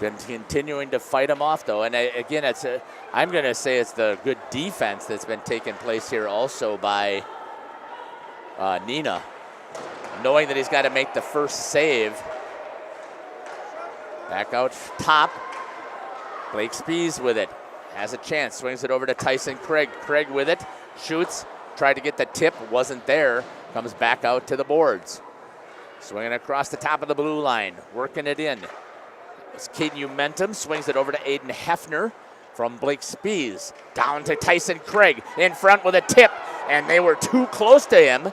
Been continuing to fight him off, though. And again, I'm going to say it's the good defense that's been taking place here also by Neenah. Knowing that he's got to make the first save. Back out top. Blake Spees with it. Has a chance. Swings it over to Tyson Craig. Craig with it. Shoots. Tried to get the tip. Wasn't there. Comes back out to the boards. Swinging across the top of the blue line. Working it in. It's Caden Umentum, swings it over to Aiden Hefner from Blake Spees. Down to Tyson Craig, in front with a tip, and they were too close to him.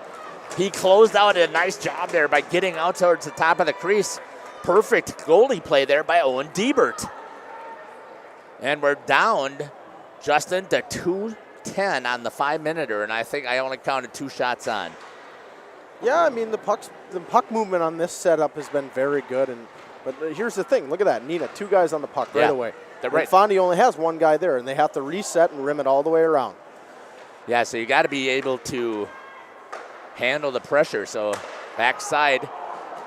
He closed out a nice job there by getting out towards the top of the crease. Perfect goalie play there by Owen Diebert. And we're down, Justin, to 2:10 on the 5-minute-er, and I think I only counted 2 shots on. Yeah, I mean, the puck movement on this setup has been very good, but here's the thing. Look at that. Neenah, 2 guys on the puck right away. Right. Fondy only has 1 guy there, and they have to reset and rim it all the way around. Yeah, so you got to be able to handle the pressure. So backside,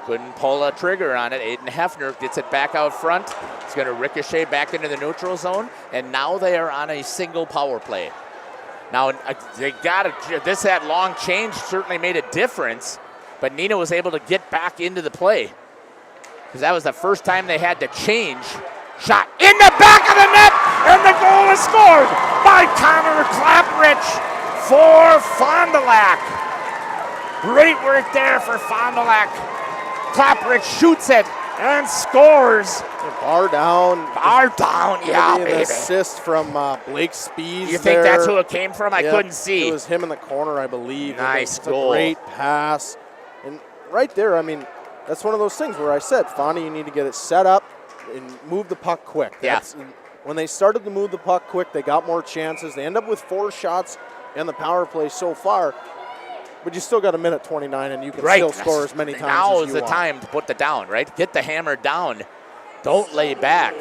couldn't pull a trigger on it. Aiden Hefner gets it back out front. It's going to ricochet back into the neutral zone, and now they are on a single power play. Now, that long change certainly made a difference, but Neenah was able to get back into the play. Because that was the first time they had to change. Shot in the back of the net, and the goal is scored by Connor Clapridge for Fond du Lac. Great work there for Fond du Lac. Clapridge shoots it and scores. Bar down, yeah, an baby. assist from Blake Spees. You think that's who it came from? I couldn't see. It was him in the corner, I believe. Nice it's goal. A great pass. And right there, I mean, that's one of those things where I said, Fondy, you need to get it set up and move the puck quick. When they started to move the puck quick, they got more chances. They end up with 4 shots in the power play so far, but you still got 1:29, and you can still score as many times as you want. Now is the time to put the down, right? Get the hammer down. Don't lay back.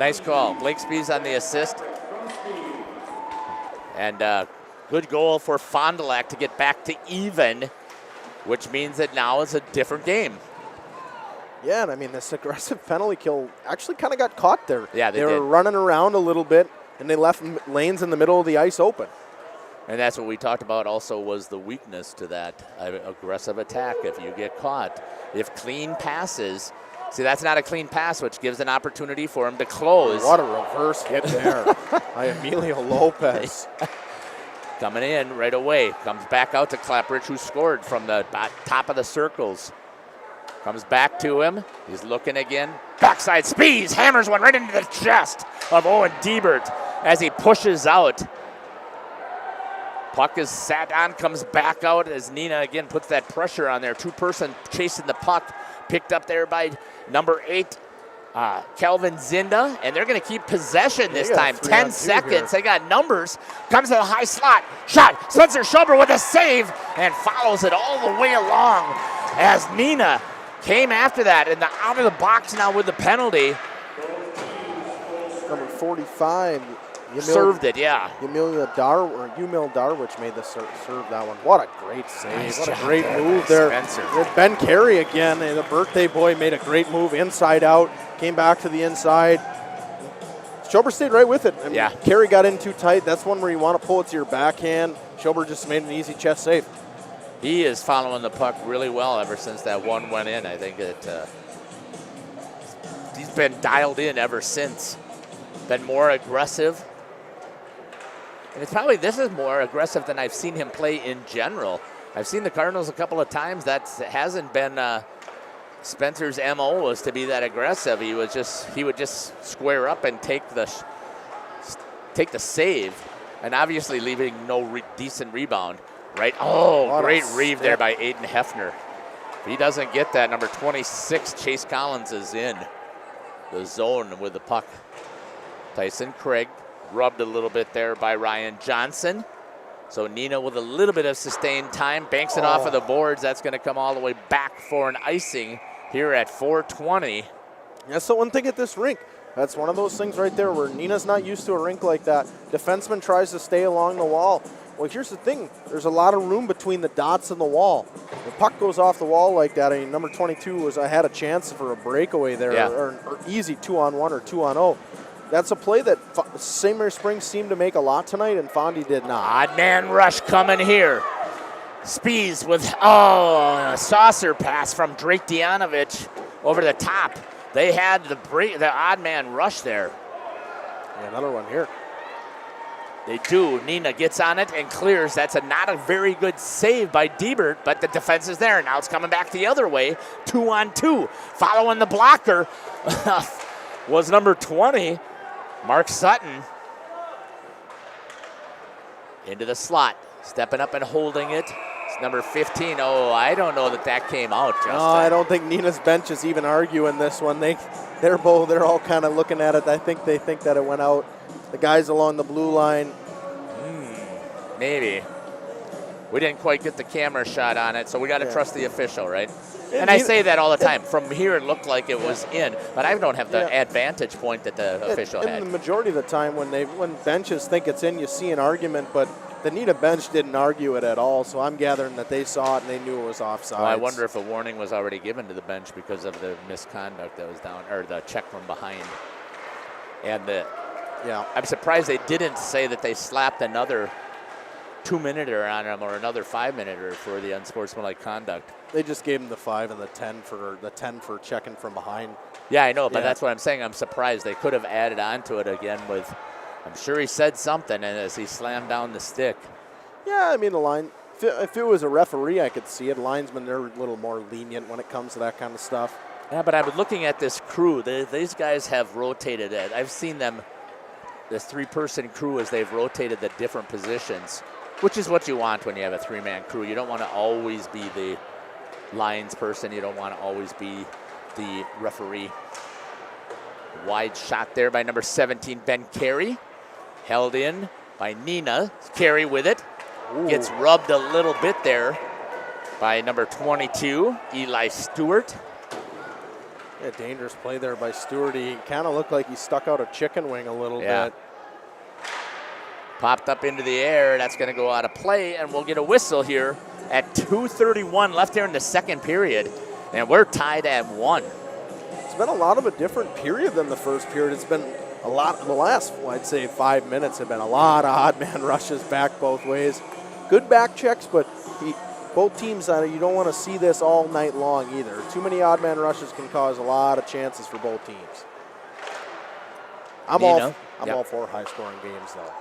Nice call. Blake Spees on the assist. And good goal for Fond du Lac to get back to even, which means that now it's a different game. Yeah, and I mean, this aggressive penalty kill actually kind of got caught there. Yeah, they were did. running around a little bit, and they left lanes in the middle of the ice open. And that's what we talked about also was the weakness to that aggressive attack if you get caught. If clean passes, see, that's not a clean pass, which gives an opportunity for him to close. What a reverse hit there by Emilio Lopez. Coming in right away. Comes back out to Clapridge, who scored from the top of the circles. Comes back to him. He's looking again. Backside Spees hammers one right into the chest of Owen Diebert as he pushes out. Puck is sat on, comes back out as Neenah again puts that pressure on there. Two-person chasing the puck. Picked up there by number 8, Kelvin Zinda. And they're going to keep possession this time. 10 seconds. They got numbers. Comes to the high slot. Shot. Spencer Schober with a save and follows it all the way along as Neenah came after that, and out of the box now with the penalty. Number 45. Served it, yeah. Umil Darwich made the serve that one. What a great save. Nice what a job great there move by there. Spencer. With Ben Carey again, and the birthday boy made a great move inside out, came back to the inside. Schober stayed right with it. I mean, Yeah. Carey got in too tight. That's one where you want to pull it to your backhand. Schober just made an easy chest save. He is following the puck really well ever since that one went in. I think that he's been dialed in ever since. Been more aggressive. And this is more aggressive than I've seen him play in general. I've seen the Cardinals a couple of times. That hasn't been Spencer's MO was to be that aggressive. He would just square up and take the save, and obviously leaving no decent rebound. Right? Oh, What a great reave there stick. by Aiden Hefner. If he doesn't get that, number 26, Chase Collins, is in the zone with the puck. Tyson Craig rubbed a little bit there by Ryan Johnson. So Neenah with a little bit of sustained time, banks it off of the boards. That's going to come all the way back for an icing here at 4:20. That's the one thing at this rink. That's one of those things right there where Neenah's not used to a rink like that. Defenseman tries to stay along the wall. Well, here's the thing. There's a lot of room between the dots and the wall. The puck goes off the wall like that. I mean, number 22 had a chance for a breakaway there, Yeah. or easy 2-on-1 or 2-on-0. That's a play that St. Mary Springs seemed to make a lot tonight, and Fondy did not. Odd man rush coming here. Spees with, a saucer pass from Drake Dianovich over the top. They had the odd man rush there. Yeah, another one here. They do. Neenah gets on it and clears. That's not a very good save by Diebert, but the defense is there. Now it's coming back the other way. 2-on-2. Following the blocker was number 20, Mark Sutton. Into the slot. Stepping up and holding it. It's number 15. Oh, I don't know that came out, Justin. No, I don't think Neenah's bench is even arguing this one. They're all kind of looking at it. I think they think that it went out. The guys along the blue line. Maybe. We didn't quite get the camera shot on it, so we got to trust the official, right? And I say that all the time. From here, it looked like it was in, but I don't have the advantage point that the official had. And the majority of the time, when benches think it's in, you see an argument, but the Neenah bench didn't argue it at all, so I'm gathering that they saw it and they knew it was offside. Well, I wonder if a warning was already given to the bench because of the misconduct that was down, or the check from behind. And I'm surprised they didn't say that they slapped another 2-minuter on him or another 5-minuter for the unsportsmanlike conduct. They just gave him the 5 and the 10 for checking from behind. Yeah, I know, but that's what I'm saying. I'm surprised they could have added on to it again with. I'm sure he said something, and as he slammed down the stick. Yeah, I mean the line. If it was a referee, I could see it. Linesmen, they're a little more lenient when it comes to that kind of stuff. Yeah, but I was looking at this crew. These guys have rotated it. I've seen them. This 3-person crew as they've rotated the different positions, which is what you want when you have a 3-man crew. You don't want to always be the lines person. You don't want to always be the referee. Wide shot there by number 17, Ben Carey. Held in by Neenah. Carey with it. Ooh. Gets rubbed a little bit there by number 22, Eli Stewart. A dangerous play there by Stewart. He kind of looked like he stuck out a chicken wing a little bit. Popped up into the air. That's going to go out of play, and we'll get a whistle here at 2:31 left here in the second period. And we're tied at 1. It's been a lot of a different period than the first period. It's been a lot, the last, I'd say 5 minutes have been a lot of odd man rushes back both ways. Good back checks, but both teams, you don't want to see this all night long either. Too many odd man rushes can cause a lot of chances for both teams. I'm all for high scoring games though.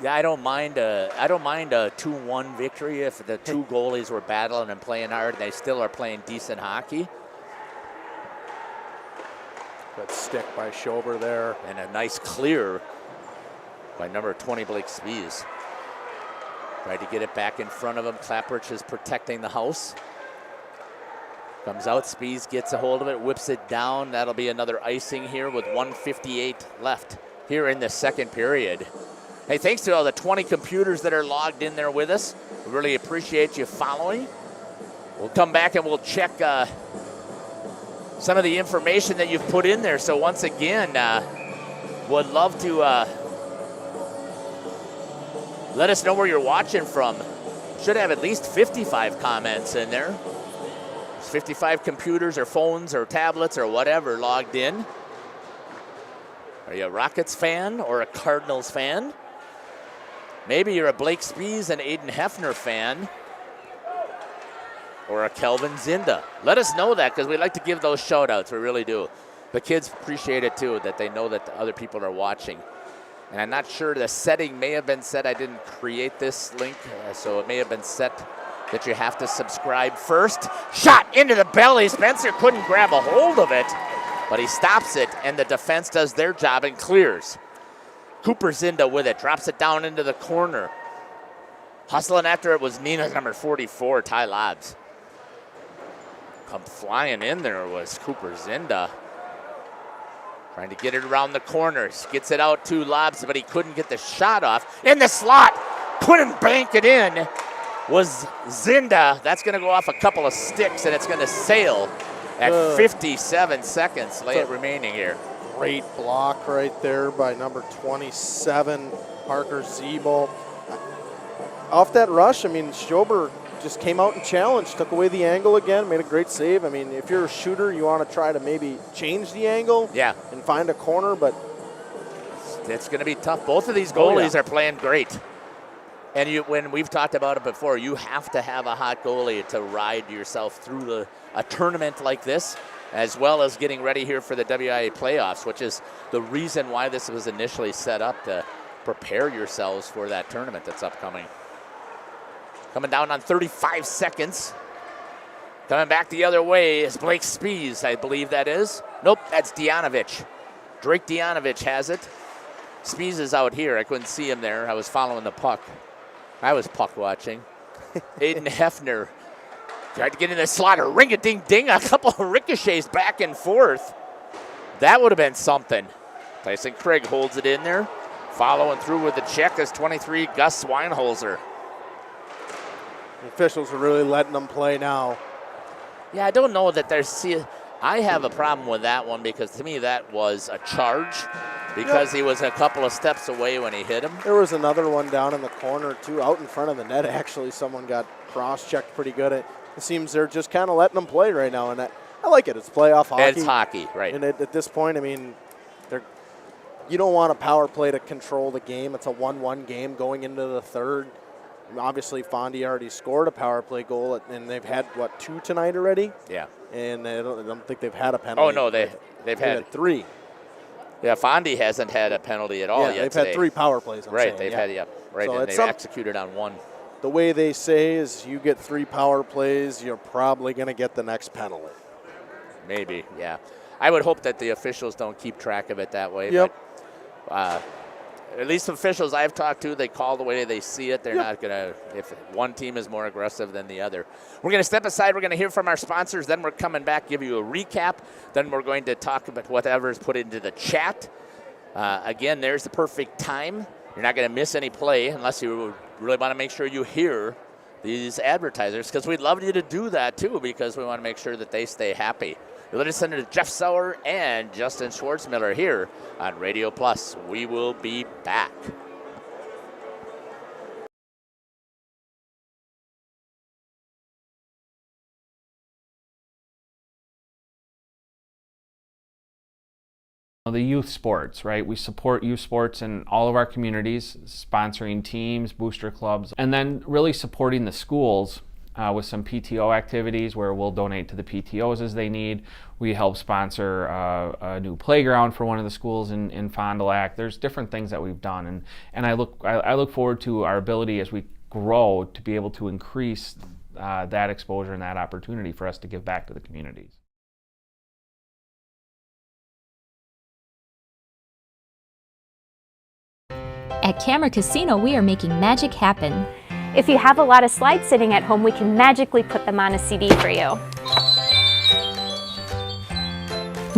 Yeah, I don't mind a 2-1 victory if the two goalies were battling and playing hard and they still are playing decent hockey. Good stick by Schober there. And a nice clear by number 20, Blake Spies. Tried to get it back in front of him. Clapperich is protecting the house. Comes out, Spies gets a hold of it, whips it down. That'll be another icing here with 1:58 left here in the second period. Hey, thanks to all the 20 computers that are logged in there with us. We really appreciate you following. We'll come back and we'll check some of the information that you've put in there. So once again, would love to let us know where you're watching from. Should have at least 55 comments in there. 55 computers or phones or tablets or whatever logged in. Are you a Rockets fan or a Cardinals fan? Maybe you're a Blake Spies and Aiden Hefner fan. Or a Kelvin Zinda. Let us know that because we like to give those shout outs. We really do. The kids appreciate it too, that they know that other people are watching. And I'm not sure, the setting may have been set. I didn't create this link, so it may have been set that you have to subscribe first. Shot into the belly. Spencer couldn't grab a hold of it, but he stops it, and the defense does their job and clears. Cooper Zinda with it, drops it down into the corner. Hustling after it was Neenah's number 44, Ty Lobbs. Come flying in there was Cooper Zinda. Trying to get it around the corners. Gets it out to Lobbs, but he couldn't get the shot off. In the slot, couldn't bank it in, was Zinda. That's going to go off a couple of sticks, and it's going to sail at 57 seconds remaining here. Great block right there by number 27, Parker Zeeble. Off that rush, I mean, Schober just came out and challenged, took away the angle again, made a great save. I mean, if you're a shooter, you want to try to maybe change the angle and find a corner, but it's going to be tough. Both of these goalies are playing great. And when we've talked about it before, you have to have a hot goalie to ride yourself through a tournament like this, as well as getting ready here for the WIA playoffs, which is the reason why this was initially set up, to prepare yourselves for that tournament that's upcoming. Coming down on 35 seconds. Coming back the other way is Blake Spies, I believe that is. Nope, that's Dianovich. Drake Dianovich has it. Spies is out here. I couldn't see him there. I was following the puck. I was puck watching. Aiden Hefner tried to get in the slot. Ring-a-ding-ding. A couple of ricochets back and forth. That would have been something. Tyson Craig holds it in there. Following through with the check is 23, Gus Sweinholzer. The officials are really letting them play now. Yeah, I don't know that there's... I have a problem with that one because to me that was a charge because he was a couple of steps away when he hit him. There was another one down in the corner too, out in front of the net. Actually, someone got cross-checked pretty good. It seems they're just kind of letting them play right now, and I like it. It's playoff hockey. It's hockey, right. And at this point, I mean, you don't want a power play to control the game. It's a 1-1 game going into the third. Obviously, Fondy already scored a power play goal, and they've had, 2 tonight already? Yeah. And I don't think they've had a penalty. Oh, no, they've had 3. Yeah, Fondy hasn't had a penalty at all yet they've today. had 3 power plays, Right, they've had, right, so and they've executed on 1. The way they say is you get 3 power plays, you're probably going to get the next penalty. Maybe, yeah. I would hope that the officials don't keep track of it that way. Yep. But, at least officials I've talked to, they call the way they see it. They're not going to, if one team is more aggressive than the other. We're going to step aside. We're going to hear from our sponsors. Then we're coming back, give you a recap. Then we're going to talk about whatever is put into the chat. Again, there's the perfect time. You're not going to miss any play unless you really want to make sure you hear these advertisers, because we'd love you to do that too, because we want to make sure that they stay happy. You're listening to Jeff Sauer and Justin Schwartzmiller here on Radio Plus. We will be back. The youth sports, right? We support youth sports in all of our communities, sponsoring teams, booster clubs, and then really supporting the schools with some PTO activities where we'll donate to the PTOs as they need. We help sponsor a new playground for one of the schools in Fond du Lac. There's different things that we've done, and I look forward to our ability as we grow to be able to increase that exposure and that opportunity for us to give back to the communities. At Camera Casino, we are making magic happen. If you have a lot of slides sitting at home, we can magically put them on a CD for you.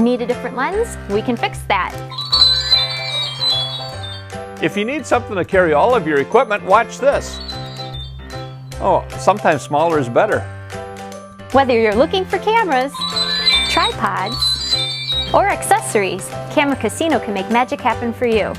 Need a different lens? We can fix that. If you need something to carry all of your equipment, watch this. Oh, sometimes smaller is better. Whether you're looking for cameras, tripods, or accessories, Camera Casino can make magic happen for you.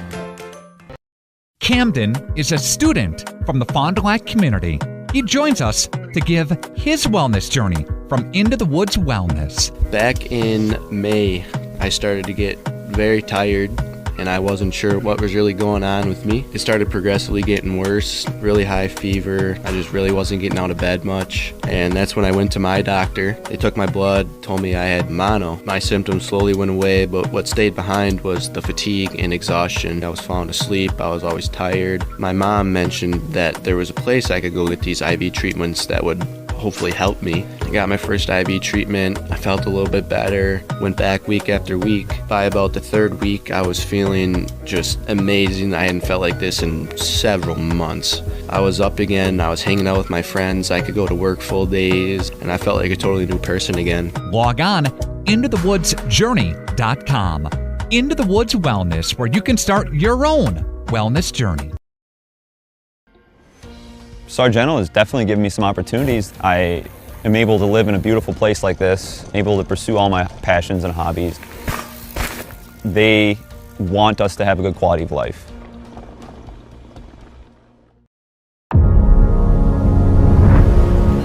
Camden is a student from the Fond du Lac community. He joins us to give his wellness journey from Into the Woods Wellness. Back in May, I started to get very tired and I wasn't sure what was really going on with me. It started progressively getting worse, really high fever. I just really wasn't getting out of bed much. And that's when I went to my doctor. They took my blood, told me I had mono. My symptoms slowly went away, but what stayed behind was the fatigue and exhaustion. I was falling asleep, I was always tired. My mom mentioned that there was a place I could go get these IV treatments that would hopefully help me. I got my first IV treatment. I felt a little bit better. Went back week after week. By about the third week, I was feeling just amazing. I hadn't felt like this in several months. I was up again. I was hanging out with my friends. I could go to work full days, and I felt like a totally new person again. Log on IntoTheWoodsJourney.com. Into the Woods Wellness, where you can start your own wellness journey. Sargento has definitely given me some opportunities. I am able to live in a beautiful place like this, able to pursue all my passions and hobbies. They want us to have a good quality of life.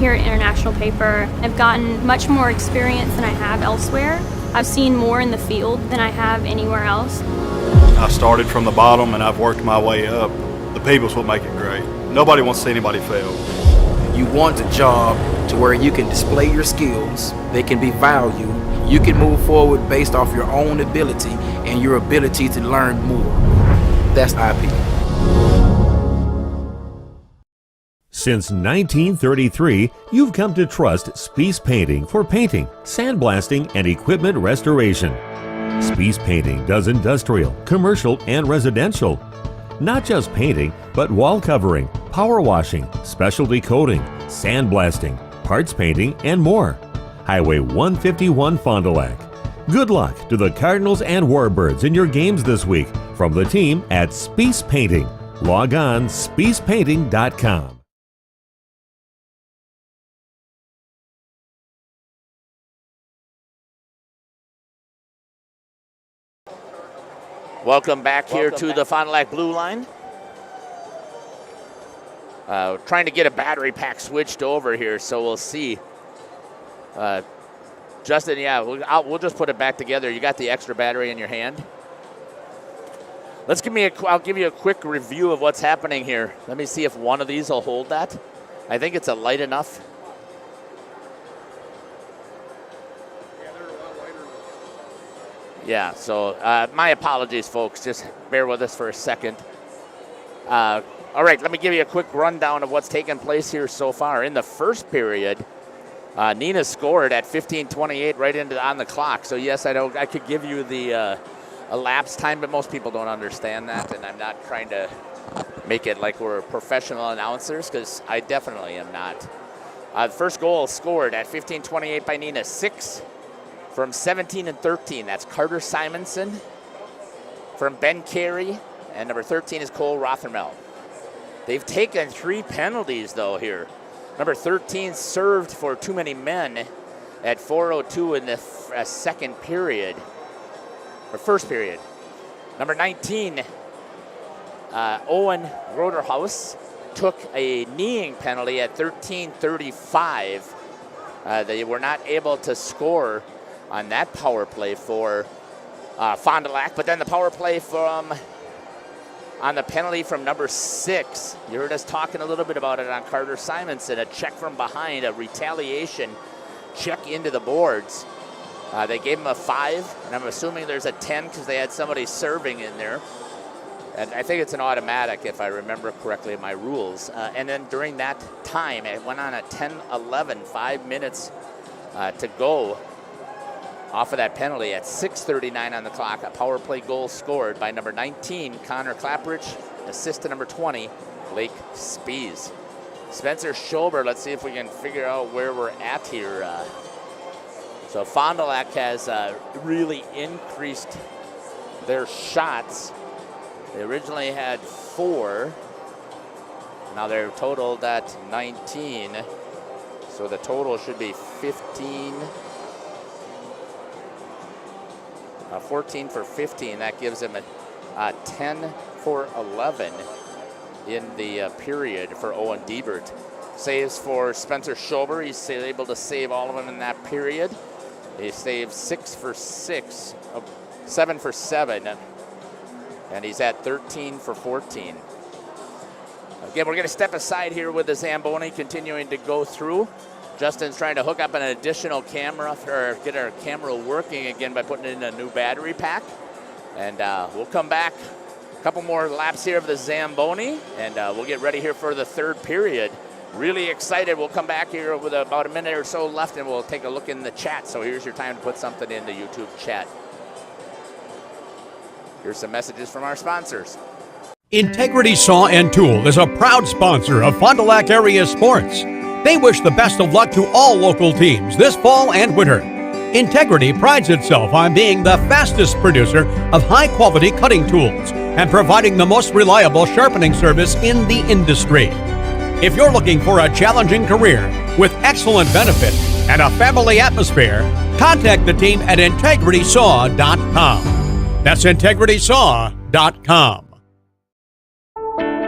Here at International Paper, I've gotten much more experience than I have elsewhere. I've seen more in the field than I have anywhere else. I started from the bottom and I've worked my way up. The people's what make it great. Nobody wants to see anybody fail. You want a job to where you can display your skills, they can be valued, you can move forward based off your own ability and your ability to learn more. That's IP. Since 1933, you've come to trust Spies Painting for painting, sandblasting, and equipment restoration. Spies Painting does industrial, commercial, and residential. Not just painting, but wall covering, power washing, specialty coating, sandblasting, parts painting, and more. Highway 151 Fond du Lac. Good luck to the Cardinals and Warbirds in your games this week from the team at Spies Painting. Log on spiespainting.com. Welcome back here to the Fond du Lac Blue Line. Trying to get a battery pack switched over here, so we'll see. Justin, yeah, we'll just put it back together. You got the extra battery in your hand. I'll give you a quick review of what's happening here. Let me see if one of these will hold that. I think it's a light enough. Yeah, so my apologies, folks. Just bear with us for a second. All right, let me give you a quick rundown of what's taken place here so far. In the first period, Neenah scored at 15:28 right on the clock. So, yes, I could give you the elapsed time, but most people don't understand that, and I'm not trying to make it like we're professional announcers, because I definitely am not. The first goal scored at 15:28 by Neenah, 6 from 17 and 13. That's Carter Simonson from Ben Carey, and number 13 is Cole Rothermel. They've taken 3 penalties, though, here. Number 13 served for too many men at 4:02 in the second period, or first period. Number 19, Owen Roderhaus took a kneeing penalty at 13:35. They were not able to score on that power play for Fond du Lac, but then the power play on the penalty from number 6. You heard us talking a little bit about it on Carter Simonson, a check from behind, a retaliation check into the boards. They gave him a 5, and I'm assuming there's a 10 because they had somebody serving in there. And I think it's an automatic if I remember correctly my rules. And then during that time, it went on a 10-11, 5 minutes to go off of that penalty. At 6:39 on the clock, a power play goal scored by number 19, Connor Clapridge, assist to number 20, Blake Spies. Spencer Schober, let's see if we can figure out where we're at here. So Fond du Lac has really increased their shots. They originally had 4. Now they're totaled at 19. So the total should be 15. 14 for 15. That gives them a 10 for 11 in the period for Owen Diebert. Saves for Spencer Schober. He's able to save all of them in that period. He saved 6 for 6, 7 for 7, and he's at 13 for 14. Again, we're going to step aside here with the Zamboni continuing to go through. Justin's trying to hook up an additional camera, or get our camera working again by putting in a new battery pack. And we'll come back a couple more laps here of the Zamboni, and we'll get ready here for the third period. Really excited. We'll come back here with about a minute or so left, and we'll take a look in the chat. So here's your time to put something in the YouTube chat. Here's some messages from our sponsors. Integrity Saw and Tool is a proud sponsor of Fond du Lac area sports. They wish the best of luck to all local teams this fall and winter. Integrity prides itself on being the fastest producer of high-quality cutting tools and providing the most reliable sharpening service in the industry. If you're looking for a challenging career with excellent benefits and a family atmosphere, contact the team at integritysaw.com. That's integritysaw.com.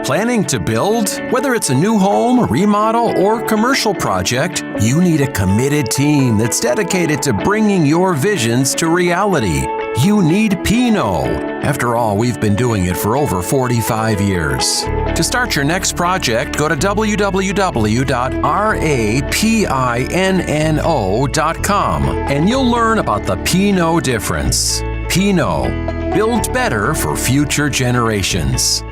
Planning to build? Whether it's a new home, remodel, or commercial project, you need a committed team that's dedicated to bringing your visions to reality. You need Pinot. After all, we've been doing it for over 45 years. To start your next project, go to www.rapinno.com and you'll learn about the Pinot difference. Pinot, built better for future generations.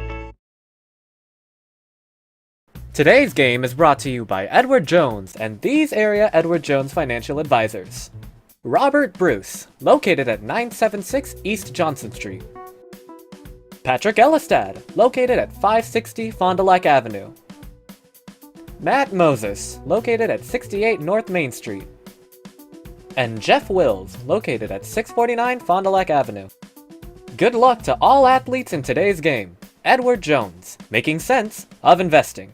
Today's game is brought to you by Edward Jones and these area Edward Jones financial advisors. Robert Bruce, located at 976 East Johnson Street. Patrick Ellistad, located at 560 Fond du Lac Avenue. Matt Moses, located at 68 North Main Street. And Jeff Wills, located at 649 Fond du Lac Avenue. Good luck to all athletes in today's game. Edward Jones, making sense of investing.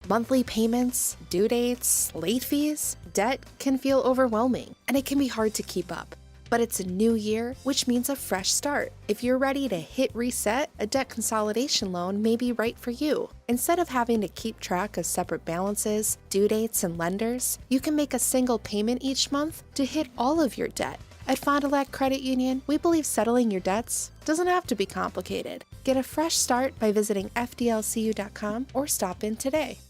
Monthly payments, due dates, late fees, debt can feel overwhelming, and it can be hard to keep up. But it's a new year, which means a fresh start. If you're ready to hit reset, a debt consolidation loan may be right for you. Instead of having to keep track of separate balances, due dates, and lenders, you can make a single payment each month to hit all of your debt. At Fond du Lac Credit Union, we believe settling your debts doesn't have to be complicated. Get a fresh start by visiting fdlcu.com or stop in today.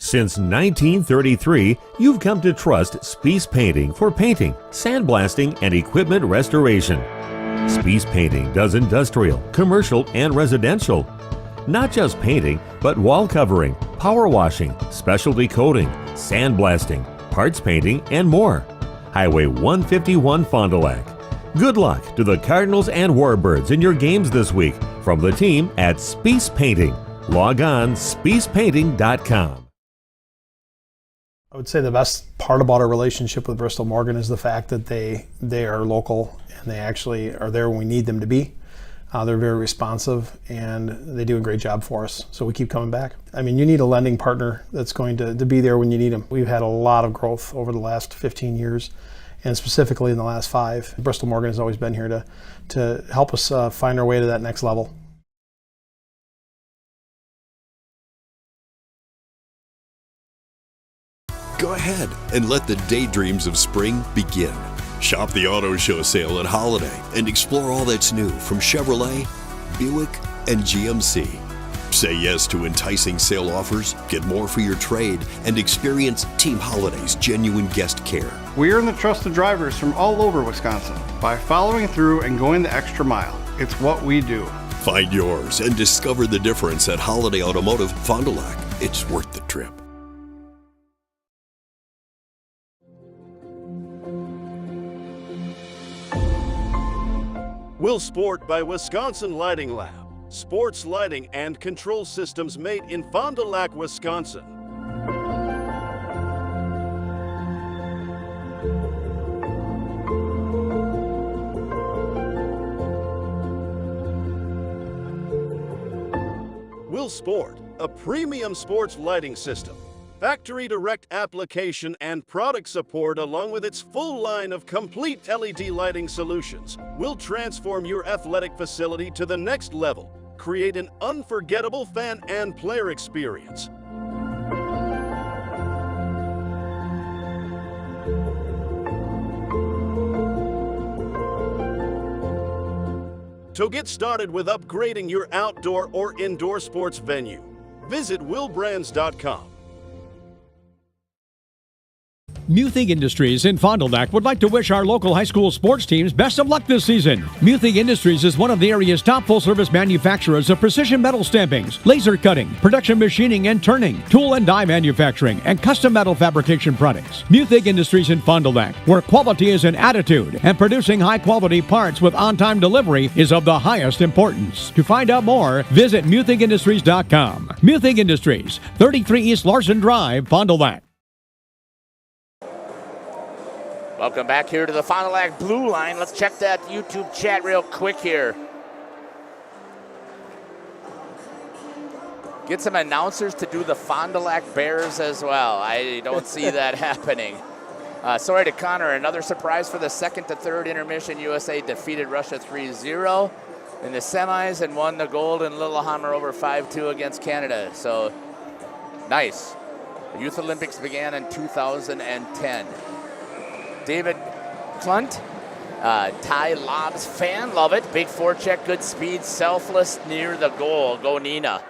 Since 1933, you've come to trust Spies Painting for painting, sandblasting, and equipment restoration. Spies Painting does industrial, commercial, and residential. Not just painting, but wall covering, power washing, specialty coating, sandblasting, parts painting, and more. Highway 151 Fond du Lac. Good luck to the Cardinals and Warbirds in your games this week from the team at Spies Painting. Log on spiespainting.com. I would say the best part about our relationship with Bristol Morgan is the fact that they are local and they actually are there when we need them to be. They're very responsive, and they do a great job for us, so we keep coming back. I mean, you need a lending partner that's going to be there when you need them. We've had a lot of growth over the last 15 years, and specifically in the last 5. Bristol Morgan has always been here to help us find our way to that next level. Go ahead and let the daydreams of spring begin. Shop the auto show sale at Holiday and explore all that's new from Chevrolet, Buick, and GMC. Say yes to enticing sale offers, get more for your trade, and experience Team Holiday's genuine guest care. We earn the trust of drivers from all over Wisconsin by following through and going the extra mile. It's what we do. Find yours and discover the difference at Holiday Automotive Fond du Lac. It's worth the trip. Will Sport by Wisconsin Lighting Lab. Sports lighting and control systems made in Fond du Lac, Wisconsin. Will Sport, a premium sports lighting system. Factory direct application and product support, along with its full line of complete LED lighting solutions, will transform your athletic facility to the next level. Create an unforgettable fan and player experience. So get started with upgrading your outdoor or indoor sports venue. Visit willbrands.com. Muthig Industries in Fond du Lac would like to wish our local high school sports teams best of luck this season. Muthig Industries is one of the area's top full-service manufacturers of precision metal stampings, laser cutting, production machining and turning, tool and die manufacturing, and custom metal fabrication products. Muthig Industries in Fond du Lac, where quality is an attitude and producing high-quality parts with on-time delivery is of the highest importance. To find out more, visit MuthigIndustries.com. Muthig Industries, 33 East Larson Drive, Fond du Lac. Welcome back here to the Fond du Lac Blue Line. Let's check that YouTube chat real quick here. Get some announcers to do the Fond du Lac Bears as well. I don't see that happening. Sorry to Connor, another surprise for the second to third intermission. USA defeated Russia 3-0 in the semis and won the gold in Lillehammer over 5-2 against Canada. So nice. The Youth Olympics began in 2010. David Klunt, Ty Lobs fan, love it. Big forecheck, good speed, selfless near the goal. Go Neenah.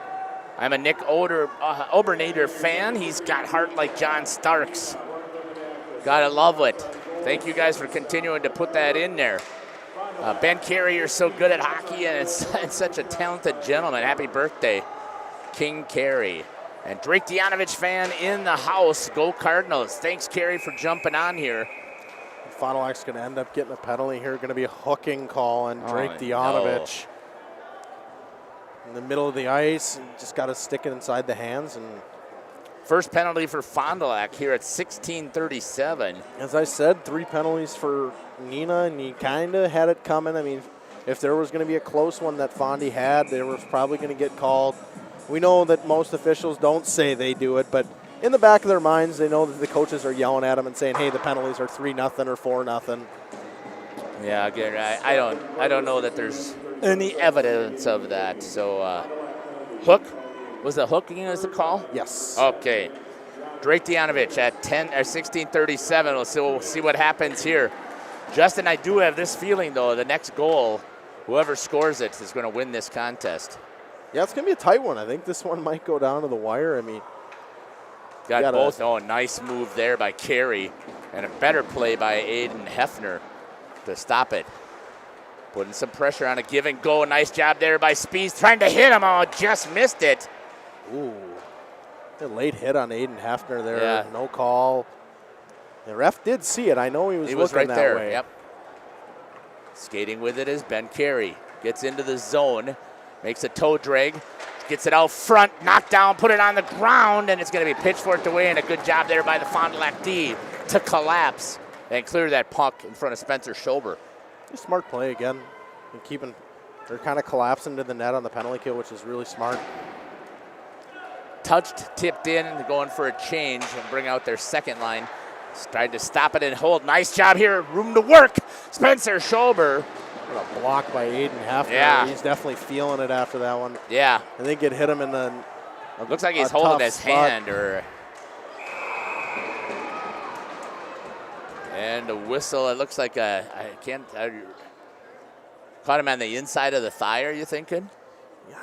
I'm a Nick Obernader fan. He's got heart like John Starks. Gotta love it. Thank you guys for continuing to put that in there. Ben Carey, you're so good at hockey and such a talented gentleman. Happy birthday, King Carey. And Drake Dianovich fan in the house. Go Cardinals. Thanks, Carey, for jumping on here. Fond du Lac's going to end up getting a penalty here. Going to be a hooking call on Drake Dianovich. In the middle of the ice, and just got to stick it inside the hands. And first penalty for Fond du Lac here at 16:37. As I said, 3 penalties for Neenah, and he kind of had it coming. I mean, if there was going to be a close one that Fondy had, they were probably going to get called. We know that most officials don't say they do it, but in the back of their minds, they know that the coaches are yelling at them and saying, hey, the penalties are 3-0 or 4-0. Yeah, again, I don't know that there's any evidence of that. So hook, was the hooking as the call? Yes. Okay. Drake Dianovich at 16:37. We'll see what happens here. Justin, I do have this feeling, though, the next goal, whoever scores it is going to win this contest. Yeah, it's going to be a tight one. I think this one might go down to the wire. I mean, got both. Oh, nice move there by Carey, and a better play by Aiden Hefner to stop it. Putting some pressure on a give and go. Nice job there by Spees, trying to hit him. Oh, just missed it. Ooh, a late hit on Aiden Hefner there. Yeah. No call. The ref did see it. I know he was looking right that there. way. Yep. Skating with it is Ben Carey. Gets into the zone, makes a toe drag, gets it out front, knocked down, put it on the ground, and it's going to be pitchforked away, and a good job there by the Fond du Lac D to collapse and clear that puck in front of Spencer Schober. Smart play again, and keeping They're kind of collapsing to the net on the penalty kill, which is really smart. Touched, tipped in, going for a change and bring out their second line. Tried to stop it and hold. Nice job here. Room to work. Spencer Schober. What a block by Aiden Heffner. Yeah. He's definitely feeling it after that one. Yeah. I think it hit him in the. Looks like he's holding his hand or. And a whistle. It looks like I caught him on the inside of the thigh. Are you thinking?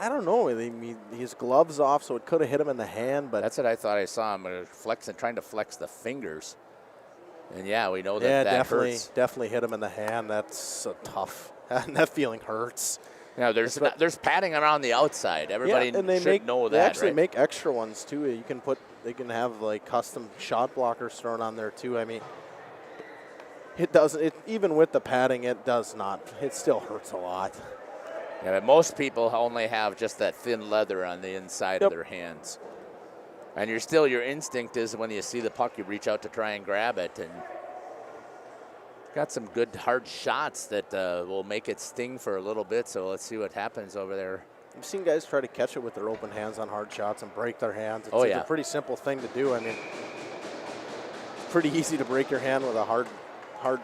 I don't know. His gloves off, so it could have hit him in the hand. But that's what I thought I saw him trying to flex the fingers. And yeah, we know that hurts. Definitely hit him in the hand. That's tough. That feeling hurts. Yeah, there's padding around the outside. Everybody should know that. They actually right? make extra ones too. They can have like custom shot blockers thrown on there too. I mean, it doesn't. Even with the padding, it does not. It still hurts a lot. Yeah, but most people only have just that thin leather on the inside of their hands. And your instinct is when you see the puck, you reach out to try and grab it. And got some good hard shots that will make it sting for a little bit. So let's see what happens over there. I've seen guys try to catch it with their open hands on hard shots and break their hands. It's a pretty simple thing to do. I mean, it's pretty easy to break your hand with a hard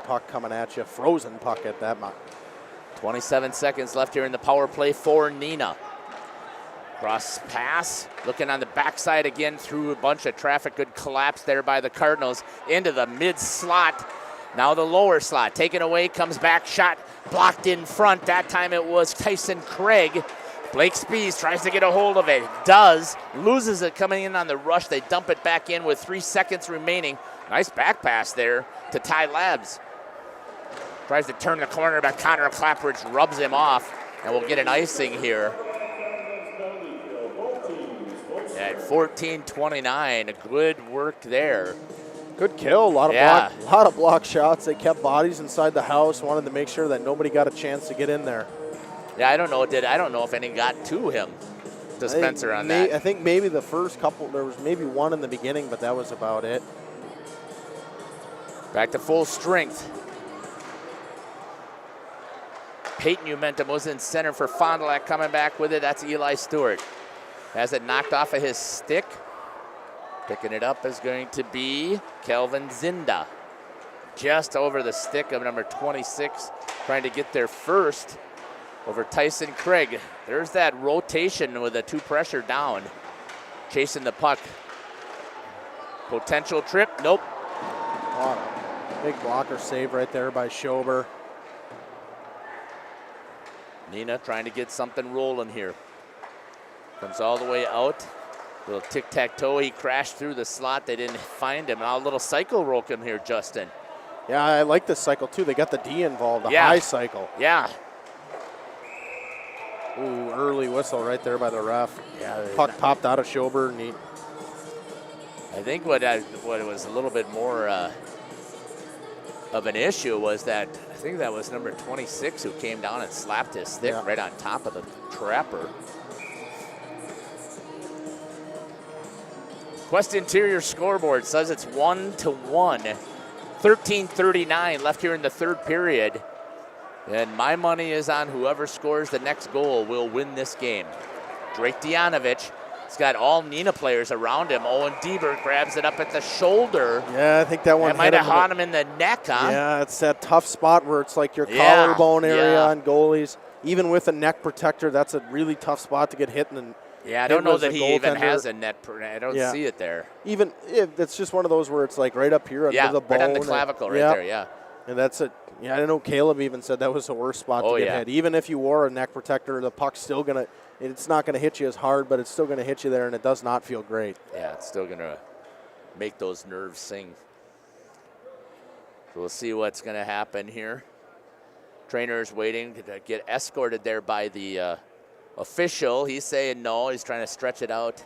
puck coming at you, frozen puck at that much. 27 seconds left here in the power play for Neenah. Cross pass, looking on the backside again through a bunch of traffic. Good collapse there by the Cardinals into the mid slot. Now the lower slot, taken away, comes back, shot blocked in front. That time it was Tyson Craig. Blake Spees tries to get a hold of it, does, loses it coming in on the rush. They dump it back in with 3 seconds remaining. Nice back pass there to Ty Labs. Tries to turn the corner, but Connor Clapridge rubs him off, and we'll get an icing here. At 14:29, good work there. Good kill, a lot of block shots. They kept bodies inside the house, wanted to make sure that nobody got a chance to get in there. Yeah, I don't know if any got to him, to Spencer on that. I think maybe the first couple, there was maybe one in the beginning, but that was about it. Back to full strength. Peyton Umentum was in center for Fond du Lac, coming back with it. That's Eli Stewart. Has it knocked off of his stick. Picking it up is going to be Kelvin Zinda. Just over the stick of number 26, trying to get there first over Tyson Craig. There's that rotation with a 2 pressure down. Chasing the puck. Potential trip, nope. Big blocker save right there by Schober. Neenah trying to get something rolling here. Comes all the way out. Little tic-tac-toe. He crashed through the slot. They didn't find him. Now a little cycle roken here, Justin. Yeah, I like this cycle too. They got the D involved, the high cycle. Yeah. Ooh, early whistle right there by the ref. Yeah. Puck popped out of Schober. Neat. I think what was a little bit more of an issue was that I think that was number 26 who came down and slapped his stick right on top of the trapper. Quest Interior scoreboard says it's 1-1. 13:39 left here in the third period. And my money is on whoever scores the next goal will win this game. Drake Dianovich. He's got all Neenah players around him. Owen Dieber grabs it up at the shoulder. Yeah, I think that one might have caught him in the neck, huh? Yeah, it's that tough spot where it's like your collarbone area on goalies. Even with a neck protector, that's a really tough spot to get hit. I don't know that he even has a net. I don't see it there. Even if it's just one of those where it's like right up here under the bone. Right on the clavicle there, yeah. And that's it. Yeah, I know Caleb even said that was the worst spot to get hit. Even if you wore a neck protector, the puck's still going to, it's not going to hit you as hard, but it's still going to hit you there, and it does not feel great. Yeah, it's still going to make those nerves sing. So we'll see what's going to happen here. Trainer's waiting to get escorted there by the official. He's saying no. He's trying to stretch it out.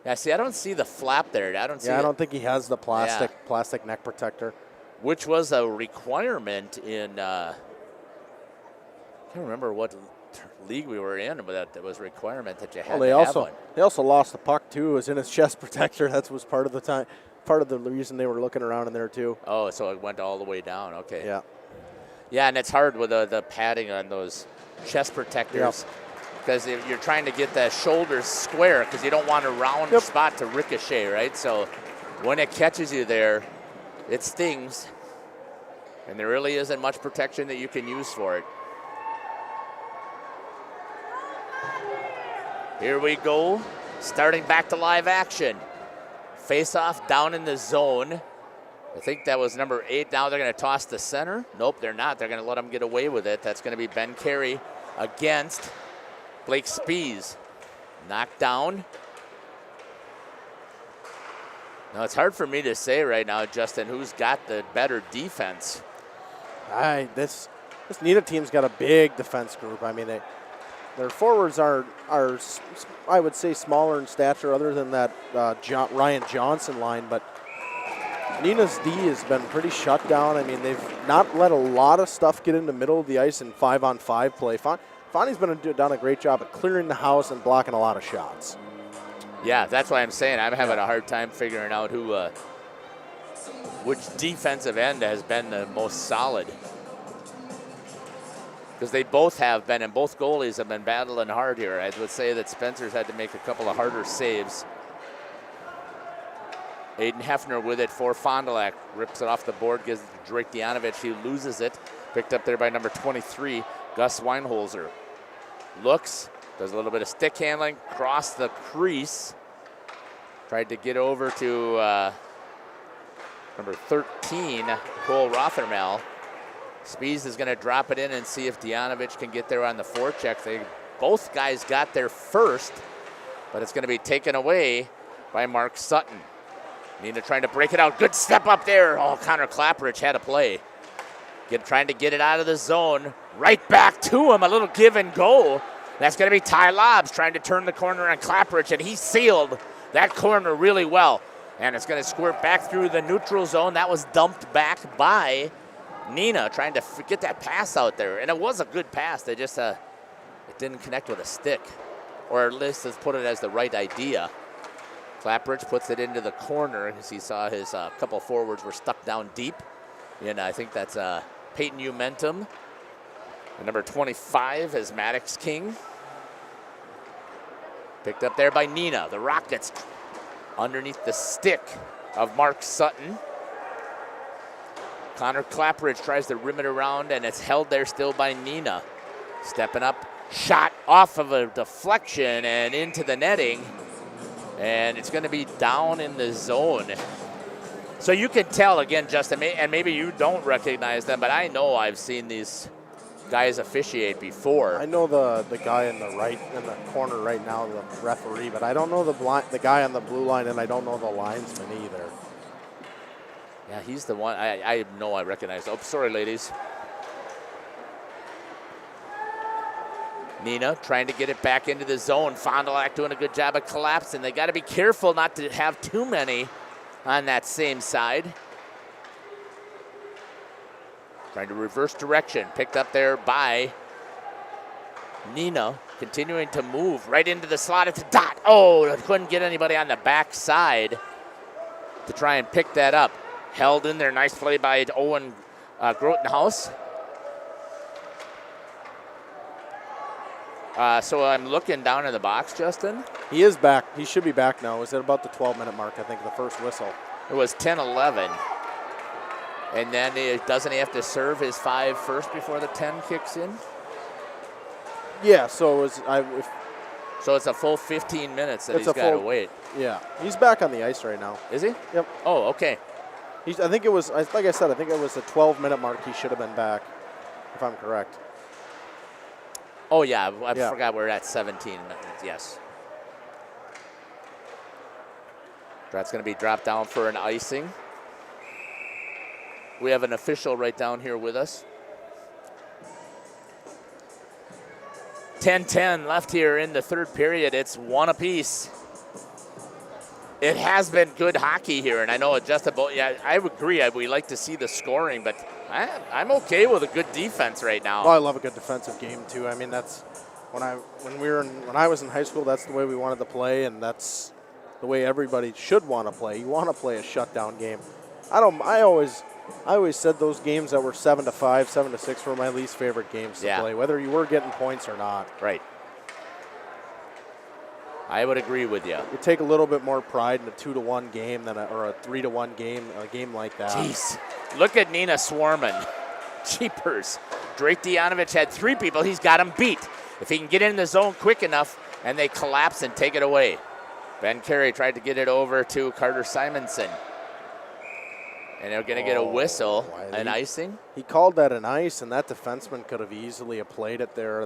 Yeah, see, I don't see the flap there. I don't see. I don't think he has the plastic neck protector, which was a requirement in. I can't remember what league we were in, but that was a requirement that you had to have one. They also lost the puck too. It was in his chest protector. That was part of the time. Part of the reason they were looking around in there too. Oh, so it went all the way down. Okay. Yeah. Yeah, and it's hard with the padding on those chest protectors because you're trying to get the shoulders square because you don't want a round spot to ricochet, right? So when it catches you there, it stings, and there really isn't much protection that you can use for it. Here we go, starting back to live action. Face-off down in the zone. I think that was number 8. Now they're going to toss the center. Nope, they're not. They're going to let them get away with it. That's going to be Ben Carey against Blake Spies. Knocked down. Now, it's hard for me to say right now, Justin, who's got the better defense. This Neenah team's got a big defense group. I mean, their forwards are I would say smaller in stature other than that Ryan Johnson line, but Neenah's D has been pretty shut down. I mean, they've not let a lot of stuff get in the middle of the ice in 5-on-5 play. Fonnie's done a great job at clearing the house and blocking a lot of shots. Yeah, that's why I'm saying I'm having a hard time figuring out which defensive end has been the most solid. Because they both have been, and both goalies have been battling hard here. I would say that Spencer's had to make a couple of harder saves. Aiden Hefner with it for Fond du Lac. Rips it off the board, gives it to Drake Dianovich. He loses it. Picked up there by number 23, Gus Weinholzer. Looks, does a little bit of stick handling, cross the crease. Tried to get over to number 13, Cole Rothermel. Spies is going to drop it in and see if Dianovich can get there on the forecheck. Both guys got there first, but it's going to be taken away by Mark Sutton. Neenah trying to break it out. Good step up there. Oh, Connor Clapperidge had a play. Trying to get it out of the zone. Right back to him. A little give and go. That's going to be Ty Lobbs trying to turn the corner on Clapperidge, and he sealed that corner really well. And it's going to squirt back through the neutral zone. That was dumped back by Neenah, trying to get that pass out there. And it was a good pass. They just it didn't connect with a stick. Or at least let's put it as the right idea. Clapperidge puts it into the corner as he saw his couple forwards were stuck down deep. And I think that's Peyton Umentum. And number 25 is Maddox King. Picked up there by Neenah. The Rockets underneath the stick of Mark Sutton. Connor Clapperidge tries to rim it around, and it's held there still by Neenah. Stepping up, shot off of a deflection and into the netting. And it's going to be down in the zone. So you can tell, again, Justin, and maybe you don't recognize them, but I know I've seen these guys officiate before. I know the guy in the corner right now, the referee, but I don't know the guy on the blue line, and I don't know the linesman either. Yeah, he's the one. I know I recognize. Oh, sorry, ladies. Neenah trying to get it back into the zone. Fond du Lac doing a good job of collapsing. They got to be careful not to have too many on that same side. Trying to reverse direction. Picked up there by Neenah. Continuing to move right into the slot. It's a dot. Oh, couldn't get anybody on the back side to try and pick that up. Held in there. Nice play by Owen Grotenhouse. So I'm looking down in the box, Justin. He is back. He should be back now. Is it about the 12-minute mark, I think, the first whistle? It was 10-11. And then doesn't he have to serve his 5 first before the 10 kicks in? Yeah, so so it's a full 15 minutes that he's got to wait. Yeah, he's back on the ice right now. Is he? Yep. Oh, okay. I think it was, like I said, I think it was the 12-minute mark he should have been back, if I'm correct. Oh, yeah, I forgot we're at 17 minutes, yes. That's going to be dropped down for an icing. We have an official right down here with us. 10-10 left here in the third period. It's 1 apiece. It has been good hockey here, and I know I agree. We like to see the scoring, but I'm okay with a good defense right now. Oh, I love a good defensive game too. I mean, that's when I was in high school. That's the way we wanted to play, and that's the way everybody should want to play. You want to play a shutdown game. I always I always said those games that were 7-5, 7-6 were my least favorite games to play, whether you were getting points or not. Right. I would agree with you. You take a little bit more pride in a 2-1 game or a 3-1 game, a game like that. Jeez. Look at Neenah swarming. Jeepers. Drake Dianovich had 3 people. He's got them beat. If he can get in the zone quick enough and they collapse and take it away. Ben Carey tried to get it over to Carter Simonson. And they're going to get a whistle, an icing. He called that an ice, and that defenseman could have easily played it there.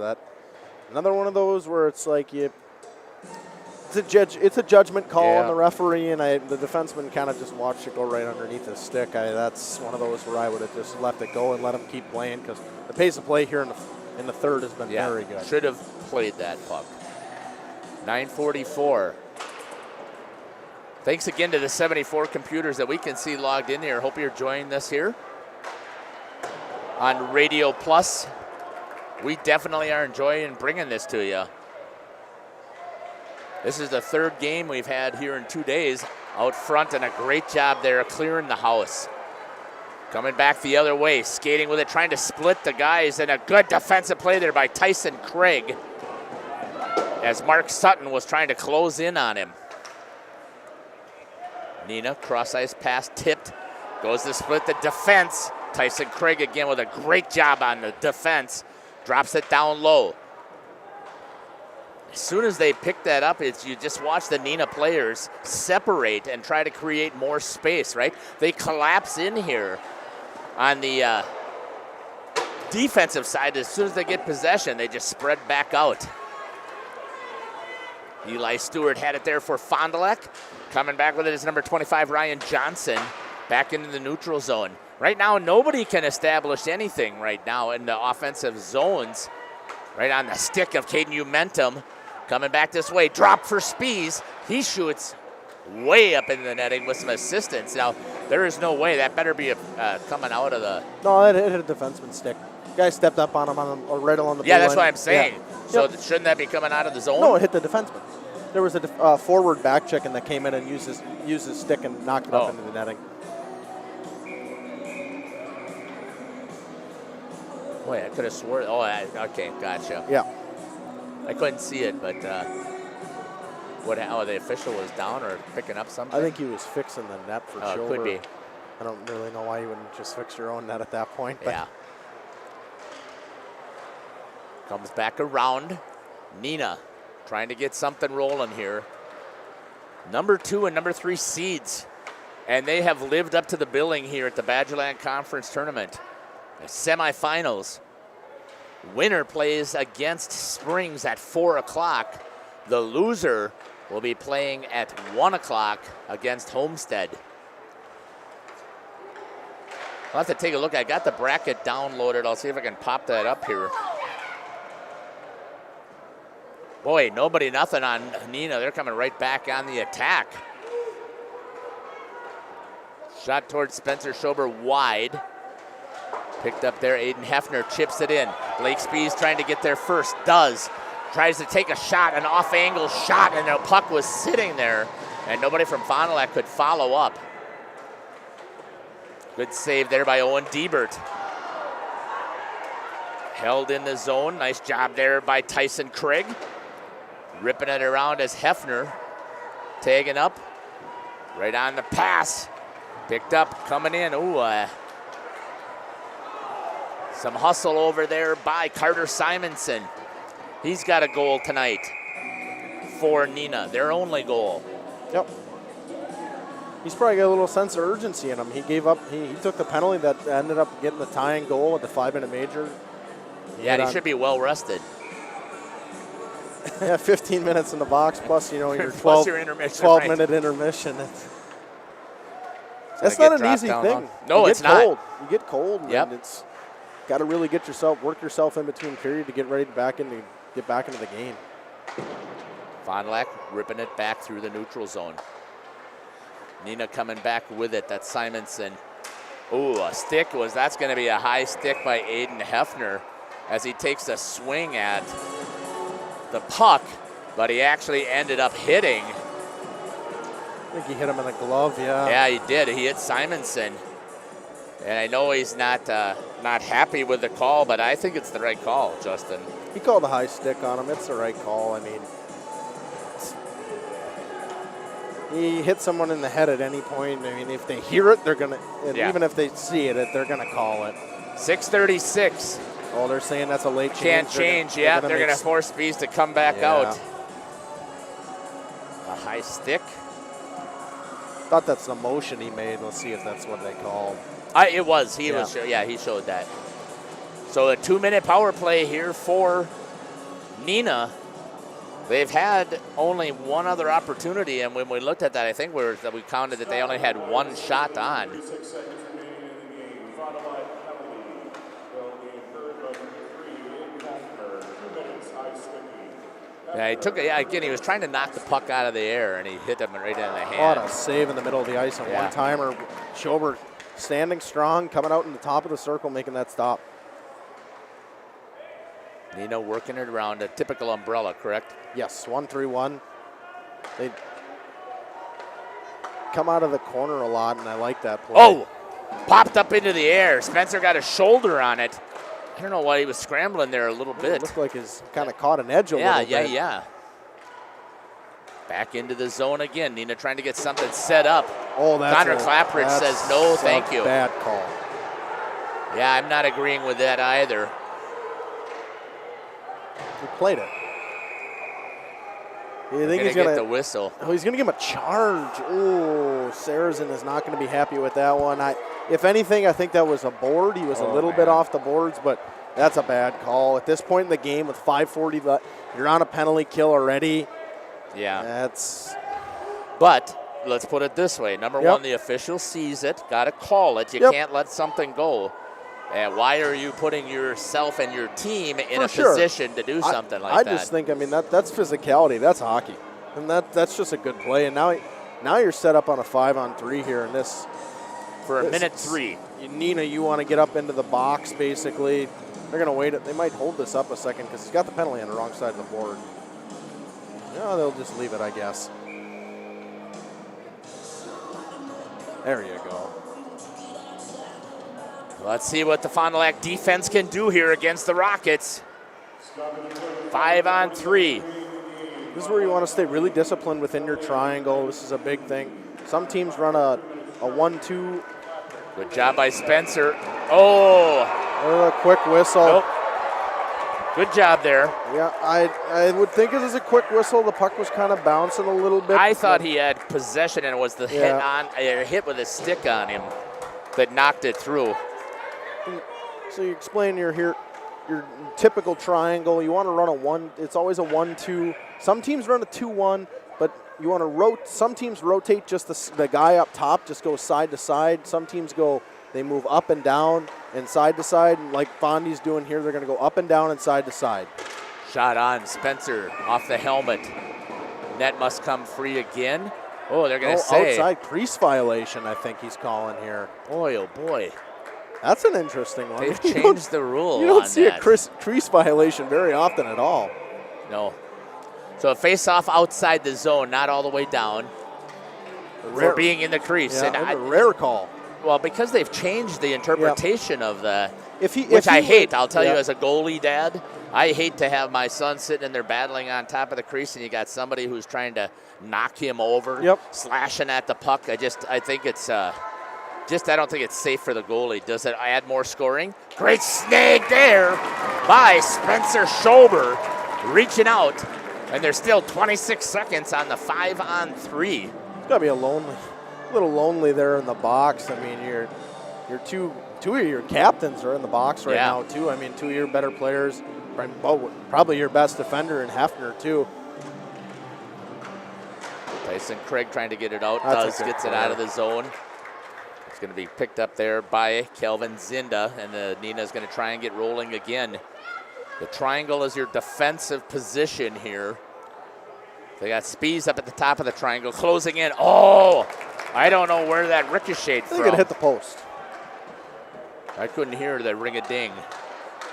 Another one of those where it's like it's a judgment call on the referee, and the defenseman kind of just watched it go right underneath his stick. That's one of those where I would have just left it go and let him keep playing, because the pace of play here in the third has been very good. Should have played that puck. 9:44. Thanks again to the 74 computers that we can see logged in here. Hope you're enjoying this here on Radio Plus. We definitely are enjoying bringing this to you. This is the third game we've had here in 2 days out front, and a great job there clearing the house. Coming back the other way, skating with it, trying to split the guys, and a good defensive play there by Tyson Craig as Mark Sutton was trying to close in on him. Neenah, cross-ice pass tipped, goes to split the defense. Tyson Craig again with a great job on the defense, drops it down low. As soon as they pick that up, you just watch the Neenah players separate and try to create more space, right? They collapse in here on the defensive side. As soon as they get possession, they just spread back out. Eli Stewart had it there for Fond du Lac. Coming back with it is number 25, Ryan Johnson, back into the neutral zone. Right now, nobody can establish anything right now in the offensive zones. Right on the stick of Caden Umentum. Coming back this way, drop for Spies. He shoots way up in the netting with some assistance. Now, there is no way. That better be coming out of the... No, it hit a defenseman's stick. Guy stepped up on him or right along the blue that's line. what I'm saying. Yeah. So shouldn't that be coming out of the zone? No, it hit the defenseman. There was a forward back checking that came in and used his stick and knocked it up into the netting. Wait, I could have sworn. Oh, okay, gotcha. Yeah. I couldn't see it, but the official was down or picking up something? I think he was fixing the net for sure. Could be. I don't really know why you wouldn't just fix your own net at that point. But. Yeah. Comes back around. Neenah trying to get something rolling here. Number 2 and number 3 seeds. And they have lived up to the billing here at the Badgerland Conference Tournament. The semifinals. Winner plays against Springs at 4 o'clock. The loser will be playing at 1 o'clock against Homestead. I'll have to take a look. I got the bracket downloaded. I'll see if I can pop that up here. Boy, nothing on Neenah. They're coming right back on the attack. Shot towards Spencer Schober wide. Picked up there, Aiden Hefner chips it in. Blake Spies trying to get there first, does. Tries to take a shot, an off-angle shot, and the puck was sitting there, and nobody from Fond du Lac could follow up. Good save there by Owen Diebert. Held in the zone, nice job there by Tyson Craig. Ripping it around as Hefner tagging up. Right on the pass. Picked up, coming in. Some hustle over there by Carter Simonson. He's got a goal tonight for Neenah, their only goal. Yep. He's probably got a little sense of urgency in him. He gave up. He took the penalty that ended up getting the tying goal at the 5-minute major. Yeah, he should be well rested. Yeah, 15 minutes in the box plus your plus your intermission, 12-minute intermission. That's not an easy thing. No, it's not. You get cold. And it's got to really work yourself in between period to get ready get back into the game. Fond du Lac ripping it back through the neutral zone. Neenah coming back with it. That's Simonson. A stick that's going to be a high stick by Aiden Hefner as he takes a swing at the puck, but he actually ended up hitting. I think he hit him in the glove, yeah. Yeah, he did. He hit Simonson. And I know he's not happy with the call, but I think it's the right call, Justin. He called a high stick on him. It's the right call. I mean, he hits someone in the head at any point. I mean, if they hear it, they're gonna. And even if they see it, they're gonna call it. 6:36. Oh, they're saying that's a late change. Can't change. They're going to force Spies to come back out. A high stick. Thought that's the motion he made. Let's see if that's what they called. It was. He showed that. So a 2-minute power play here for Neenah. They've had only one other opportunity, and when we looked at that, I think we counted that they only had one shot on. Yeah, he took it. Yeah, again, he was trying to knock the puck out of the air, and he hit him right in the hand. What a save in the middle of the ice on one-timer. Schober standing strong, coming out in the top of the circle, making that stop. Neenah working it around a typical umbrella, correct? Yes, 1-3-1. They come out of the corner a lot, and I like that play. Oh, popped up into the air. Spencer got a shoulder on it. I don't know why he was scrambling there a little bit. It looked like he's kind of caught an edge a little bit. Yeah. Back into the zone again. Neenah trying to get something set up. Oh, that's Connor Clapridge says no, thank you. Bad call. Yeah, I'm not agreeing with that either. He played it. You think he's going to get the whistle? Oh, he's going to give him a charge. Oh, Sarazen is not going to be happy with that one. If anything, I think that was a board. He was a little bit off the boards, but that's a bad call. At this point in the game with 5:40 left, you're on a penalty kill already. Yeah. But let's put it this way. Number one, the official sees it, got to call it. You can't let something go. And why are you putting yourself and your team in a position to do something like that? I just think, that's physicality. That's hockey. And that's just a good play. And now you're set up on a 5-on-3 here in this. For a minute 3. Neenah, you want to get up into the box, basically. They're going to wait it. They might hold this up a second because he's got the penalty on the wrong side of the board. No, they'll just leave it, I guess. There you go. Let's see what the Fond du Lac defense can do here against the Rockets. 5-on-3. This is where you want to stay really disciplined within your triangle. This is a big thing. Some teams run a 1-2. Good job by Spencer. Oh! A quick whistle. Nope. Good job there. Yeah, I would think it was a quick whistle. The puck was kind of bouncing a little bit. I thought he had possession, and it was the hit with a stick on him that knocked it through. So you explain your typical triangle. You want to run a 1. It's always a 1-2. Some teams run a 2-1, but you want to some teams rotate just the guy up top, just goes side to side. Some teams they move up and down and side to side. And like Fondy's doing here, they're going to go up and down and side to side. Shot on Spencer off the helmet. Net must come free again. Oh, they're going to say. Outside crease violation, I think he's calling here. Boy, oh boy. That's an interesting one. They've changed the rule. You don't see a crease violation very often at all. No. So a face-off outside the zone, not all the way down. For being in the crease. Yeah, and a rare call. Well, because they've changed the interpretation of the, which I hate. I'll tell you as a goalie dad, I hate to have my son sitting in there battling on top of the crease and you got somebody who's trying to knock him over, slashing at the puck. I think it's I don't think it's safe for the goalie. Does it add more scoring? Great snag there by Spencer Schober, reaching out, and there's still 26 seconds on the 5-on-3. It's got to be a little lonely there in the box. I mean, your two of your captains are in the box right now too. I mean, 2 of your better players, probably your best defender in Hefner too. Tyson Craig trying to get it out. Gets it out of the zone. It's going to be picked up there by Kelvin Zinda, and the Neenah's going to try and get rolling again. The triangle is your defensive position here. They got Spies up at the top of the triangle, closing in. Oh, I don't know where that ricocheted from. I think it hit the post. I couldn't hear the ring-a-ding.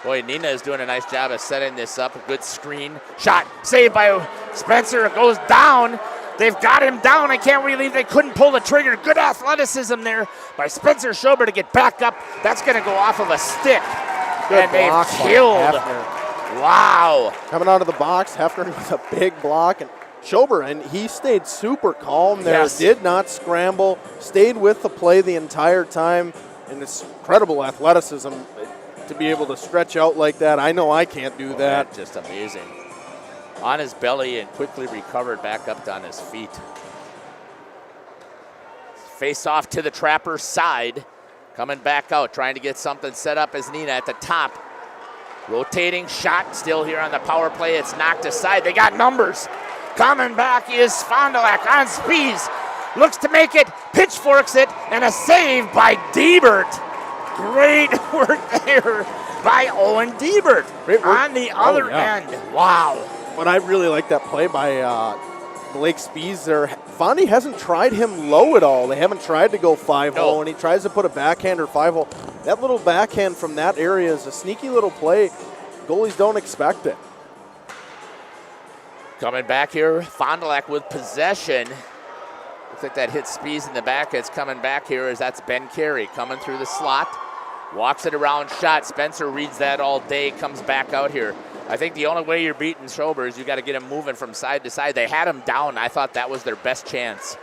Boy, Neenah is doing a nice job of setting this up. A good screen. Shot. Saved by Spencer. It goes down. They've got him down. I can't believe they couldn't pull the trigger. Good athleticism there by Spencer Schober to get back up. That's going to go off of a stick. Good and they've block by killed. Hefner. Wow. Coming out of the box, Hefner with a big block. And Schober, and he stayed super calm there. Yes. Did not scramble. Stayed with the play the entire time. And it's incredible athleticism to be able to stretch out like that. I know I can't do that. That's just amazing. On his belly and quickly recovered back up on his feet. Face off to the Trapper's side. Coming back out, trying to get something set up as Neenah at the top. Rotating shot still here on the power play. It's knocked aside. They got numbers. Coming back is Fond du Lac on Spies. Looks to make it, pitchforks it, and a save by Diebert. Great work there by Owen Diebert on the other end. Wow. But I really like that play by Blake Spies there. Fondy hasn't tried him low at all. They haven't tried to go 5-0, and he tries to put a backhand or 5-0. That little backhand from that area is a sneaky little play. Goalies don't expect it. Coming back here, Fond du Lac with possession. Looks like that hit Spies in the back. It's coming back here as that's Ben Carey coming through the slot. Walks it around shot. Spencer reads that all day, comes back out here. I think the only way you're beating Schober is you got to get him moving from side to side. They had him down. I thought that was their best chance.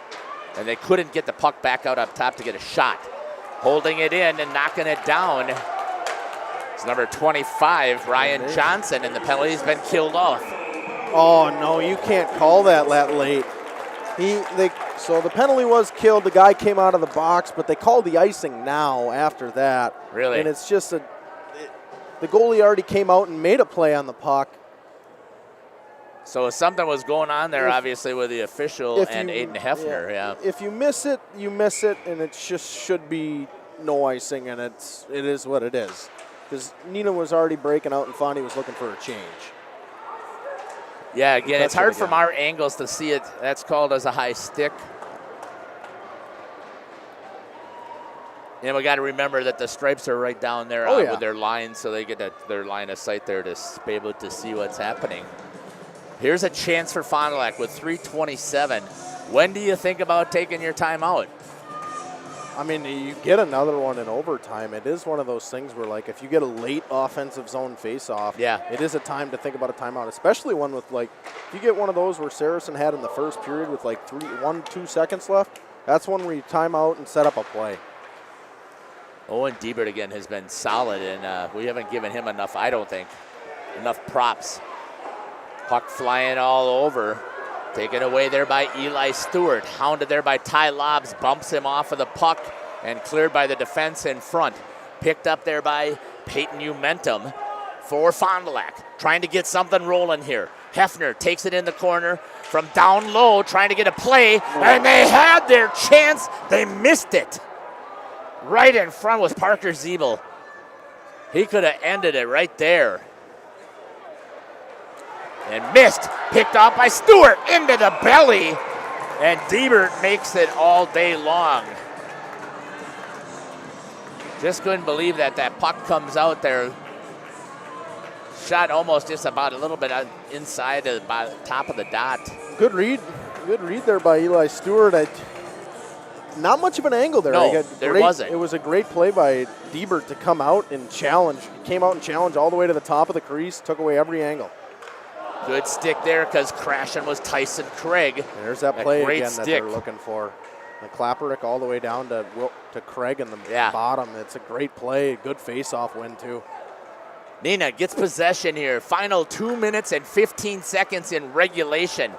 And they couldn't get the puck back out up top to get a shot. Holding it in and knocking it down. It's number 25, Ryan Johnson, and the penalty's been killed off. Oh, no, you can't call that late. So the penalty was killed. The guy came out of the box, but they called the icing now after that. Really? And it's just the goalie already came out and made a play on the puck. So something was going on there, obviously, with the official and Aiden Hefner. Yeah. If you miss it, you miss it, and it just should be no icing, and it is what it is. Because Neenah was already breaking out, and Fondy was looking for a change. Yeah, again, it's hard from our angles to see it. That's called as a high stick. And we got to remember that the stripes are right down there with their lines, so they get their line of sight there to be able to see what's happening. Here's a chance for Fond du Lac with 3:27. When do you think about taking your timeout? I mean, you get another one in overtime. It is one of those things where, like, if you get a late offensive zone face-off, it is a time to think about a timeout, especially one with, like, if you get one of those where Saracen had in the first period with, like, 2 seconds left, that's one where you time out and set up a play. Owen Diebert, again, has been solid, and we haven't given him enough, I don't think, enough props. Puck flying all over. Taken away there by Eli Stewart. Hounded there by Ty Lobbs. Bumps him off of the puck and cleared by the defense in front. Picked up there by Peyton Umentum for Fond du Lac. Trying to get something rolling here. Hefner takes it in the corner from down low, trying to get a play, and they had their chance. They missed it. Right in front was Parker Zeebel. He could have ended it right there. And missed, picked off by Stewart into the belly, and Diebert makes it all day long. Just couldn't believe that puck comes out there. Shot almost just about a little bit inside the top of the dot. Good read there by Eli Stewart. Not much of an angle there. No, there wasn't. It was a great play by Diebert to come out and challenge. He came out and challenged all the way to the top of the crease, took away every angle. Good stick there because crashing was Tyson Craig. And there's that play again stick that they're looking for. The Klapperick all the way down to Craig in the bottom. It's a great play. Good face-off win, too. Neenah gets possession here. Final 2 minutes and 15 seconds in regulation.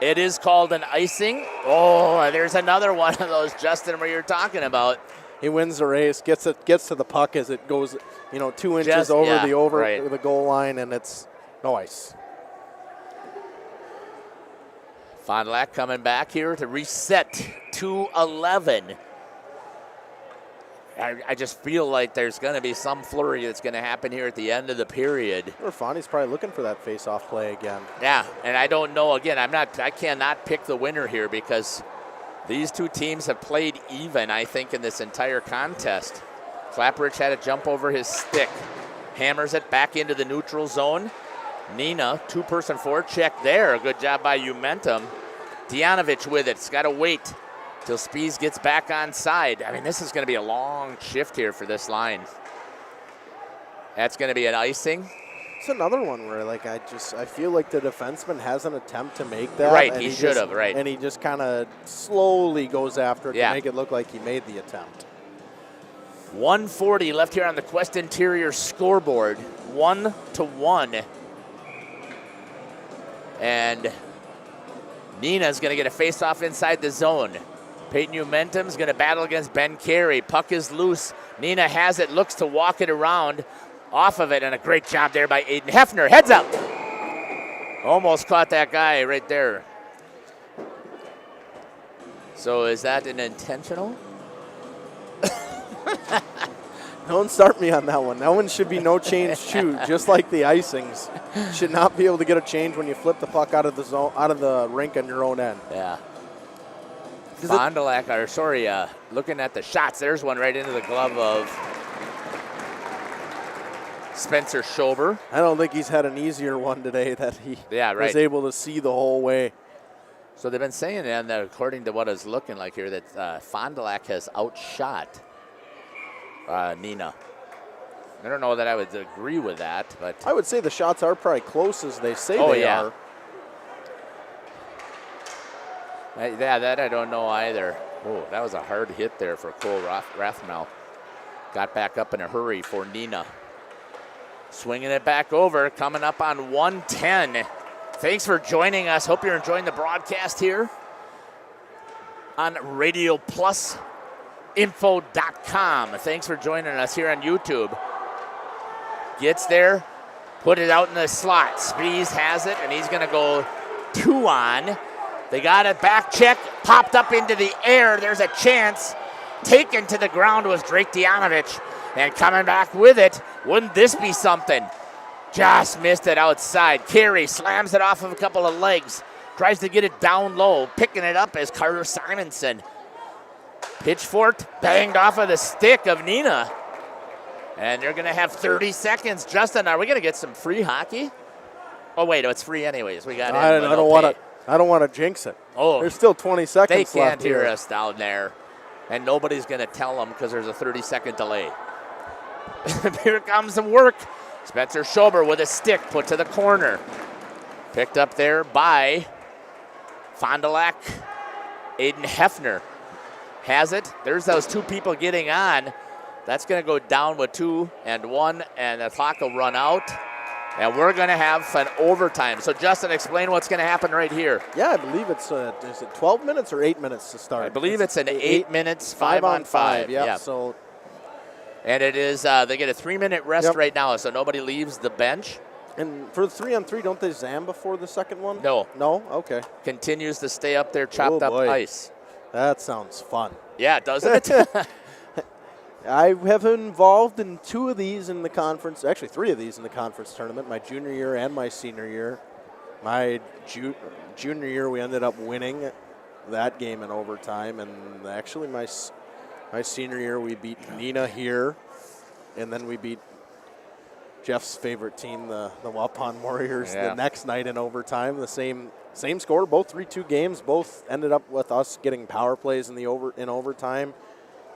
It is called an icing. Oh, there's another one of those, Justin, where you're talking about. He wins the race, gets to the puck as it goes, 2 inches over the goal line, and it's no ice. Fond du Lac coming back here to reset to 11. I just feel like there's going to be some flurry that's going to happen here at the end of the period. Or Fondy's probably looking for that face-off play again. Yeah, and I don't know. Again, I cannot pick the winner here because these two teams have played even, I think, in this entire contest. Klapperich had to jump over his stick. Hammers it back into the neutral zone. Neenah, two-person forecheck there. Good job by Umentum. Dianovich with it. It's got to wait till Spies gets back on side. I mean, this is going to be a long shift here for this line. That's going to be an icing. It's another one where, like, I feel like the defenseman has an attempt to make that. Right, he should have, right. And he just kind of slowly goes after it Yeah. to make it look like he made the attempt. 1:40 left here on the Quest Interior scoreboard. 1-1. And Neenah's going to get a face-off inside the zone. Peyton Umentum's going to battle against Ben Carey. Puck is loose. Neenah has it, looks to walk it around off of it, and a great job there by Aiden Hefner. Heads up. Almost caught that guy right there. So is that an intentional? Don't start me on that one. That one should be no change shoot, just like the icings. Should not be able to get a change when you flip the puck out of the zone, out of the rink on your own end. Yeah. Fond du Lac, looking at the shots, there's one right into the glove of Spencer Schober. I don't think he's had an easier one today that he was able to see the whole way. So they've been saying, and according to what it's looking like here, that Fond du Lac has outshot Neenah. I don't know that I would agree with that, but I would say the shots are probably close as they say they are. Yeah, that I don't know either. Oh, that was a hard hit there for Cole Rathmel. Got back up in a hurry for Neenah. Swinging it back over, coming up on 1:10. Thanks for joining us. Hope you're enjoying the broadcast here on Radio Plus Info.com. Thanks for joining us here on YouTube. Gets there, put it out in the slot. Spies has it, and he's going to go 2 on. They got it back check, popped up into the air. There's a chance. Taken to the ground was Drake Dianovich, and coming back with it. Wouldn't this be something? Just missed it outside. Carey slams it off of a couple of legs. Tries to get it down low. Picking it up as Carter Simonson. Pitchfork banged off of the stick of Neenah. And they're going to have 30 seconds. Justin, are we going to get some free hockey? Oh, wait, it's free anyways. We got I don't want to jinx it. Oh, there's still 20 seconds left. They can't hear us down there. And nobody's going to tell them because there's a 30-second delay. Here comes the work. Spencer Schober with a stick put to the corner. Picked up there by Fond du Lac. Aiden Hefner has it. There's those two people getting on. That's going to go down with 2 and 1, and the clock will run out. And we're going to have an overtime. So, Justin, explain what's going to happen right here. Yeah, I believe it's, is it 12 minutes or 8 minutes to start? I believe it's an 8 minutes, 5 on 5. Yeah, so. And it is, they get a 3-minute rest right now, so nobody leaves the bench. And for the 3-on-3, don't they zam before the second one? No. No? Okay. Continues to stay up there, chopped up ice. That sounds fun. Yeah, doesn't it? I have been involved in 2 of these in the conference, actually 3 of these in the conference tournament, my junior year and my senior year. My junior year, we ended up winning that game in overtime, and actually my senior year, we beat Neenah here, and then we beat Jeff's favorite team, the Waupun Warriors, the next night in overtime. The same score, both 3-2 games. Both ended up with us getting power plays in overtime.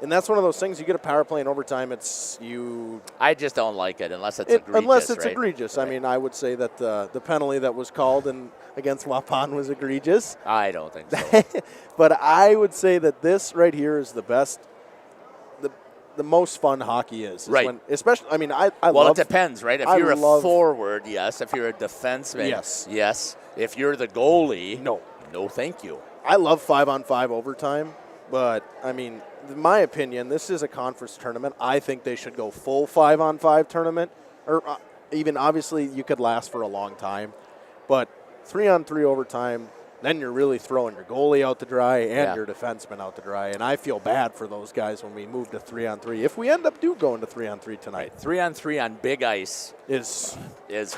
And that's one of those things, you get a power play in overtime, I just don't like it unless it's egregious. Unless it's egregious. Right. I mean, I would say that the penalty that was called against Waupun was egregious. I don't think so. But I would say that this right here is the best, the most fun hockey is. Right. When, especially, I mean, I well, love. It depends, right? If you're a forward, yes. If you're a defenseman, yes. If you're the goalie, no, thank you. I love 5-on-5 overtime, but I mean, in my opinion, this is a conference tournament. I think they should go full 5-on-5 tournament, or even obviously you could last for a long time, but 3-on-3 overtime. Then you're really throwing your goalie out to dry and your defenseman out to dry. And I feel bad for those guys when we move to 3-on-3. If we end up going to 3-on-3 tonight. 3-on-3 on big ice is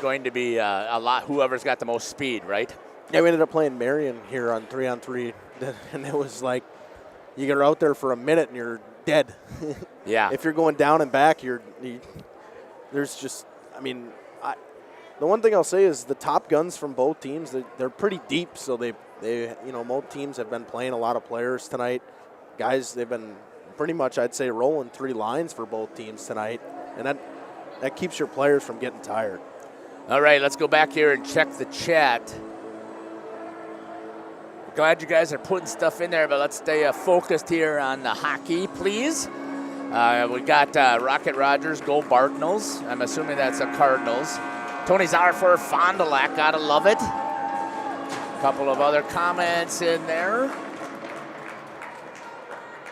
going to be a lot, whoever's got the most speed, right? Yeah, we ended up playing Marion here on 3-on-3. And it was like, you get out there for a minute and you're dead. Yeah. If you're going down and back, there's just, I mean, the one thing I'll say is the top guns from both teams, they're pretty deep, so Both teams have been playing a lot of players tonight. Guys, they've been pretty much, I'd say, rolling 3 lines for both teams tonight, and that keeps your players from getting tired. All right, let's go back here and check the chat. Glad you guys are putting stuff in there, but let's stay focused here on the hockey, please. We got Rocket Rogers, go Cardinals. I'm assuming that's the Cardinals. Tony Zauer for Fond du Lac, gotta love it. A couple of other comments in there.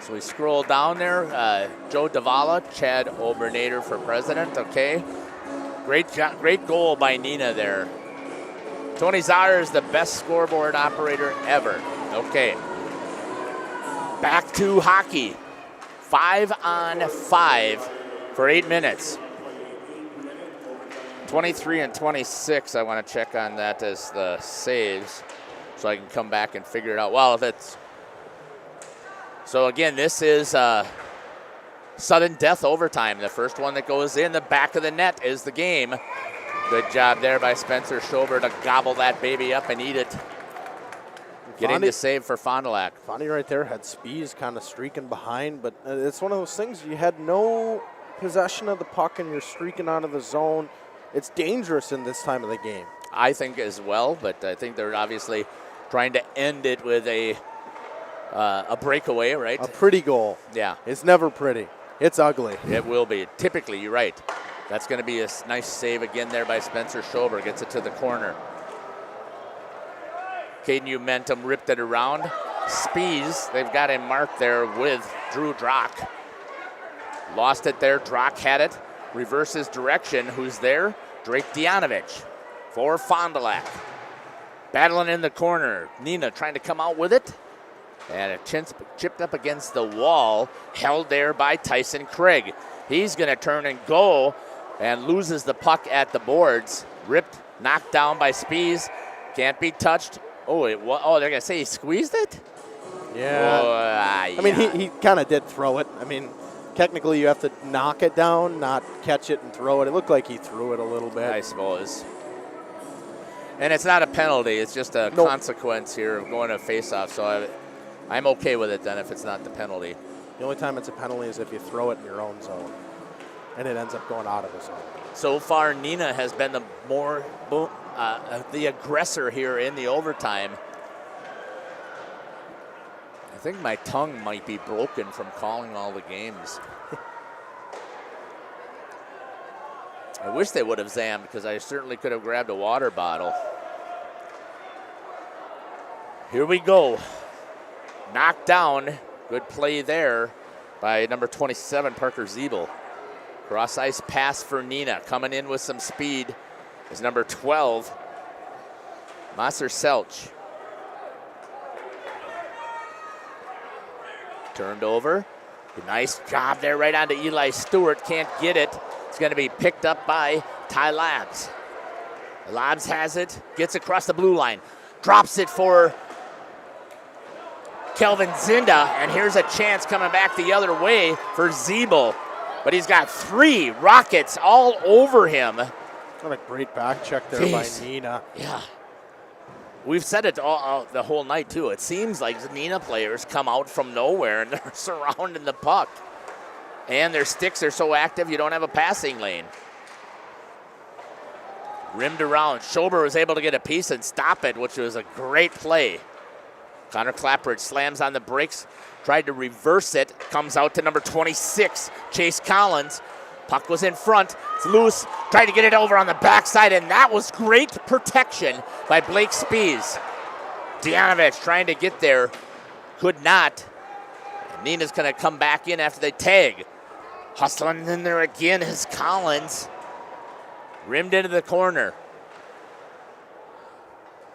So we scroll down there. Joe Davala, Chad Obernader for president. Okay, great goal by Neenah there. Tony Zauer is the best scoreboard operator ever. Okay, back to hockey. 5-on-5 for 8 minutes. 23 and 26. I want to check on that as the saves, so I can come back and figure it out. Well, if it's so again, this is sudden death overtime. The first one that goes in the back of the net is the game. Good job there by Spencer Schober to gobble that baby up and eat it. Getting the save for Fond du Lac. Fondy right there had Spies kind of streaking behind, but it's one of those things. You had no possession of the puck and you're streaking out of the zone. It's dangerous in this time of the game. I think as well, but I think they're obviously trying to end it with a breakaway, right? A pretty goal. Yeah. It's never pretty. It's ugly. It will be. Typically, you're right. That's going to be a nice save again there by Spencer Schober. Gets it to the corner. Caden Umentum ripped it around. Spies, they've got him marked there with Drew Drock. Lost it there. Drock had it. Reverses direction. Who's there? Drake Dianovich for Fond du Lac. Battling in the corner. Neenah trying to come out with it. And it chipped up against the wall. Held there by Tyson Craig. He's going to turn and go and loses the puck at the boards. Ripped, knocked down by Spies. Can't be touched. Oh, they're going to say he squeezed it? Yeah. Oh, I mean, he kind of did throw it. I mean, technically you have to knock it down, not catch it and throw it. It looked like he threw it a little bit. I suppose. And it's not a penalty. It's just a consequence here of going to face-off. So I'm okay with it then if it's not the penalty. The only time it's a penalty is if you throw it in your own zone and it ends up going out of the zone. So far, Neenah has been the aggressor here in the overtime. I think my tongue might be broken from calling all the games. I wish they would have zammed because I certainly could have grabbed a water bottle. Here we go. Knocked down. Good play there by number 27, Parker Zeeble. Cross ice pass for Neenah. Coming in with some speed is number 12, Maser Selch. Turned over. Nice job there right onto Eli Stewart. Can't get it. It's going to be picked up by Ty Labs. Labs has it. Gets across the blue line. Drops it for Kelvin Zinda. And here's a chance coming back the other way for Zeeble. But he's got 3 Rockets all over him. What a great back check there by Neenah. Yeah. We've said it all the whole night, too. It seems like the Neenah players come out from nowhere and they're surrounding the puck. And their sticks are so active, you don't have a passing lane. Rimmed around. Schober was able to get a piece and stop it, which was a great play. Connor Clapperidge slams on the brakes, tried to reverse it, comes out to number 26, Chase Collins. Puck was in front, it's loose, tried to get it over on the backside, and that was great protection by Blake Spies. Dianovich trying to get there, could not. And Neenah's gonna come back in after they tag. Hustling in there again is Collins. Rimmed into the corner.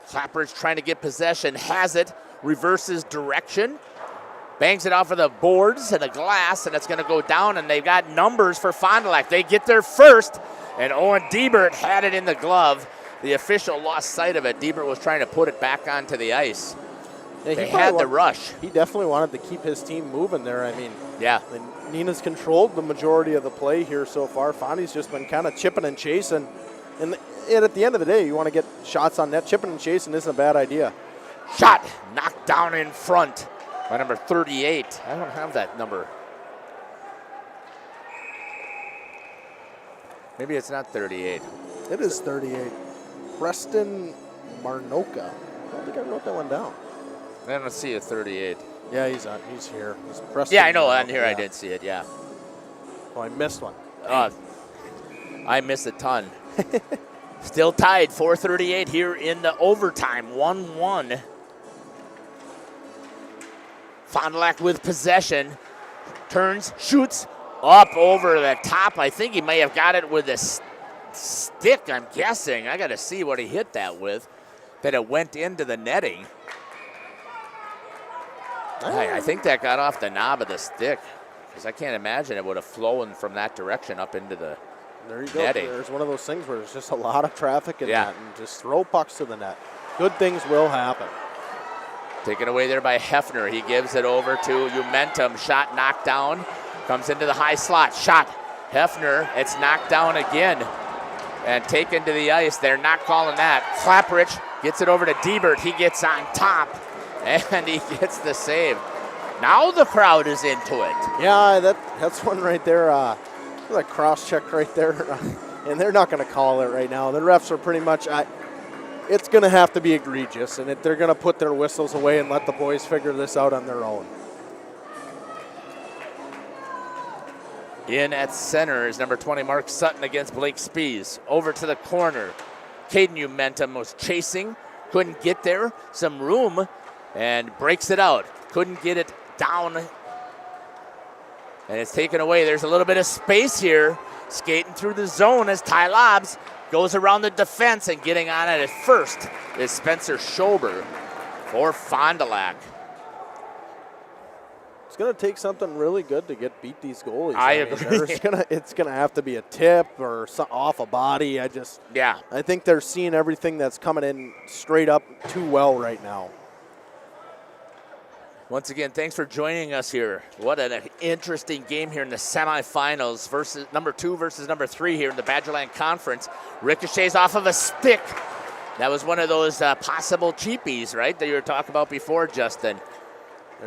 Clapperidge trying to get possession, has it, reverses direction. Bangs it off of the boards and the glass, and it's going to go down, and they've got numbers for Fond du Lac. They get there first, and Owen Diebert had it in the glove. The official lost sight of it. Diebert was trying to put it back onto the ice. Yeah, they had the rush. He definitely wanted to keep his team moving there. I mean, yeah. Neenah's controlled the majority of the play here so far. Fondy's just been kind of chipping and chasing. And at the end of the day, you want to get shots on net. Chipping and chasing isn't a bad idea. Shot knocked down in front by number 38. I don't have that number. Maybe it's not 38. It is 38. Preston Marnoka. I don't think I wrote that one down. I don't see a 38. Yeah, he's here. He's Preston. Yeah, I know. On Marnoka, here yeah. I did see it, yeah. Oh, I missed one. I missed a ton. Still tied, 4:38 here in the overtime, 1-1. Fond du Lac with possession. Turns, shoots, up over the top. I think he may have got it with a stick, I'm guessing. I got to see what he hit that with, that it went into the netting. I think that got off the knob of the stick, because I can't imagine it would have flown from that direction up into the There you go. netting. There's one of those things where there's just a lot of traffic in that, and just throw pucks to the net. Good things will happen. Taken away there by Hefner. He gives it over to Umentum. Shot knocked down. Comes into the high slot. Shot. Hefner. It's knocked down again. And taken to the ice. They're not calling that. Clapprich gets it over to Diebert. He gets on top. And he gets the save. Now the crowd is into it. Yeah, that's one right there. That cross check right there. And they're not going to call it right now. The refs are pretty much... it's going to have to be egregious, and they're going to put their whistles away and let the boys figure this out on their own. In at center is number 20, Mark Sutton against Blake Spees. Over to the corner. Caden Umentum was chasing, couldn't get there. Some room, and breaks it out. Couldn't get it down. And it's taken away. There's a little bit of space here. Skating through the zone as Ty Lobbs goes around the defense, and getting on it at first is Spencer Schober for Fond du Lac. It's going to take something really good to beat these goalies. I agree. It's going to have to be a tip or off a body. I think they're seeing everything that's coming in straight up too well right now. Once again, thanks for joining us here. What an interesting game here in the semifinals versus number 2 versus number 3 here in the Badgerland Conference. Ricochets off of a stick. That was one of those possible cheapies, right, that you were talking about before, Justin.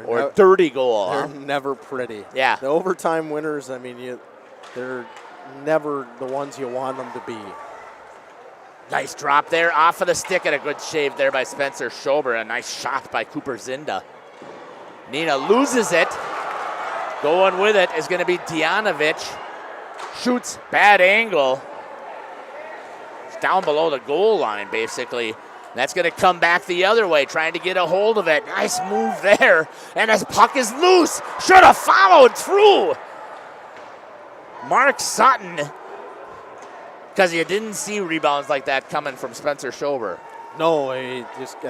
Or dirty goal. They're never pretty. Yeah. The overtime winners, I mean, they're never the ones you want them to be. Nice drop there off of the stick, and a good shave there by Spencer Schober. A nice shot by Cooper Zinda. Neenah loses it. Going with it is going to be Dianovich. Shoots, bad angle. It's down below the goal line, basically. That's going to come back the other way, trying to get a hold of it. Nice move there. And his puck is loose. Should have followed through. Mark Sutton. Because you didn't see rebounds like that coming from Spencer Schober. No, I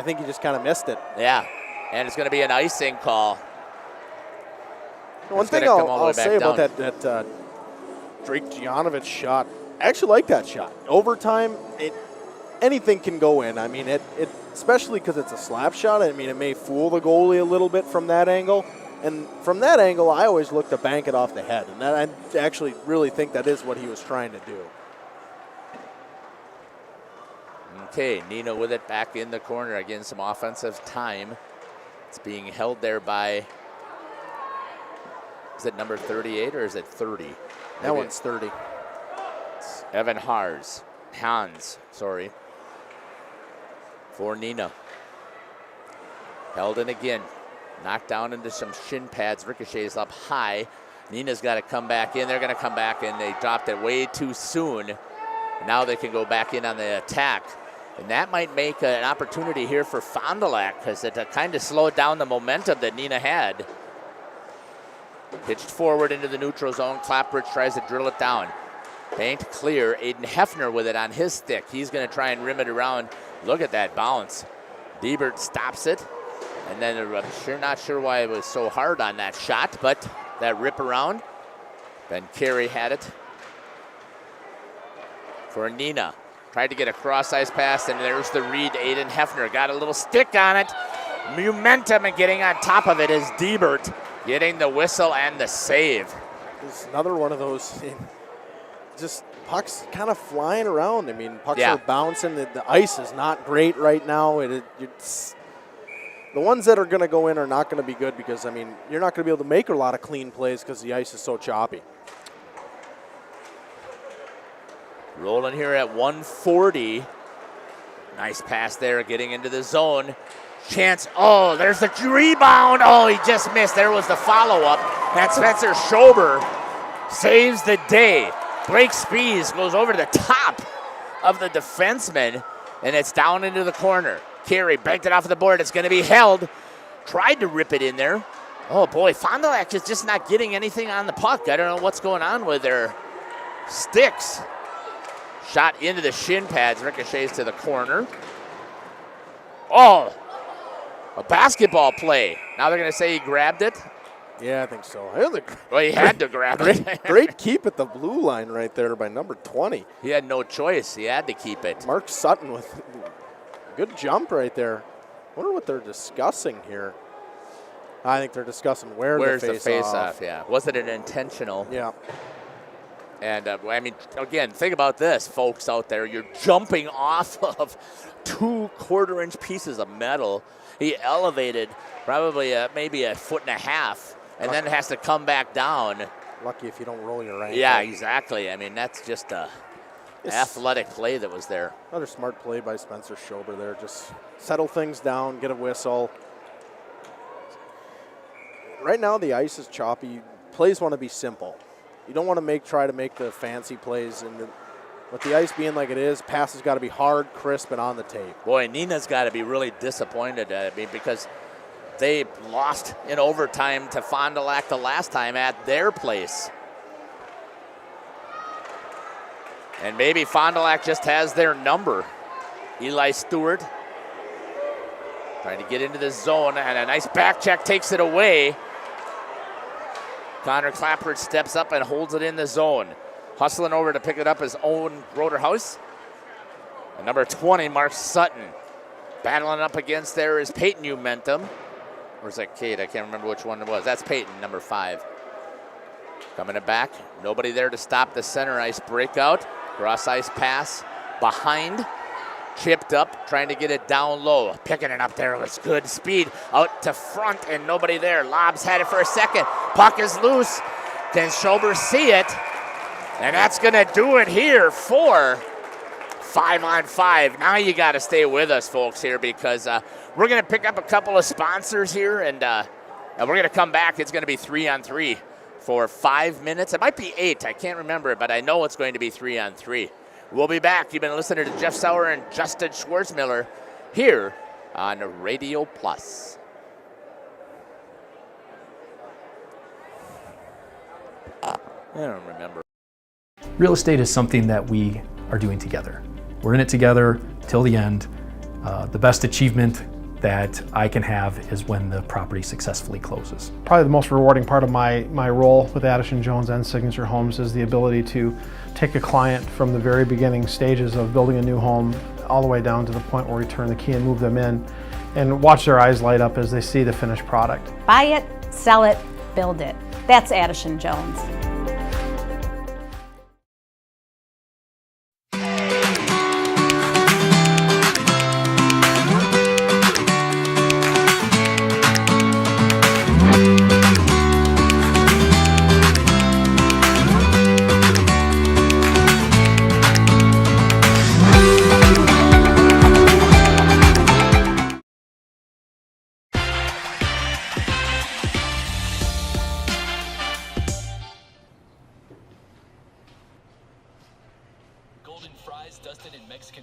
think he just kind of missed it. Yeah. And it's going to be an icing call. One thing I'll say about that Drake Gianovich shot, I actually like that shot. Overtime, anything can go in. I mean, it especially because it's a slap shot. I mean, it may fool the goalie a little bit from that angle. And from that angle, I always look to bank it off the head. And I actually really think that is what he was trying to do. Okay, Neenah with it back in the corner. Again, some offensive time. It's being held there by, is it number 38 or is it 30? That one's 30. It's Evan Hans, sorry, for Neenah. Held in again. Knocked down into some shin pads. Ricochets up high. Neenah's got to come back in. They're going to come back in. They dropped it way too soon. Now they can go back in on the attack. And that might make an opportunity here for Fond du Lac, because it kind of slowed down the momentum that Neenah had. Pitched forward into the neutral zone. Clapprich tries to drill it down. Banked clear. Aiden Hefner with it on his stick. He's going to try and rim it around. Look at that bounce. Diebert stops it. And then I'm not sure why it was so hard on that shot, but that rip around. Ben Carey had it for Neenah. Tried to get a cross-ice pass, and there's the read. Aiden Hefner got a little stick on it. Momentum, and getting on top of it is Diebert, getting the whistle and the save. It's another one of those, just pucks kind of flying around. I mean, pucks are bouncing. The ice is not great right now. The ones that are going to go in are not going to be good because, I mean, you're not going to be able to make a lot of clean plays because the ice is so choppy. Rolling here at 140. Nice pass there, getting into the zone. Chance, oh, there's the rebound. Oh, he just missed. There was the follow-up. And Spencer Schober saves the day. Breaks speeds, goes over the top of the defenseman, and it's down into the corner. Carey banked it off the board. It's going to be held. Tried to rip it in there. Oh, boy, Fond du Lac is just not getting anything on the puck. I don't know what's going on with their sticks. Shot into the shin pads, ricochets to the corner. Oh, a basketball play. Now they're going to say he grabbed it. Yeah, I think so. Well, he had to grab it. Great keep at the blue line right there by number 20. He had no choice. He had to keep it. Mark Sutton with good jump right there. Wonder what they're discussing here. I think they're discussing where's the face-off. Yeah. Was it an intentional? Yeah. And, I mean, again, think about this, folks out there. You're jumping off of 2 quarter-inch pieces of metal. He elevated probably maybe 1.5 feet, and then has to come back down. Lucky if you don't roll your ankle. Yeah, exactly. I mean, that's just a athletic play that was there. Another smart play by Spencer Schober there. Just settle things down, get a whistle. Right now the ice is choppy. Plays want to be simple. You don't want to try to make the fancy plays. And with the ice being like it is, passes got to be hard, crisp, and on the tape. Boy, Neenah's got to be really disappointed at me because they lost in overtime to Fond du Lac the last time at their place. And maybe Fond du Lac just has their number. Eli Stewart trying to get into the zone, and a nice back check takes it away. Connor Clapper steps up and holds it in the zone. Hustling over to pick it up is Owen Roderhouse. And number 20, Mark Sutton. Battling up against there is Peyton Umentum. Or is that Kate? I can't remember which one it was. That's Peyton, number 5. Coming it back. Nobody there to stop the center ice breakout. Cross ice pass behind. Chipped up, trying to get it down low. Picking it up there with good speed. Out to front and nobody there. Lob's had it for a second. Puck is loose. Can Schober see it? And that's going to do it here for 5-on-5. Now you got to stay with us, folks, here because we're going to pick up a couple of sponsors here and we're going to come back. It's going to be 3-on-3 for 5 minutes. It might be 8. I can't remember, but I know it's going to be 3-on-3. We'll be back. You've been listening to Jeff Sauer and Justin Schwartzmiller here on Radio Plus. I don't remember. Real estate is something that we are doing together. We're in it together till the end. The best achievement that I can have is when the property successfully closes. Probably the most rewarding part of my role with Addison Jones and Signature Homes is the ability to take a client from the very beginning stages of building a new home all the way down to the point where we turn the key and move them in and watch their eyes light up as they see the finished product. Buy it, sell it, build it. That's Addison Jones.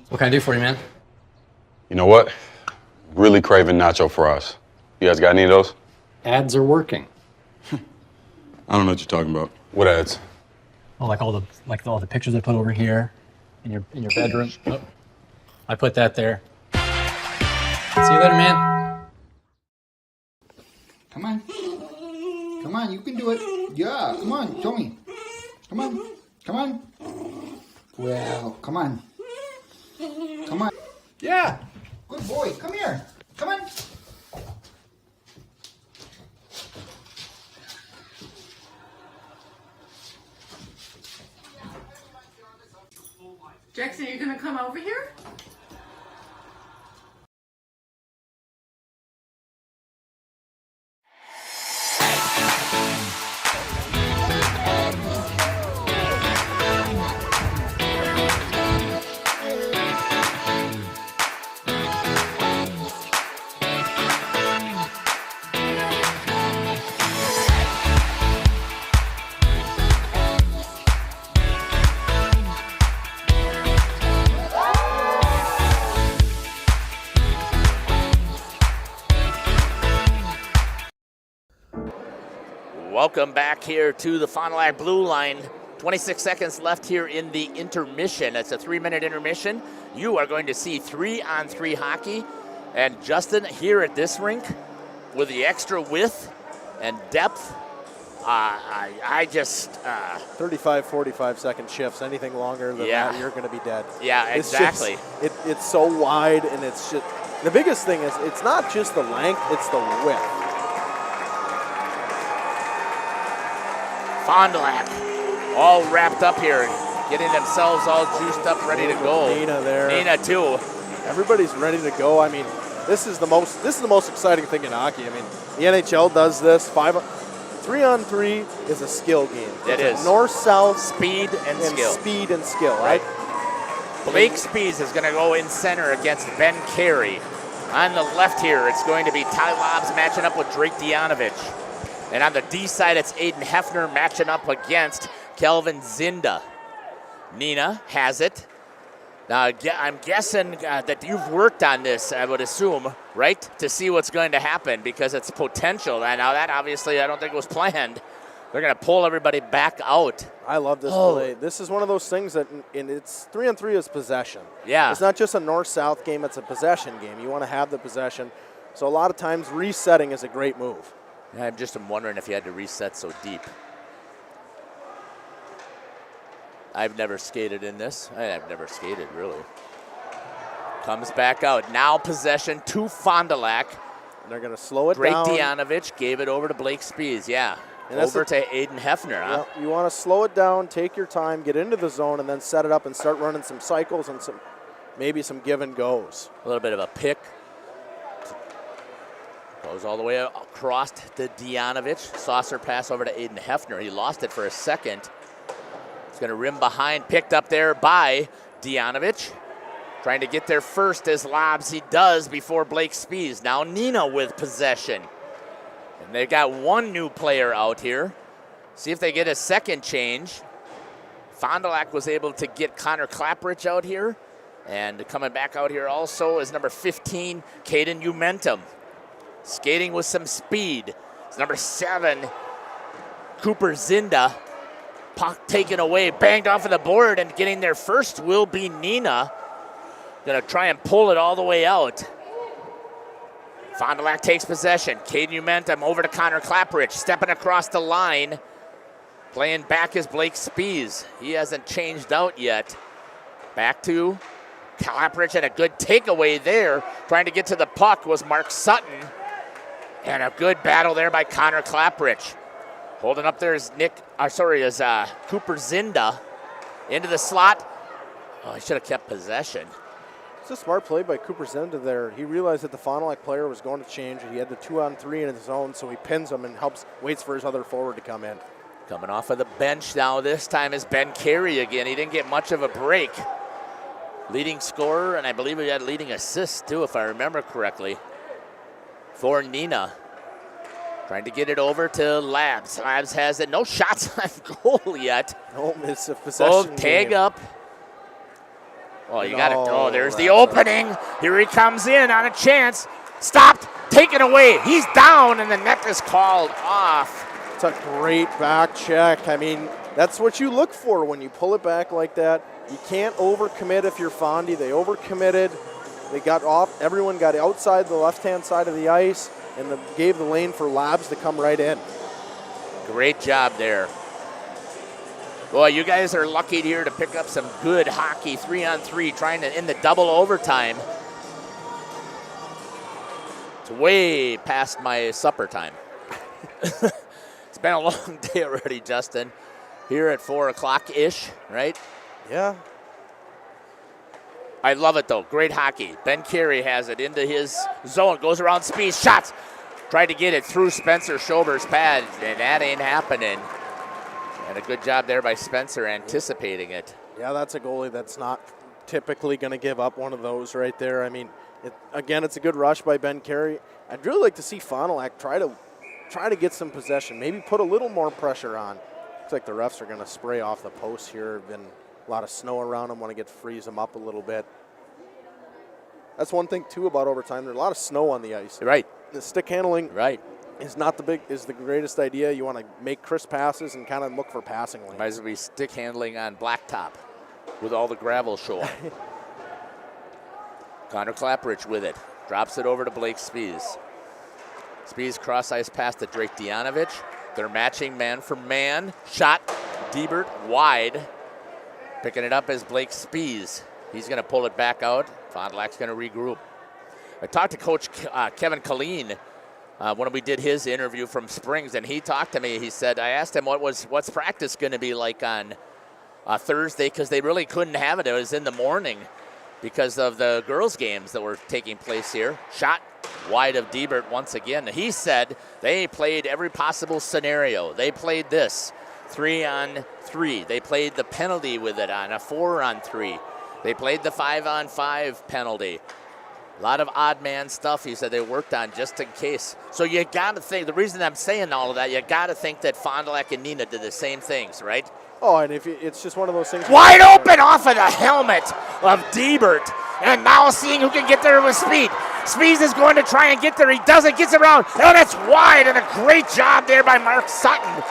What can I do for you, man? You know what? Really craving nacho fries. You guys got any of those? Ads are working. I don't know what you're talking about. What ads? Oh, like all the pictures I put over here in your bedroom. Oh, I put that there. See you later, man. Come on. Come on, you can do it. Yeah, come on, show me. Come on. Come on. Well, come on. Come on. Yeah. Good boy. Come here. Come on. Jackson, are you going to come over here? Welcome back here to the Fond du Lac Blue Line. 26 seconds left here in the intermission. It's a 3-minute intermission. You are going to see 3-on-3 hockey. And Justin, here at this rink, with the extra width and depth, I just 35, 45-second shifts. Anything longer than that, you're going to be dead. Yeah, exactly. It's so wide, and it's just the biggest thing is it's not just the length; it's the width. Fond du Lac, all wrapped up here, getting themselves all juiced up, ready to go. Neenah there. Neenah too. Everybody's ready to go. I mean, this is the most exciting thing in hockey. I mean, the NHL does this. 3-on-3 is a skill game. It is. North-south. Speed and skill. Speed and skill, right? Blake Spees is going to go in center against Ben Carey. On the left here, it's going to be Ty Lobbs matching up with Drake Dianovich. And on the D side, it's Aiden Hefner matching up against Kelvin Zinda. Neenah has it. Now, I'm guessing that you've worked on this, I would assume, right, to see what's going to happen because it's potential. And now that obviously I don't think was planned. They're going to pull everybody back out. I love this play. This is one of those things that it's 3-on-3 is possession. Yeah. It's not just a north-south game, it's a possession game. You want to have the possession. So a lot of times resetting is a great move. I'm just wondering if you had to reset so deep. I've never skated in this. I've never skated, really. Comes back out. Now possession to Fond du Lac. They're going to slow it Drake down. Dianovich gave it over to Blake Spees, yeah. And over to Aiden Hefner, huh? You want to slow it down, take your time, get into the zone, and then set it up and start running some cycles and maybe some give and goes. A little bit of a pick. Goes all the way across to Dianovich. Saucer pass over to Aiden Hefner. He lost it for a second. He's going to rim behind, picked up there by Dianovich. Trying to get there first as Lobbs he does before Blake Spees. Now Neenah with possession. And they've got one new player out here. See if they get a second change. Fond du Lac was able to get Connor Clapprich out here. And coming back out here also is number 15, Caden Umentum. Skating with some speed. It's number 7, Cooper Zinda. Puck taken away, banged off of the board, and getting there first will be Neenah. Gonna try and pull it all the way out. Fond du Lac takes possession. Caden Umentum over to Connor Clapprich, stepping across the line. Playing back is Blake Spees. He hasn't changed out yet. Back to Clapprich, and a good takeaway there. Trying to get to the puck was Mark Sutton. And a good battle there by Connor Clapprich. Holding up there is Cooper Zinda into the slot. Oh, he should have kept possession. It's a smart play by Cooper Zinda there. He realized that the Fond du Lac player was going to change. He had the 2-on-3 in his zone, so he pins him and waits for his other forward to come in. Coming off of the bench now, this time is Ben Carey again. He didn't get much of a break. Leading scorer, and I believe he had leading assists too, if I remember correctly, for Neenah. Trying to get it over to Labs. Labs has it. No shots on goal yet. No miss of possession. Tag up. Oh, you got it. Oh, there's the opening. Here he comes in on a chance. Stopped. Taken away. He's down, and the net is called off. It's a great back check. I mean, that's what you look for when you pull it back like that. You can't overcommit if you're Fondy. They overcommitted. They got off. Everyone got outside the left-hand side of the ice and gave the lane for Labs to come right in. Great job there. Boy, you guys are lucky here to pick up some good hockey, 3-on-3, trying to in the double overtime. It's way past my supper time. It's been a long day already, Justin. Here at 4 o'clock-ish, right? Yeah. I love it, though. Great hockey. Ben Carey has it into his zone. Goes around Speed. Shots. Tried to get it through Spencer Schober's pad, and that ain't happening. And a good job there by Spencer anticipating it. Yeah, that's a goalie that's not typically going to give up one of those right there. I mean, again, it's a good rush by Ben Carey. I'd really like to see Fond du Lac try to get some possession, maybe put a little more pressure on. Looks like the refs are going to spray off the post here. Been a lot of snow around them. Want to freeze them up a little bit. That's one thing, too, about overtime. There's a lot of snow on the ice. Right. The stick handling is the greatest idea. You want to make crisp passes and kind of look for passing lanes. Might as well be stick handling on blacktop with all the gravel showing. Connor Clapperidge with it. Drops it over to Blake Spies. Spies cross ice pass to Drake Dianovich. They're matching man for man. Shot. Diebert wide. Picking it up as Blake Spies. He's going to pull it back out. Fond du Lac's going to regroup. I talked to Coach Kevin Colleen when we did his interview from Springs, and he talked to me. He said, I asked him what's practice going to be like on Thursday, because they really couldn't have it. It was in the morning because of the girls' games that were taking place here. Shot wide of Diebert once again. He said they played every possible scenario. They played this 3-on-3. They played the penalty with it on a 4-on-3. They played the 5-on-5 penalty. A lot of odd man stuff he said they worked on just in case. So you got to think, the reason I'm saying all of that, you got to think that Fond du Lac and Neenah did the same things, right? Oh, and if it's just one of those things. Wide open off of the helmet of Diebert. And now seeing who can get there with speed. Spies is going to try and get there. He doesn't, gets around. And it's wide, and a great job there by Mark Sutton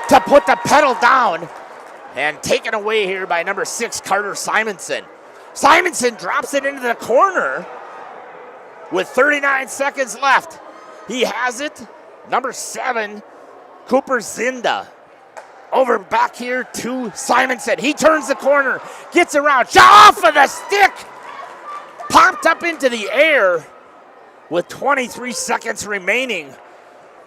to put the pedal down. And taken away here by number 6, Carter Simonson. Simonson drops it into the corner with 39 seconds left. He has it. Number 7, Cooper Zinda. Over back here to Simonson. He turns the corner, gets around, shot off of the stick. Popped up into the air with 23 seconds remaining.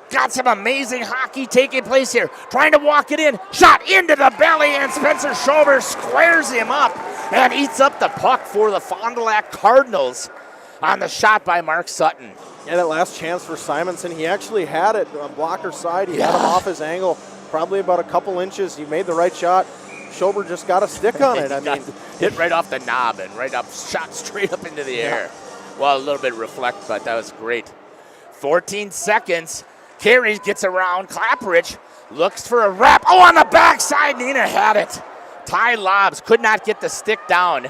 Got some amazing hockey taking place here. Trying to walk it in. Shot into the belly, and Spencer Schober squares him up and eats up the puck for the Fond du Lac Cardinals on the shot by Mark Sutton. Yeah, that last chance for Simonson, he actually had it on blocker side. He had him off his angle, probably about a couple inches. He made the right shot. Schober just got a stick on it. I mean, hit right off the knob and right up, shot straight up into the air. Well, a little bit reflect, but that was great. 14 seconds. Carey gets around. Clapperidge looks for a wrap. Oh, on the backside, Neenah had it. Ty Lobbs could not get the stick down.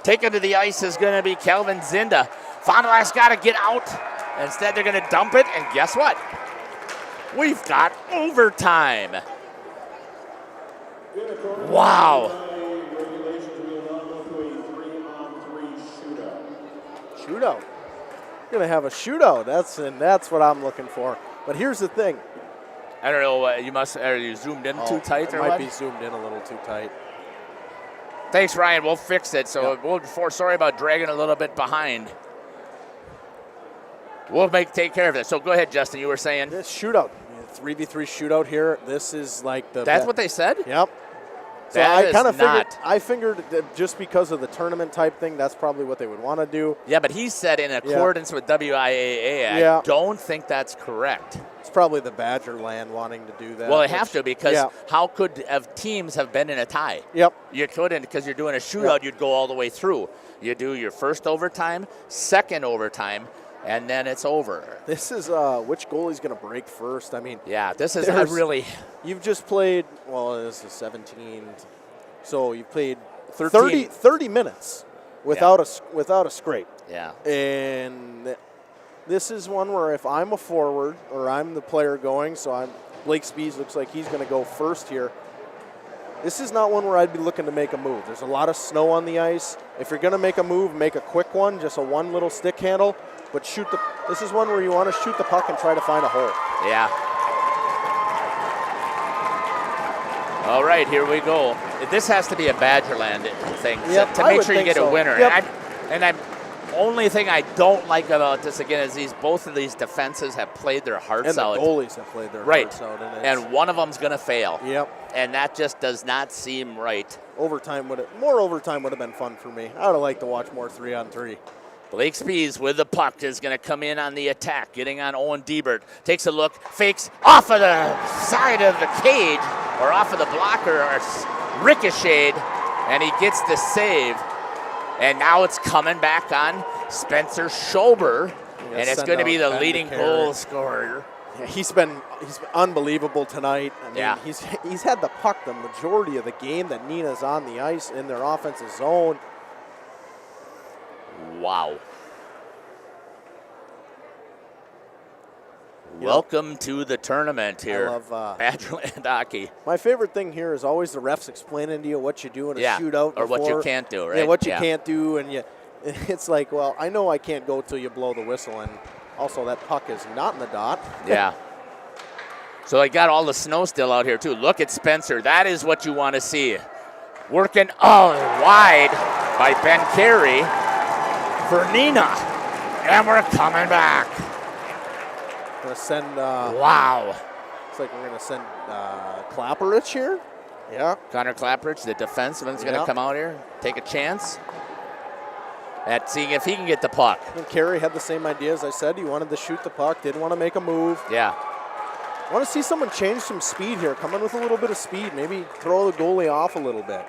Taken to the ice is going to be Kelvin Zinda. Fond du Lac's got to get out. Instead, they're going to dump it, and guess what? We've got overtime. Wow. Shootout. Going to have a shootout. That's what I'm looking for. But here's the thing. I don't know. Are you zoomed in too tight or might what? be zoomed in a little too tight. Thanks, Ryan. We'll fix it. So sorry about dragging a little bit behind. We'll take care of it. So go ahead, Justin. You were saying this shootout, 3v3 shootout here. This is like the. That's what they said. Yep. So that I kind of figured. I figured that just because of the tournament type thing, that's probably what they would want to do. Yeah, but he said in accordance with WIAA. I don't think that's correct. It's probably the Badgerland wanting to do that. Well, they have to, because how could teams have been in a tie? Yep. You couldn't, because you're doing a shootout. You'd go all the way through. You do your first overtime, second overtime, and then it's over. This is which goalie's going to break first. I mean, this is really. You've just played. Well, this is 17. So you played 30 minutes without a scrape. Yeah. And this is one where if I'm a forward or I'm the player going, so Blake Spies looks like he's going to go first here. This is not one where I'd be looking to make a move. There's a lot of snow on the ice. If you're going to make a move, make a quick one, just a one little stick handle. But this is one where you want to shoot the puck and try to find a hole. Yeah. All right, here we go. This has to be a Badgerland thing to make sure you get a winner. Yep. And only thing I don't like about this again is both of these defenses have played their hearts out. And the goalies have played their hearts out. And one of them's going to fail. Yep. And that just does not seem right. More overtime would have been fun for me. I would have liked to watch more 3-on-3. Blake Spies with the puck is going to come in on the attack, getting on Owen Diebert. Takes a look, fakes off of the side of the cage, or off of the blocker, or ricocheted, and he gets the save. And now it's coming back on Spencer Schober, and it's going to be the leading goal scorer. Yeah, he's been unbelievable tonight. I mean, he's had the puck the majority of the game that Neenah's on the ice in their offensive zone. Wow. Welcome to the tournament here. I love Badgerland hockey. My favorite thing here is always the refs explaining to you what you do in a shootout. Or what you can't do, right? Yeah, what you can't do. And it's like, well, I know I can't go till you blow the whistle. And also that puck is not in the dot. Yeah. So they got all the snow still out here, too. Look at Spencer. That is what you want to see. Working wide by Ben Carey for Neenah. And we're coming back. Going to send. Wow. It's like we're going to send Klapperich here. Yeah. Connor Klapperich, the defenseman's going to come out here, take a chance at seeing if he can get the puck. And Carey had the same idea as I said. He wanted to shoot the puck, didn't want to make a move. Yeah. I want to see someone change some speed here, come in with a little bit of speed, maybe throw the goalie off a little bit.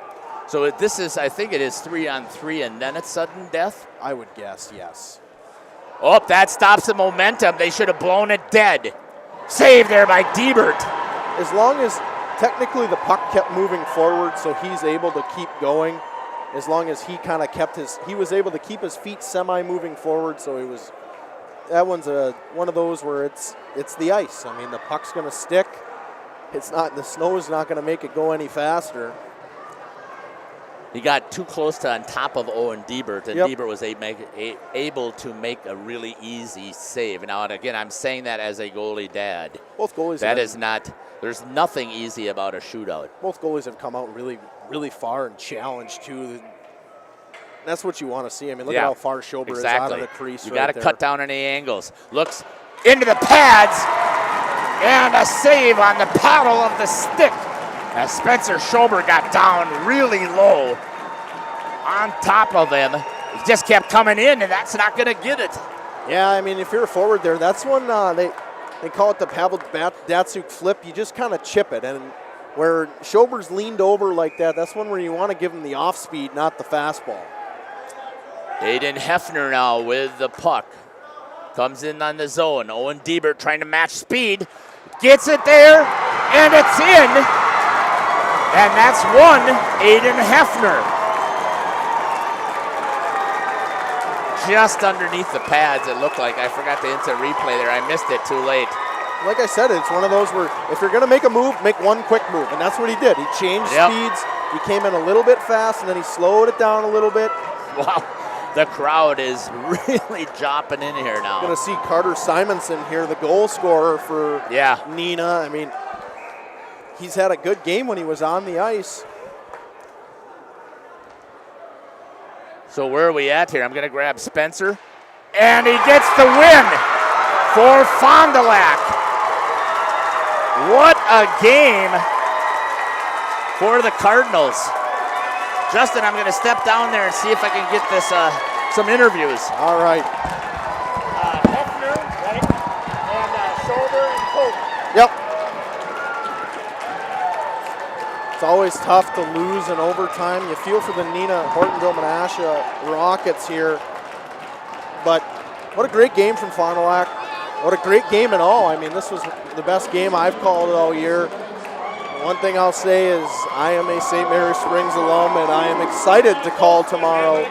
So this is, I think it is 3-on-3, and then it's sudden death? I would guess, yes. Oh, that stops the momentum. They should have blown it dead. Save there by Diebert. As long as technically the puck kept moving forward so he's able to keep going, as long as he kind of kept he was able to keep his feet semi-moving forward, so he was, that one's one of those where it's the ice. I mean, the puck's going to stick. It's not, the snow is not going to make it go any faster. He got too close to on top of Owen Diebert, and Diebert was able to make a really easy save. Now, and again, I'm saying that as a goalie dad. Both goalies. That is not, there's nothing easy about a shootout. Both goalies have come out really, really far and challenged, too. That's what you want to see. I mean, look at how far Schober is out of the crease. You got to cut down any angles. Looks into the pads, and a save on the paddle of the stick. As Spencer Schober got down really low on top of him. He just kept coming in, and that's not going to get it. Yeah, I mean, if you're a forward there, that's when they call it the Pavel Datsuk flip. You just kind of chip it. And where Schober's leaned over like that, that's one where you want to give him the off speed, not the fastball. Aiden Hefner now with the puck. Comes in on the zone. Owen Diebert trying to match speed. Gets it there, and it's in. And that's one, Aiden Hefner. Just underneath the pads, it looked like. I forgot to insert replay there. I missed it too late. Like I said, it's one of those where if you're going to make a move, make one quick move. And that's what he did. He changed speeds. He came in a little bit fast, and then he slowed it down a little bit. Wow. The crowd is really jumping in here now. Going to see Carter Simonson here, the goal scorer for Neenah. I mean, he's had a good game when he was on the ice. So where are we at here? I'm going to grab Spencer. And he gets the win for Fond du Lac. What a game for the Cardinals. Justin, I'm going to step down there and see if I can get this some interviews. All right. Hefner, right? And Schober and Cope. Yep. It's always tough to lose in overtime. You feel for the Neenah Hortonville Menasha Rockets here. But what a great game from Fond du Lac. What a great game in all. I mean, this was the best game I've called all year. One thing I'll say is I am a St. Mary Springs alum, and I am excited to call tomorrow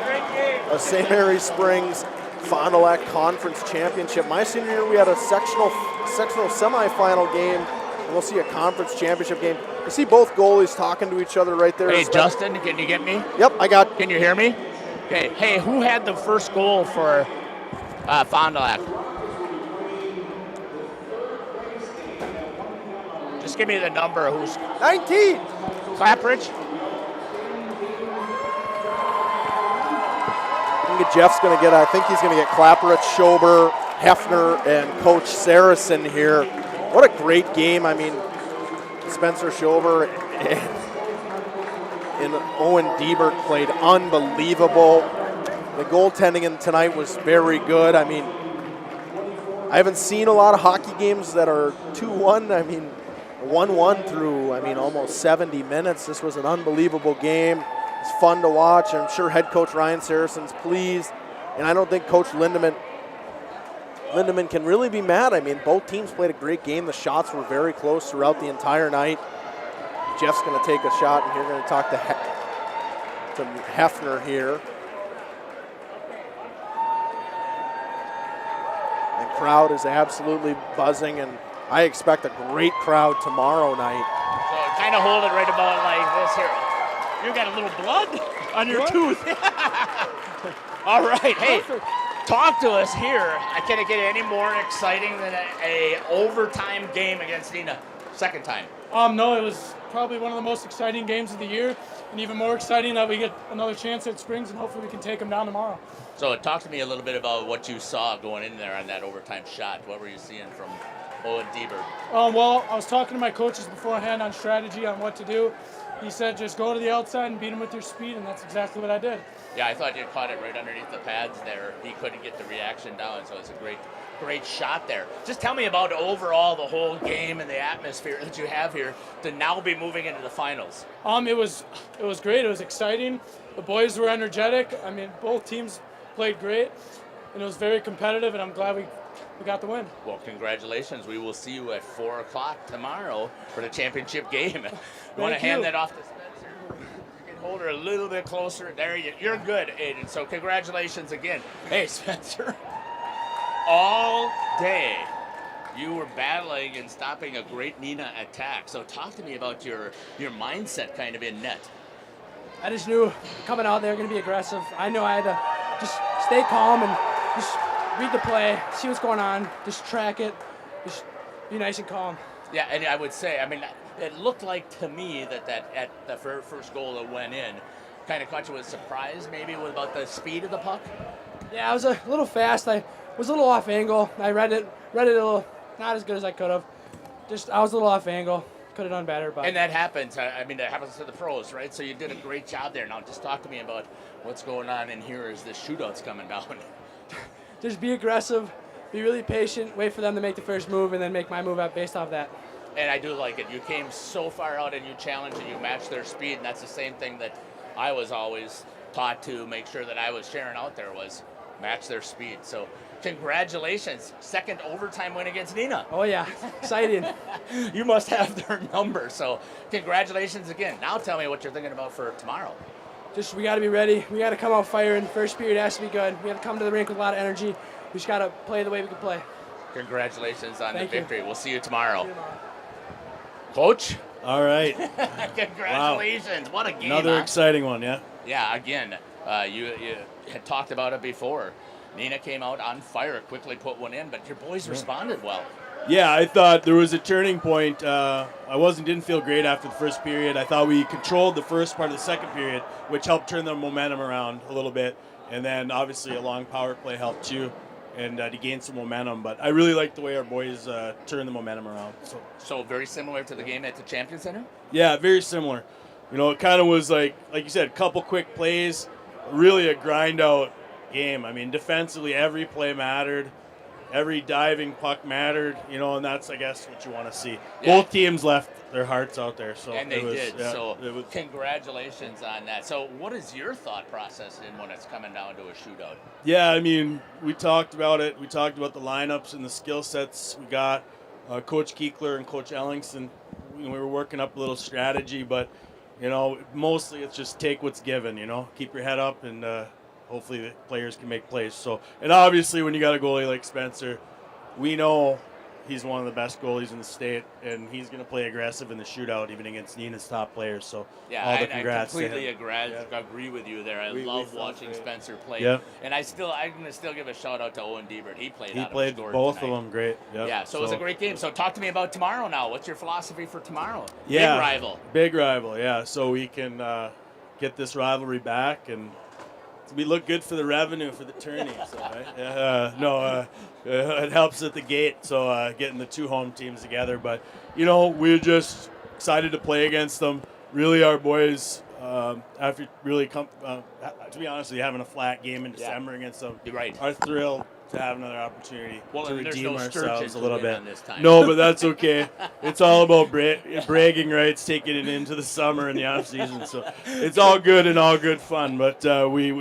a St. Mary Springs Fond du Lac Conference Championship. My senior year, we had a sectional semifinal game, and we'll see a conference championship game. You see both goalies talking to each other right there. Hey, Justin, can you get me? Yep, I got. Can you hear me? Okay. Hey, who had the first goal for Fond du Lac? Just give me the number. Who's 19? Klapperich. I think Jeff's going to get. I think he's going to get Klapperich, Schober, Hefner, and Coach Saracen here. What a great game! I mean, Spencer Schober and Owen Diebert played unbelievable. The goaltending tonight was very good. I mean, I haven't seen a lot of hockey games that are 2-1. I mean, 1-1 through, almost 70 minutes. This was an unbelievable game. It's fun to watch. I'm sure head coach Ryan Saracen's pleased. And I don't think Coach Lindemann can really be mad. I mean, both teams played a great game. The shots were very close throughout the entire night. Jeff's going to take a shot, and you're going to talk to Hefner here. And crowd is absolutely buzzing, and I expect a great crowd tomorrow night. So kind of hold it right about like this here. You got a little blood on your tooth. All right, hey, talk to us here. I can't get any more exciting than a overtime game against Neenah. Second time. No, it was probably one of the most exciting games of the year, and even more exciting that we get another chance at Springs, and hopefully we can take them down tomorrow. So talk to me a little bit about what you saw going in there on that overtime shot. What were you seeing from Owen Diebert? Well, I was talking to my coaches beforehand on strategy on what to do. He said just go to the outside and beat him with your speed, and that's exactly what I did. Yeah, I thought you caught it right underneath the pads there. He couldn't get the reaction down, so it's a great shot there. Just tell me about overall the whole game and the atmosphere that you have here to now be moving into the finals. It was great. It was exciting. The boys were energetic. I mean, both teams played great, and it was very competitive, and I'm glad we got the win. Well, congratulations. We will see you at 4 o'clock tomorrow for the championship game. You want to hand that off to Spencer? You can hold her a little bit closer. There, you're good, Aiden. So congratulations again. Hey, Spencer. All day you were battling and stopping a great Neenah attack. So talk to me about your mindset kind of in net. I just knew coming out there going to be aggressive. I knew I had to just stay calm and just read the play, see what's going on, just track it, just be nice and calm. Yeah, and I would say, I mean, it looked like to me that at the first goal that went in, kind of caught you with surprise, maybe with about the speed of the puck. Yeah, I was a little fast. I was a little off angle. I read it a little not as good as I could have. I was a little off angle. Could have done better, but. And that happens. I mean, that happens to the pros, right? So you did a great job there. Now, just talk to me about what's going on in here as the shootout's coming down. Just be aggressive, be really patient, wait for them to make the first move, and then make my move out based off that. And I do like it. You came so far out and you challenged and you matched their speed, and that's the same thing that I was always taught to make sure that I was sharing out there was match their speed. So congratulations. Second overtime win against Neenah. Oh, yeah. Exciting. You must have their number. So congratulations again. Now tell me what you're thinking about for tomorrow. Just we got to be ready. We got to come out firing. First period has to be good. We got to come to the rink with a lot of energy. We just got to play the way we can play. Congratulations on the Thank you. victory. We'll see you tomorrow. Coach? All right. Congratulations. Wow. What a game. Another exciting one, yeah? Yeah, again, you had talked about it before. Neenah came out on fire, quickly put one in, but your boys responded well. Yeah, I thought there was a turning point. I didn't feel great after the first period. I thought we controlled the first part of the second period, which helped turn the momentum around a little bit. And then obviously a long power play helped too, and to gain some momentum. But I really liked the way our boys turned the momentum around. So very similar to the game at the Champion Center? Yeah, very similar. You know, it kind of was like you said, a couple quick plays, really a grind out game. I mean, defensively, every play mattered. Every diving puck mattered, you know, and that's, I guess, what you want to see. Yeah. Both teams left their hearts out there. So and they did. Yeah, so congratulations on that. So what is your thought process in when it's coming down to a shootout? Yeah, I mean, we talked about it. We talked about the lineups and the skill sets we got. Coach Kiekler and Coach Ellingson, we were working up a little strategy, but, you know, mostly it's just take what's given, you know. Keep your head up and hopefully the players can make plays. So, and obviously when you got a goalie like Spencer, we know he's one of the best goalies in the state, and he's going to play aggressive in the shootout, even against Neenah's top players. So, yeah, all the I congrats completely to him. agree with you there. I love watching Spencer play. Yep. And I'm going to still give a shout out to Owen Diebert. He played both of them great. Yep. Yeah, so it was a great game. So talk to me about tomorrow now. What's your philosophy for tomorrow? Yeah, Big rival. Yeah. So we can get this rivalry back, and we look good for the revenue for the tourney. So, right? It helps at the gate. So getting the two home teams together, but you know, we're just excited to play against them. Really, our boys, after really to be honest with you, having a flat game in December against them, are thrilled to have another opportunity to redeem ourselves a little bit. No, but that's okay. It's all about bragging rights, taking it into the summer and the off season. So it's all good and all good fun. But we're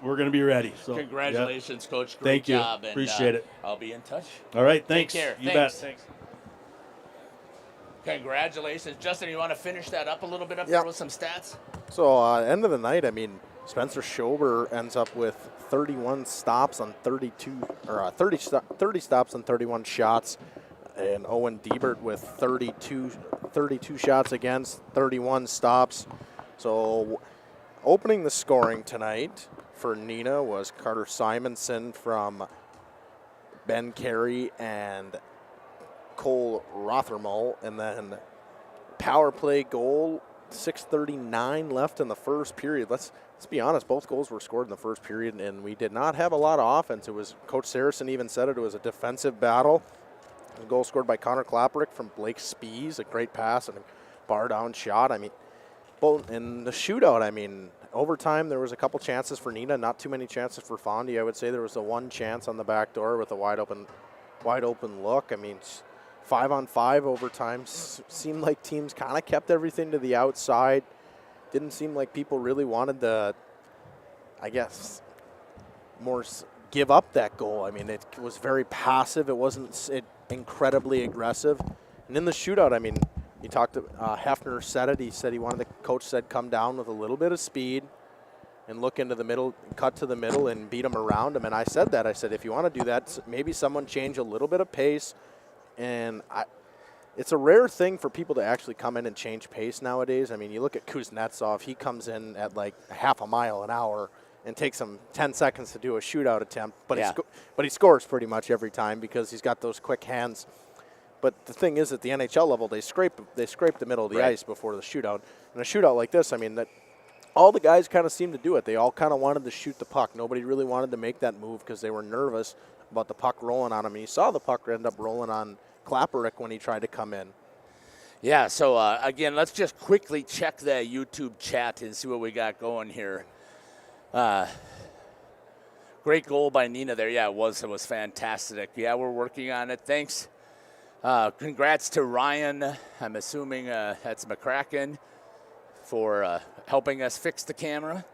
going to be ready. So congratulations, Coach. Great Thank you. job. And, appreciate it. I'll be in touch. All right. Thanks. Take care. You bet. Thanks. Congratulations, Justin. You want to finish that up a little bit up there with some stats? So end of the night, I mean, Spencer Schober ends up with 31 stops on 30 stops on 31 shots, and Owen Diebert with 32 shots against, 31 stops. So opening the scoring tonight for Neenah was Carter Simonson from Ben Carey and Cole Rothermel, and then power play goal, 6:39 left in the first period. Let's be honest, both goals were scored in the first period, and we did not have a lot of offense. It was, Coach Saracen even said it was a defensive battle. A goal scored by Connor Klapperick from Blake Spies, a great pass and a bar down shot. I mean, both in the shootout, I mean, overtime there was a couple chances for Neenah, not too many chances for Fondy. I would say there was the one chance on the back door with a wide open look. I mean, 5-on-5 overtime seemed like teams kind of kept everything to the outside. Didn't seem like people really wanted to, I guess, more give up that goal. I mean, it was very passive. It wasn't incredibly aggressive. And in the shootout, I mean, you talked to Hefner said it. He said coach said come down with a little bit of speed and look into the middle, cut to the middle and beat them around them. And I said that. I said, if you want to do that, maybe someone change a little bit of pace. And it's a rare thing for people to actually come in and change pace nowadays. I mean, you look at Kuznetsov. He comes in at like half a mile an hour and takes him 10 seconds to do a shootout attempt. But, he scores pretty much every time because he's got those quick hands. But the thing is, at the NHL level, they scrape the middle of the ice before the shootout. And a shootout like this, I mean, that all the guys kind of seemed to do it. They all kind of wanted to shoot the puck. Nobody really wanted to make that move because they were nervous about the puck rolling on them. And you saw the puck end up rolling on Klapperick when he tried to come in. Yeah, so again, let's just quickly check that YouTube chat and see what we got going here. Great goal by Neenah there. Yeah, it was fantastic. Yeah, we're working on it. Thanks. Congrats to Ryan. I'm assuming that's McCracken for helping us fix the camera.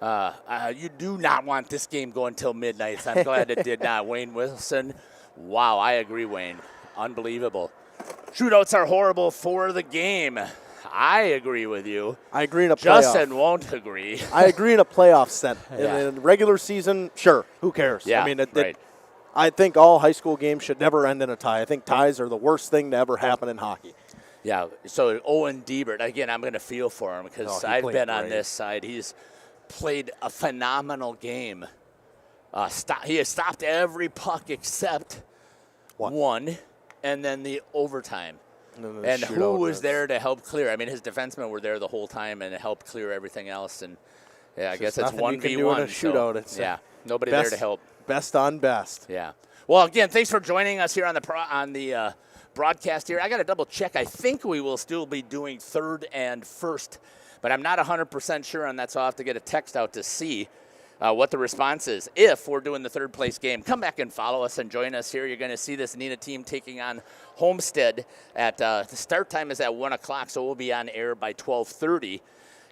You do not want this game going till midnight. So I'm glad it did not. Wayne Wilson. Wow, I agree, Wayne. Unbelievable. Shootouts are horrible for the game. I agree with you. I agree in a playoff. Justin won't agree. I agree in a playoff set. Yeah. In regular season, sure, who cares? Yeah, I mean, right. I think all high school games should never end in a tie. I think ties are the worst thing to ever happen in hockey. Yeah, so Owen Diebert, again, I'm going to feel for him because I've been on this side. He's played a phenomenal game. He has stopped every puck except one, and then the overtime. And who was there to help clear? I mean, his defensemen were there the whole time and helped clear everything else. And yeah, I guess it's 1v1. Shootout. It's nobody there to help. Best on best. Yeah. Well, again, thanks for joining us here on the broadcast here. I got to double check. I think we will still be doing third and first, but I'm not 100% sure on that, so I'll have to get a text out to see what the response is. If we're doing the third place game, come back and follow us and join us here. You're going to see this Neenah team taking on Homestead at the start time is at 1 o'clock, so we'll be on air by 12:30.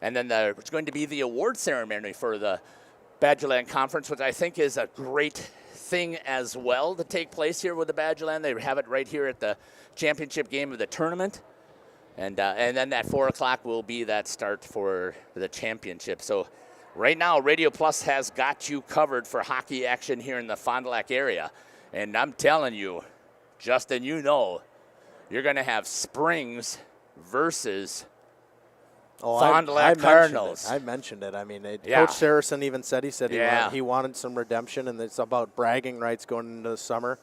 And then it's going to be the award ceremony for the Badgerland Conference, which I think is a great thing as well to take place here with the Badgerland. They have it right here at the championship game of the tournament. And then at 4 o'clock will be that start for the championship. So right now, Radio Plus has got you covered for hockey action here in the Fond du Lac area. And I'm telling you, Justin, you're going to have Springs versus Fond du Lac Cardinals. I mentioned it. I mean, Coach Saracen even said he wanted some redemption, and it's about bragging rights going into the summer.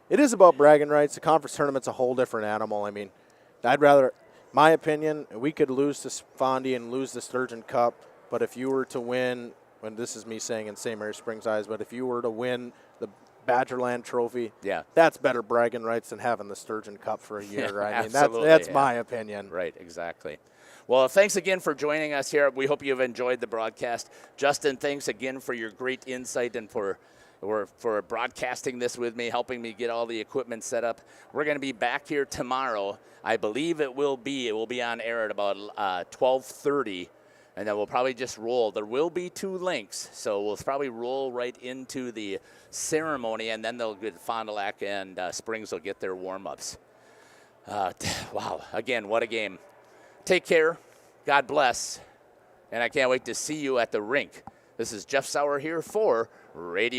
It is about bragging rights. The conference tournament's a whole different animal. I mean, I'd rather, my opinion, we could lose to Fondy and lose the Sturgeon Cup, but if you were to win, and this is me saying in St. Mary Springs eyes, but if you were to win the Badgerland Trophy, that's better bragging rights than having the Sturgeon Cup for a year. I mean, that's my opinion. Right, exactly. Well, thanks again for joining us here. We hope you've enjoyed the broadcast. Justin, thanks again for your great insight and for broadcasting this with me, helping me get all the equipment set up. We're going to be back here tomorrow. I believe it will be on air at about 12:30, and then we'll probably just roll. There will be 2 links, so we'll probably roll right into the ceremony, and then they'll get Fond du Lac and Springs will get their warm-ups. Wow, again, what a game. Take care. God bless. and I can't wait to see you at the rink. This is Jeff Sauer here for Radio